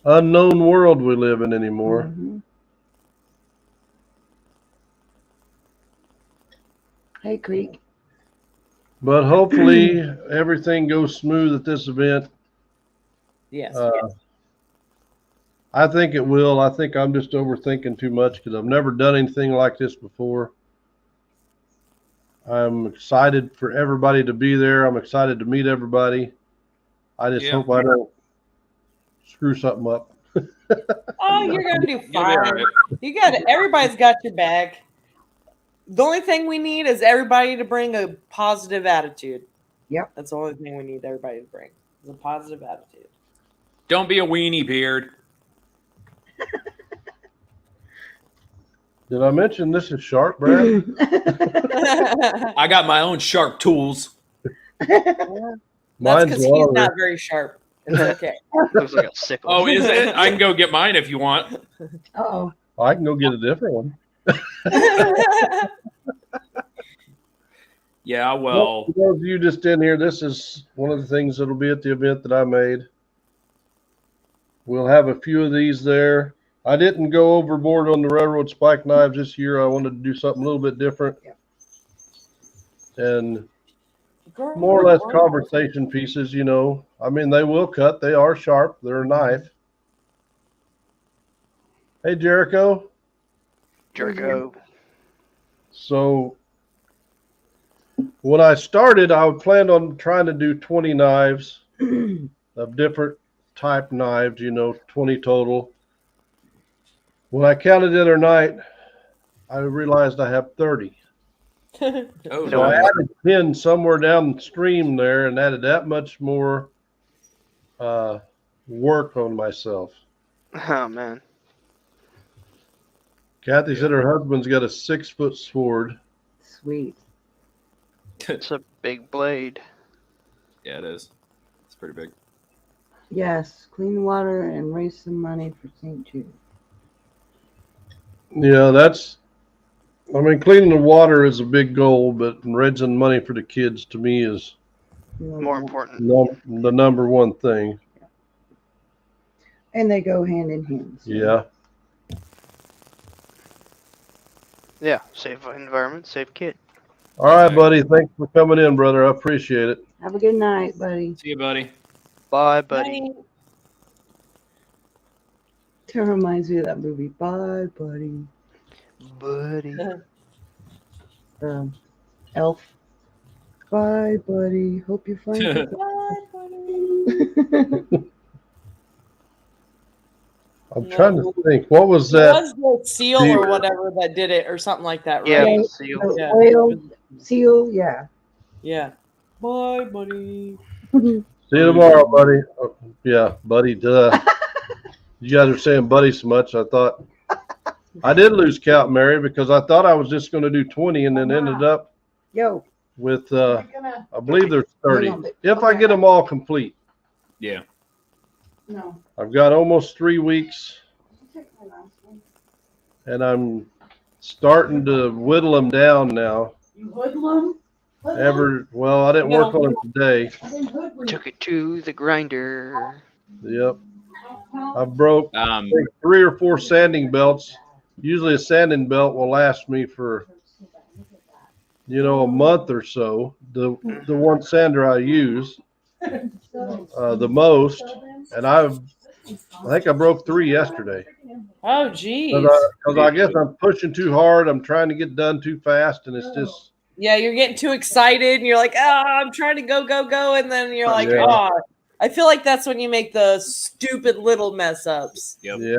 Speaker 2: unknown world we live in anymore.
Speaker 8: Mhm. Hey, Creek.
Speaker 2: But hopefully everything goes smooth at this event.
Speaker 6: Yes.
Speaker 2: I think it will. I think I'm just overthinking too much because I've never done anything like this before. I'm excited for everybody to be there. I'm excited to meet everybody. I just hope I don't screw something up.
Speaker 6: Oh, you're gonna do
Speaker 5: You'll be
Speaker 6: fine.
Speaker 5: all right.
Speaker 6: You got it. Everybody's got your back. The only thing we need is everybody to bring a positive attitude.
Speaker 8: Yep.
Speaker 6: That's the only thing we need everybody to bring is a positive attitude.
Speaker 5: Don't be a weenie, Beard.
Speaker 2: Did I mention this is sharp, Brad?
Speaker 5: I got my own sharp tools.
Speaker 6: That's
Speaker 2: Mine's
Speaker 6: because he's
Speaker 2: longer.
Speaker 6: not very sharp. It's okay.
Speaker 3: Looks like a sickle.
Speaker 5: Oh, is it? I can go get mine if you want.
Speaker 8: Uh-oh.
Speaker 2: I can go get a different one.
Speaker 5: Yeah, well,
Speaker 2: For those of you just in here, this is one of the things that'll be at the event that I made. We'll have a few of these there. I didn't go overboard on the railroad spike knives this year. I wanted to do something a little bit different. And more or less conversation pieces, you know. I mean, they will cut. They are sharp. They're a knife. Hey, Jericho.
Speaker 3: Jericho.
Speaker 2: So when I started, I planned on trying to do 20 knives of different type knives, you know, 20 total. When I counted the other night, I realized I have 30.
Speaker 5: oh,
Speaker 2: So I added 10 somewhere downstream there and added that much more work on myself.
Speaker 3: Oh man.
Speaker 2: Kathy said her husband's got a 6-foot sword.
Speaker 8: Sweet.
Speaker 3: It's a big blade.
Speaker 5: yeah, it is. It's pretty big.
Speaker 8: Yes, clean water and raise some money for St. Jude.
Speaker 2: Yeah, I mean, cleaning the water is a big goal, but raising money for the kids to me is
Speaker 3: More important.
Speaker 2: the number one thing.
Speaker 8: And they go hand in hand. So.
Speaker 2: Yeah.
Speaker 3: Yeah. Save environment, save kid.
Speaker 2: All right, buddy. Thanks for coming in, brother. I appreciate it.
Speaker 8: Have a good night, buddy.
Speaker 5: See you, buddy.
Speaker 3: Bye, buddy.
Speaker 8: That reminds me of that movie. Bye, buddy.
Speaker 3: Buddy.
Speaker 8: Elf. Bye, buddy. Hope you find it.
Speaker 2: I'm trying to think. What was
Speaker 6: It
Speaker 2: that?
Speaker 6: was the seal or whatever that did it, or something like that,
Speaker 3: Yeah,
Speaker 6: right?
Speaker 3: seal.
Speaker 6: Yeah.
Speaker 8: Whale, seal, yeah.
Speaker 6: Yeah. Bye, buddy.
Speaker 2: See you tomorrow, buddy. Oh, yeah, buddy. Duh. You guys are saying buddy so much. I thought I did lose count, Mary, because I thought I was just going to do 20 and then ended up
Speaker 8: Yo.
Speaker 2: with, I believe there's 30. If I get them all complete.
Speaker 5: Yeah.
Speaker 1: No.
Speaker 2: I've got almost 3 weeks and I'm starting to whittle them down now.
Speaker 1: You hoodlum?
Speaker 2: Well, I didn't work on them today.
Speaker 3: Took it to the grinder.
Speaker 2: Yep. I broke
Speaker 5: Um,
Speaker 2: I think 3 or 4 sanding belts. Usually a sanding belt will last me for, you know, a month or so. The one sander I use the most, and I think I broke 3 yesterday.
Speaker 6: Oh, geez.
Speaker 2: Because I guess I'm pushing too hard. I'm trying to get done too fast, and it's just.
Speaker 6: Yeah, you're getting too excited, and you're like, "Oh, I'm trying to go," and then you're like,
Speaker 2: Yeah.
Speaker 6: "Oh." I feel like that's when you make the stupid little mess ups.
Speaker 5: yep.
Speaker 2: Yeah.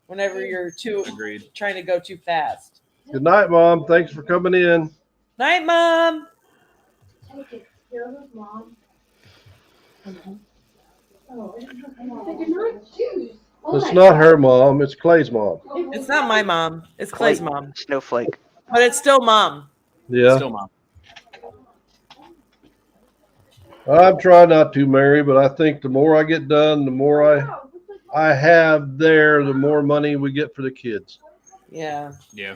Speaker 6: Whenever you're
Speaker 5: Agreed.
Speaker 6: trying to go too fast.
Speaker 2: Good night, Mom. Thanks for coming in.
Speaker 6: Night, Mom.
Speaker 1: Mom. Oh,
Speaker 2: It's not her mom. It's Clay's mom.
Speaker 6: It's not my mom. It's Clay's mom,
Speaker 3: Snowflake.
Speaker 6: but it's still mom.
Speaker 2: Yeah.
Speaker 5: Still, Mom.
Speaker 2: I'm trying not to, Mary, but I think the more I get done, the more I have there, the more money we get for the kids.
Speaker 6: Yeah.
Speaker 5: Yeah.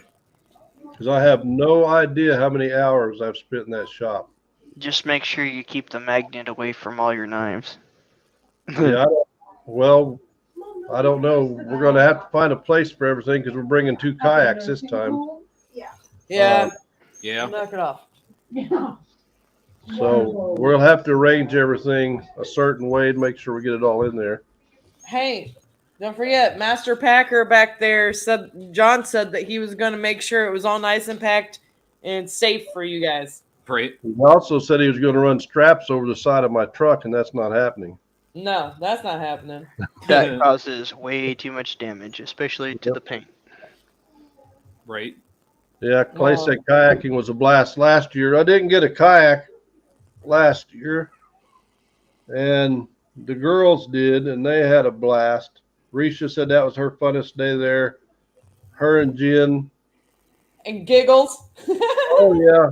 Speaker 2: Because I have no idea how many hours I've spent in that shop.
Speaker 3: Just make sure you keep the magnet away from all your knives.
Speaker 2: Yeah. I don't know. We're going to have to find a place for everything because we're bringing 2 kayaks this time.
Speaker 6: Yeah.
Speaker 5: Yeah.
Speaker 6: Knock it off.
Speaker 1: Yeah.
Speaker 2: So we'll have to arrange everything a certain way to make sure we get it all in there.
Speaker 6: Hey, don't forget, Master Packer back there John said that he was going to make sure it was all nice and packed and safe for you guys.
Speaker 5: Great.
Speaker 2: He also said he was going to run straps over the side of my truck, and that's not happening.
Speaker 6: No, that's not happening.
Speaker 3: That causes way too much damage, especially to the paint.
Speaker 5: Right.
Speaker 2: Yeah, Clay said kayaking was a blast last year. I didn't get a kayak last year, and the girls did, and they had a blast. Risha said that was her funnest day there. her and Jen.
Speaker 6: And giggles.
Speaker 2: Oh yeah,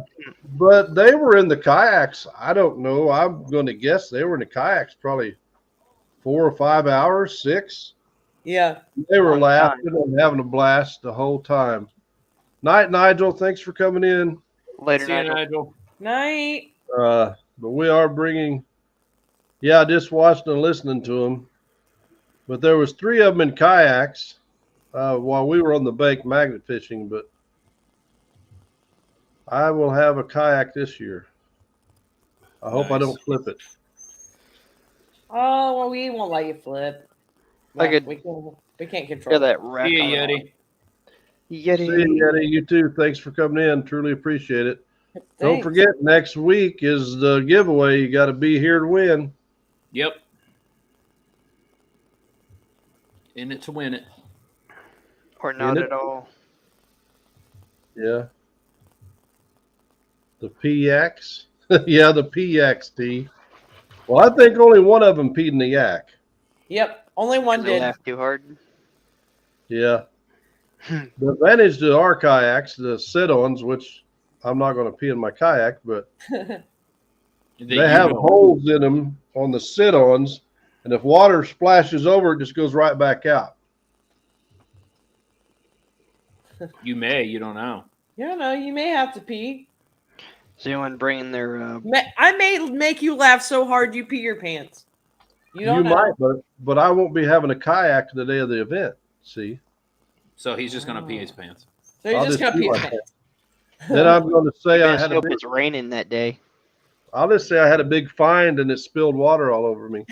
Speaker 2: but they were in the kayaks. I don't know. I'm going to guess they were in the kayaks probably 4 or 5 hours, 6.
Speaker 6: Yeah.
Speaker 2: They were
Speaker 3: Long
Speaker 2: laughing and having a blast the whole time. Night, Nigel. Thanks for coming in.
Speaker 3: Later,
Speaker 5: See you,
Speaker 3: Nigel.
Speaker 5: Nigel.
Speaker 6: Night.
Speaker 2: But we are bringing. Yeah, I just watched and listening to them. But there was 3 of them in kayaks while we were on the bank magnet fishing. But I will have a kayak this year. I hope I
Speaker 5: Nice.
Speaker 2: don't flip it.
Speaker 6: Oh, well, we won't let you flip.
Speaker 3: I could-
Speaker 6: We can't control
Speaker 3: Hear that rack
Speaker 5: See
Speaker 3: on
Speaker 5: you,
Speaker 3: the
Speaker 5: Yeti.
Speaker 3: Yeti.
Speaker 2: See you, Eddie. You too. Thanks for coming in. Truly appreciate it. Don't
Speaker 6: Thanks.
Speaker 2: forget, next week is the giveaway. You got to be here to win.
Speaker 5: Yep. In it to win it.
Speaker 3: Or not
Speaker 2: it?
Speaker 3: at all.
Speaker 2: Yeah. The PX. Yeah, the PXT. Well, I think only one of them peed in the yak.
Speaker 6: Yep. Only one
Speaker 3: They
Speaker 6: did.
Speaker 3: laugh too hard.
Speaker 2: Yeah. The advantage to our kayaks, the sit-ons, which I'm not going to pee in my kayak, but they have holes in them on the sit-ons, and if water splashes over, it just goes right back out.
Speaker 5: You may. You don't know.
Speaker 6: You don't know. You may have to pee.
Speaker 3: Is anyone bringing their?
Speaker 6: I may make you laugh so hard you pee your pants. You don't know.
Speaker 2: Might, but I won't be having a kayak the day of the event. See,
Speaker 5: So he's just gonna pee his pants.
Speaker 6: So you're
Speaker 2: I'll
Speaker 6: just
Speaker 2: just
Speaker 6: gonna
Speaker 2: pee
Speaker 6: pee
Speaker 2: my
Speaker 6: your pants.
Speaker 2: then I'm going to say I
Speaker 3: I
Speaker 2: had a
Speaker 3: hope
Speaker 2: big,
Speaker 3: it's raining that day.
Speaker 2: I'll just say I had a big find and it spilled water all over me.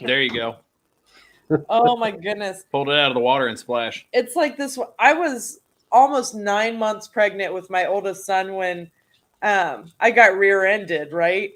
Speaker 5: There you go.
Speaker 6: Oh my goodness.
Speaker 5: Pulled it out of the water and splashed.
Speaker 6: It's like this. I was almost 9 months pregnant with my oldest son when I got rear-ended, right?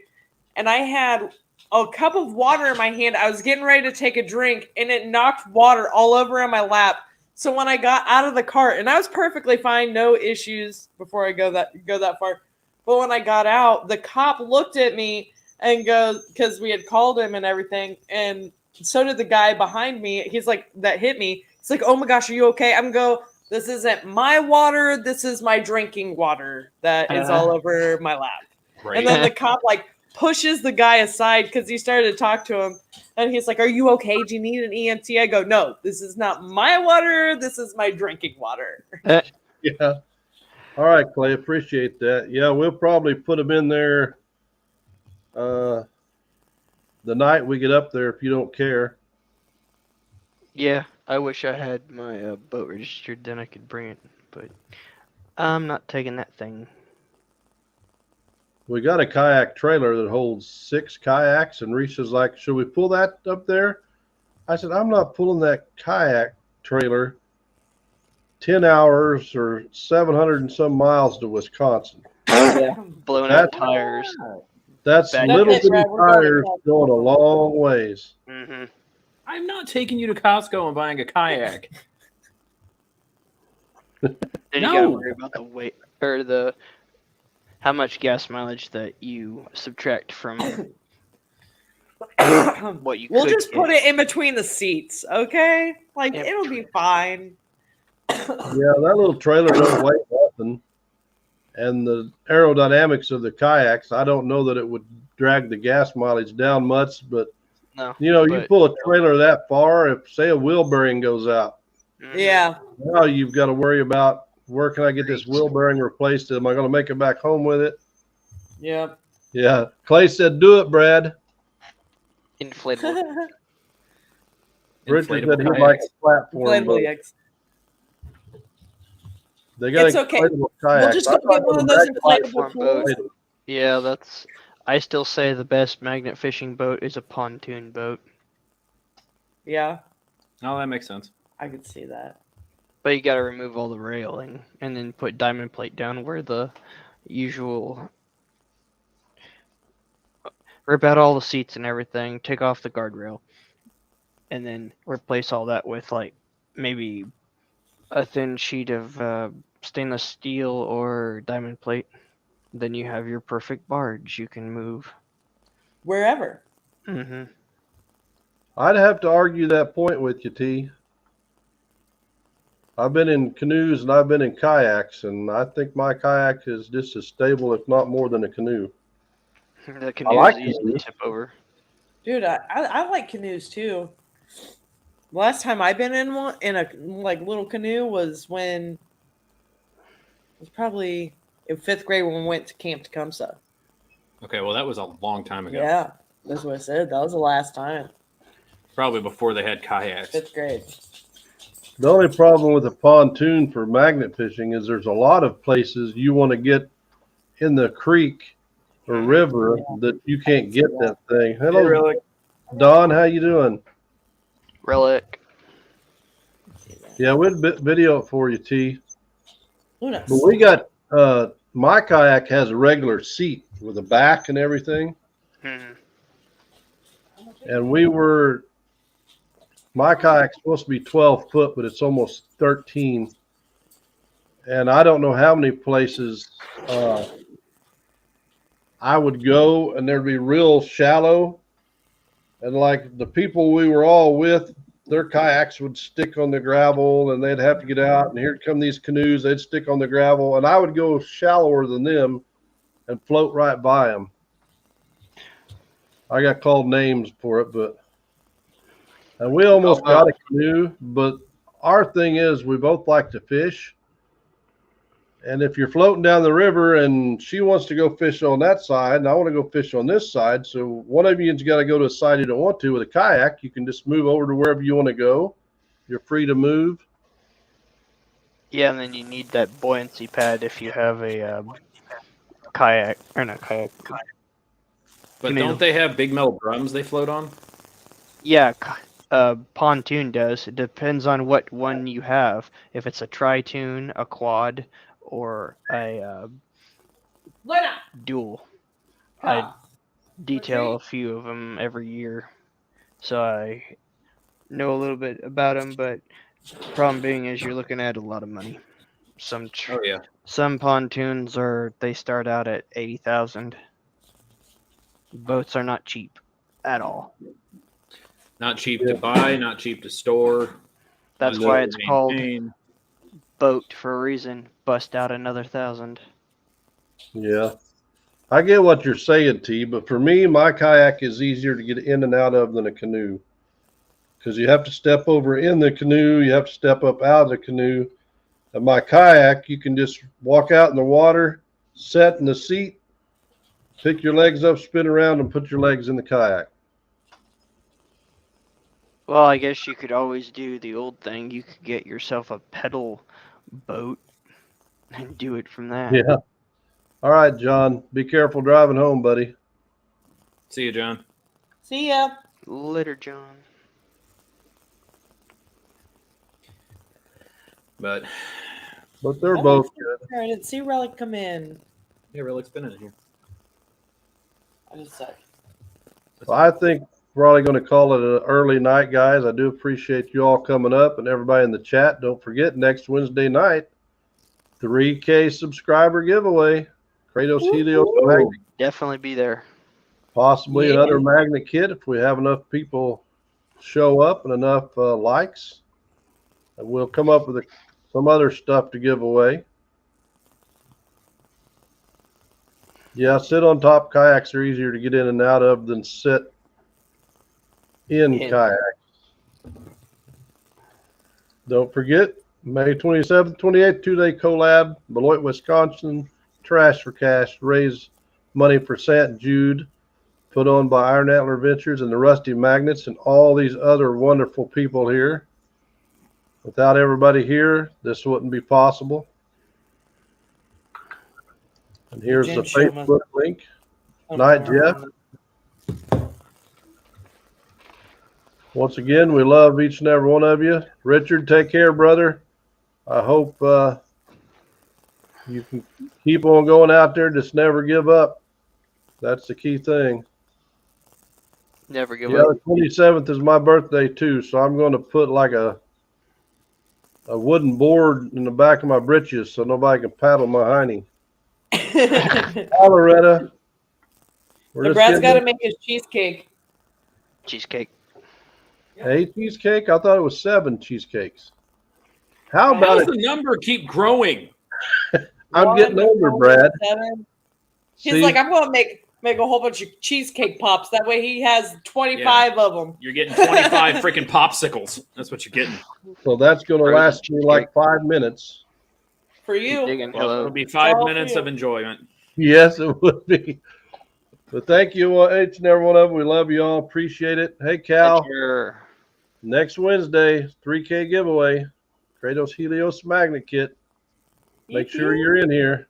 Speaker 6: And I had a cup of water in my hand. I was getting ready to take a drink, and it knocked water all over in my lap. So when I got out of the cart, and I was perfectly fine, no issues before I go that far. But when I got out, the cop looked at me and goes, because we had called him and everything, and so did the guy behind me. He's like, that hit me. He's like, oh my gosh, are you okay? I'm go, this isn't my water. This is my drinking water that is all over my lap.
Speaker 5: Right.
Speaker 6: And then the cop like pushes the guy aside because he started to talk to him. And he's like, are you okay? Do you need an EMT? I go, no, this is not my water. This is my drinking water.
Speaker 2: Yeah. All right, Clay. Appreciate that. Yeah, we'll probably put them in there the night we get up there if you don't care.
Speaker 3: Yeah, I wish I had my boat registered, then I could bring it, but I'm not taking that thing.
Speaker 2: We got a kayak trailer that holds 6 kayaks, and Reese's like, should we pull that up there? I said, I'm not pulling that kayak trailer 10 hours or 700 and some miles to Wisconsin.
Speaker 3: Blowing out tires.
Speaker 2: That's
Speaker 3: That's
Speaker 2: little
Speaker 6: it,
Speaker 2: bitty
Speaker 6: Brad. We're going
Speaker 2: tires
Speaker 6: to
Speaker 2: going a long ways.
Speaker 3: Mm-hmm.
Speaker 5: I'm not taking you to Costco and buying a kayak.
Speaker 3: Then you
Speaker 5: No.
Speaker 3: gotta worry about the weight or the how much gas mileage that you subtract from what you
Speaker 6: We'll
Speaker 3: could
Speaker 6: just
Speaker 3: get.
Speaker 6: put it in between the seats, okay? Like,
Speaker 3: Yeah.
Speaker 6: it'll be fine.
Speaker 2: Yeah, that little trailer don't weigh nothing. And the aerodynamics of the kayaks, I don't know that it would drag the gas mileage down much, but
Speaker 3: No,
Speaker 2: you know, you
Speaker 3: but-
Speaker 2: pull a trailer that far, if say a wheel bearing goes out,
Speaker 3: Mhm.
Speaker 6: Yeah.
Speaker 2: now you've got to worry about where can I get this wheel bearing replaced? Am I going to make it back home with it?
Speaker 6: Yep.
Speaker 2: Yeah. Clay said, do it, Brad.
Speaker 3: Inflatable.
Speaker 2: Richard
Speaker 5: Inflatable
Speaker 2: said he'd like
Speaker 5: kayaks.
Speaker 2: a platform.
Speaker 6: Inflatable
Speaker 2: But
Speaker 6: yaks.
Speaker 2: they got
Speaker 6: It's okay.
Speaker 2: inflatable
Speaker 6: We'll
Speaker 2: kayaks.
Speaker 6: just
Speaker 2: I'm
Speaker 6: go
Speaker 2: not
Speaker 6: get one of
Speaker 2: gonna
Speaker 6: those
Speaker 2: drag the
Speaker 6: inflatable
Speaker 3: platform
Speaker 6: pools.
Speaker 3: boat. Yeah, that's. I still say the best magnet fishing boat is a pontoon boat,
Speaker 6: Yeah,
Speaker 5: Oh, that makes sense.
Speaker 6: I could see that.
Speaker 3: but you got to remove all the railing and then put diamond plate down where the usual. Rip out all the seats and everything. Take off the guardrail, and then replace all that with like maybe a thin sheet of stainless steel or diamond plate. Then you have your perfect barge you can move.
Speaker 6: Wherever.
Speaker 2: I'd have to argue that point with you, T. I've been in canoes and I've been in kayaks, and I think my kayak is just as stable, if not more, than a canoe.
Speaker 3: The canoes
Speaker 2: like
Speaker 3: easily
Speaker 2: canoes.
Speaker 3: tip over.
Speaker 6: Dude, I like canoes too. Last time I've been in one in a like little canoe was when it was probably in 5th grade when we went to Camp Tecumseh.
Speaker 5: Okay, well, that was a long time ago.
Speaker 6: Yeah, that's what I said. That was the last time.
Speaker 5: Probably before they had kayaks.
Speaker 6: 5th grade.
Speaker 2: The only problem with a pontoon for magnet fishing is there's a lot of places you want to get in the creek or river that you can't get that thing. Hello,
Speaker 5: Hey, Relic.
Speaker 2: Don. How you doing?
Speaker 3: Relic.
Speaker 2: Yeah, we'd video it for you, T.
Speaker 6: Who knows?
Speaker 2: But we got my kayak has a regular seat with a back and everything,
Speaker 3: Mhm.
Speaker 2: and my kayak's supposed to be 12 foot, but it's almost 13. And I don't know how many places I would go, and there'd be real shallow. And like the people we were all with, their kayaks would stick on the gravel and they'd have to get out. And here come these canoes, they'd stick on the gravel. And I would go shallower than them and float right by them. I got called names for it, and we almost got a canoe. But our thing is, we both like to fish. And if you're floating down the river and she wants to go fish on that side and I want to go fish on this side, so one of you's got to go to a side you don't want to with a kayak, you can just move over to wherever you want to go. You're free to move.
Speaker 3: Yeah, and then you need that buoyancy pad if you have a kayak or not kayak.
Speaker 5: But
Speaker 3: Canoe.
Speaker 5: don't they have big metal drums they float on?
Speaker 3: Yeah, pontoon does. It depends on what one you have. If it's a tri-tune, a quad, or a dual. I detail a few of them every year, so I know a little bit about them. But problem being is you're looking at a lot of money.
Speaker 5: Oh yeah.
Speaker 3: Some pontoons they start out at 80,000. Boats are not cheap at all.
Speaker 5: Not cheap to buy, not cheap to store.
Speaker 3: That's
Speaker 5: not
Speaker 3: why
Speaker 5: cheap
Speaker 3: it's
Speaker 5: to
Speaker 3: called
Speaker 5: maintain.
Speaker 3: boat for a reason. Bust out another 1,000.
Speaker 2: Yeah. I get what you're saying, T, but for me, my kayak is easier to get in and out of than a canoe. Because you have to step over in the canoe, you have to step up out of the canoe. And my kayak, you can just walk out in the water, set in the seat, pick your legs up, spin around, and put your legs in the kayak.
Speaker 3: Well, I guess you could always do the old thing. You could get yourself a pedal boat and do it from that.
Speaker 2: Yeah. All right, John. Be careful driving home, buddy.
Speaker 5: See you, John.
Speaker 6: See ya.
Speaker 3: Later, John.
Speaker 5: But
Speaker 2: they're both good.
Speaker 6: I didn't see Relic come in.
Speaker 5: yeah, Relic's been in here.
Speaker 6: I just said.
Speaker 2: Well, I think we're probably going to call it an early night, guys. I do appreciate you all coming up and everybody in the chat. Don't forget, next Wednesday night, 3K subscriber giveaway. Kratos Helios magnet,
Speaker 3: Definitely be there.
Speaker 2: possibly another magnet kit if we have enough people show up and enough likes. And we'll come up with some other stuff to give away. Yeah, sit on top kayaks are easier to get in and out of than sit in kayaks. Don't forget, May 27th, 28th, 2-day collab, Beloit, Wisconsin, Trash for Cash, raise money for St. Jude, put on by Iron Antler Ventures and the Rusty Magnets and all these other wonderful people here. Without everybody here, this wouldn't be possible. And here's the Facebook link. Night, Jeff. Once again, we love each and every one of you. Richard, take care, brother. I hope you can keep on going out there. Just never give up. That's the key thing.
Speaker 3: Never give
Speaker 2: Yeah,
Speaker 3: up.
Speaker 2: the 27th is my birthday too, so I'm going to put like a wooden board in the back of my britches so nobody can paddle my hiney. Hi, Loretta.
Speaker 6: Brad's got to make his cheesecake.
Speaker 3: Cheesecake.
Speaker 2: 8 cheesecake? I thought it was 7 cheesecakes. How
Speaker 5: How
Speaker 2: about
Speaker 5: does
Speaker 2: it?
Speaker 5: the number keep growing?
Speaker 2: I'm getting older, Brad.
Speaker 6: 7. He's
Speaker 2: See?
Speaker 6: like, I'm going to make a whole bunch of cheesecake pops. That way he has 25 of them.
Speaker 5: You're getting 25 freaking popsicles. That's what you're getting.
Speaker 2: So that's going to
Speaker 3: Frozen
Speaker 2: last me like 5 minutes.
Speaker 6: For you.
Speaker 3: Digging.
Speaker 5: Well,
Speaker 3: Hello.
Speaker 5: it'll be 5
Speaker 6: all for
Speaker 5: minutes
Speaker 6: you.
Speaker 5: of enjoyment.
Speaker 2: Yes, it would be. But thank you, each and every one of them. We love you all. Appreciate it. Hey, Cal,
Speaker 3: Sure.
Speaker 2: next Wednesday, 3K giveaway, Kratos Helios Magnet Kit. Make sure you're in here.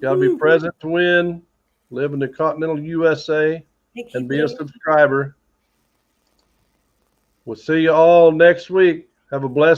Speaker 2: Got to be present to win. Live in the continental USA and be a subscriber. We'll see you all next week. Have a blessed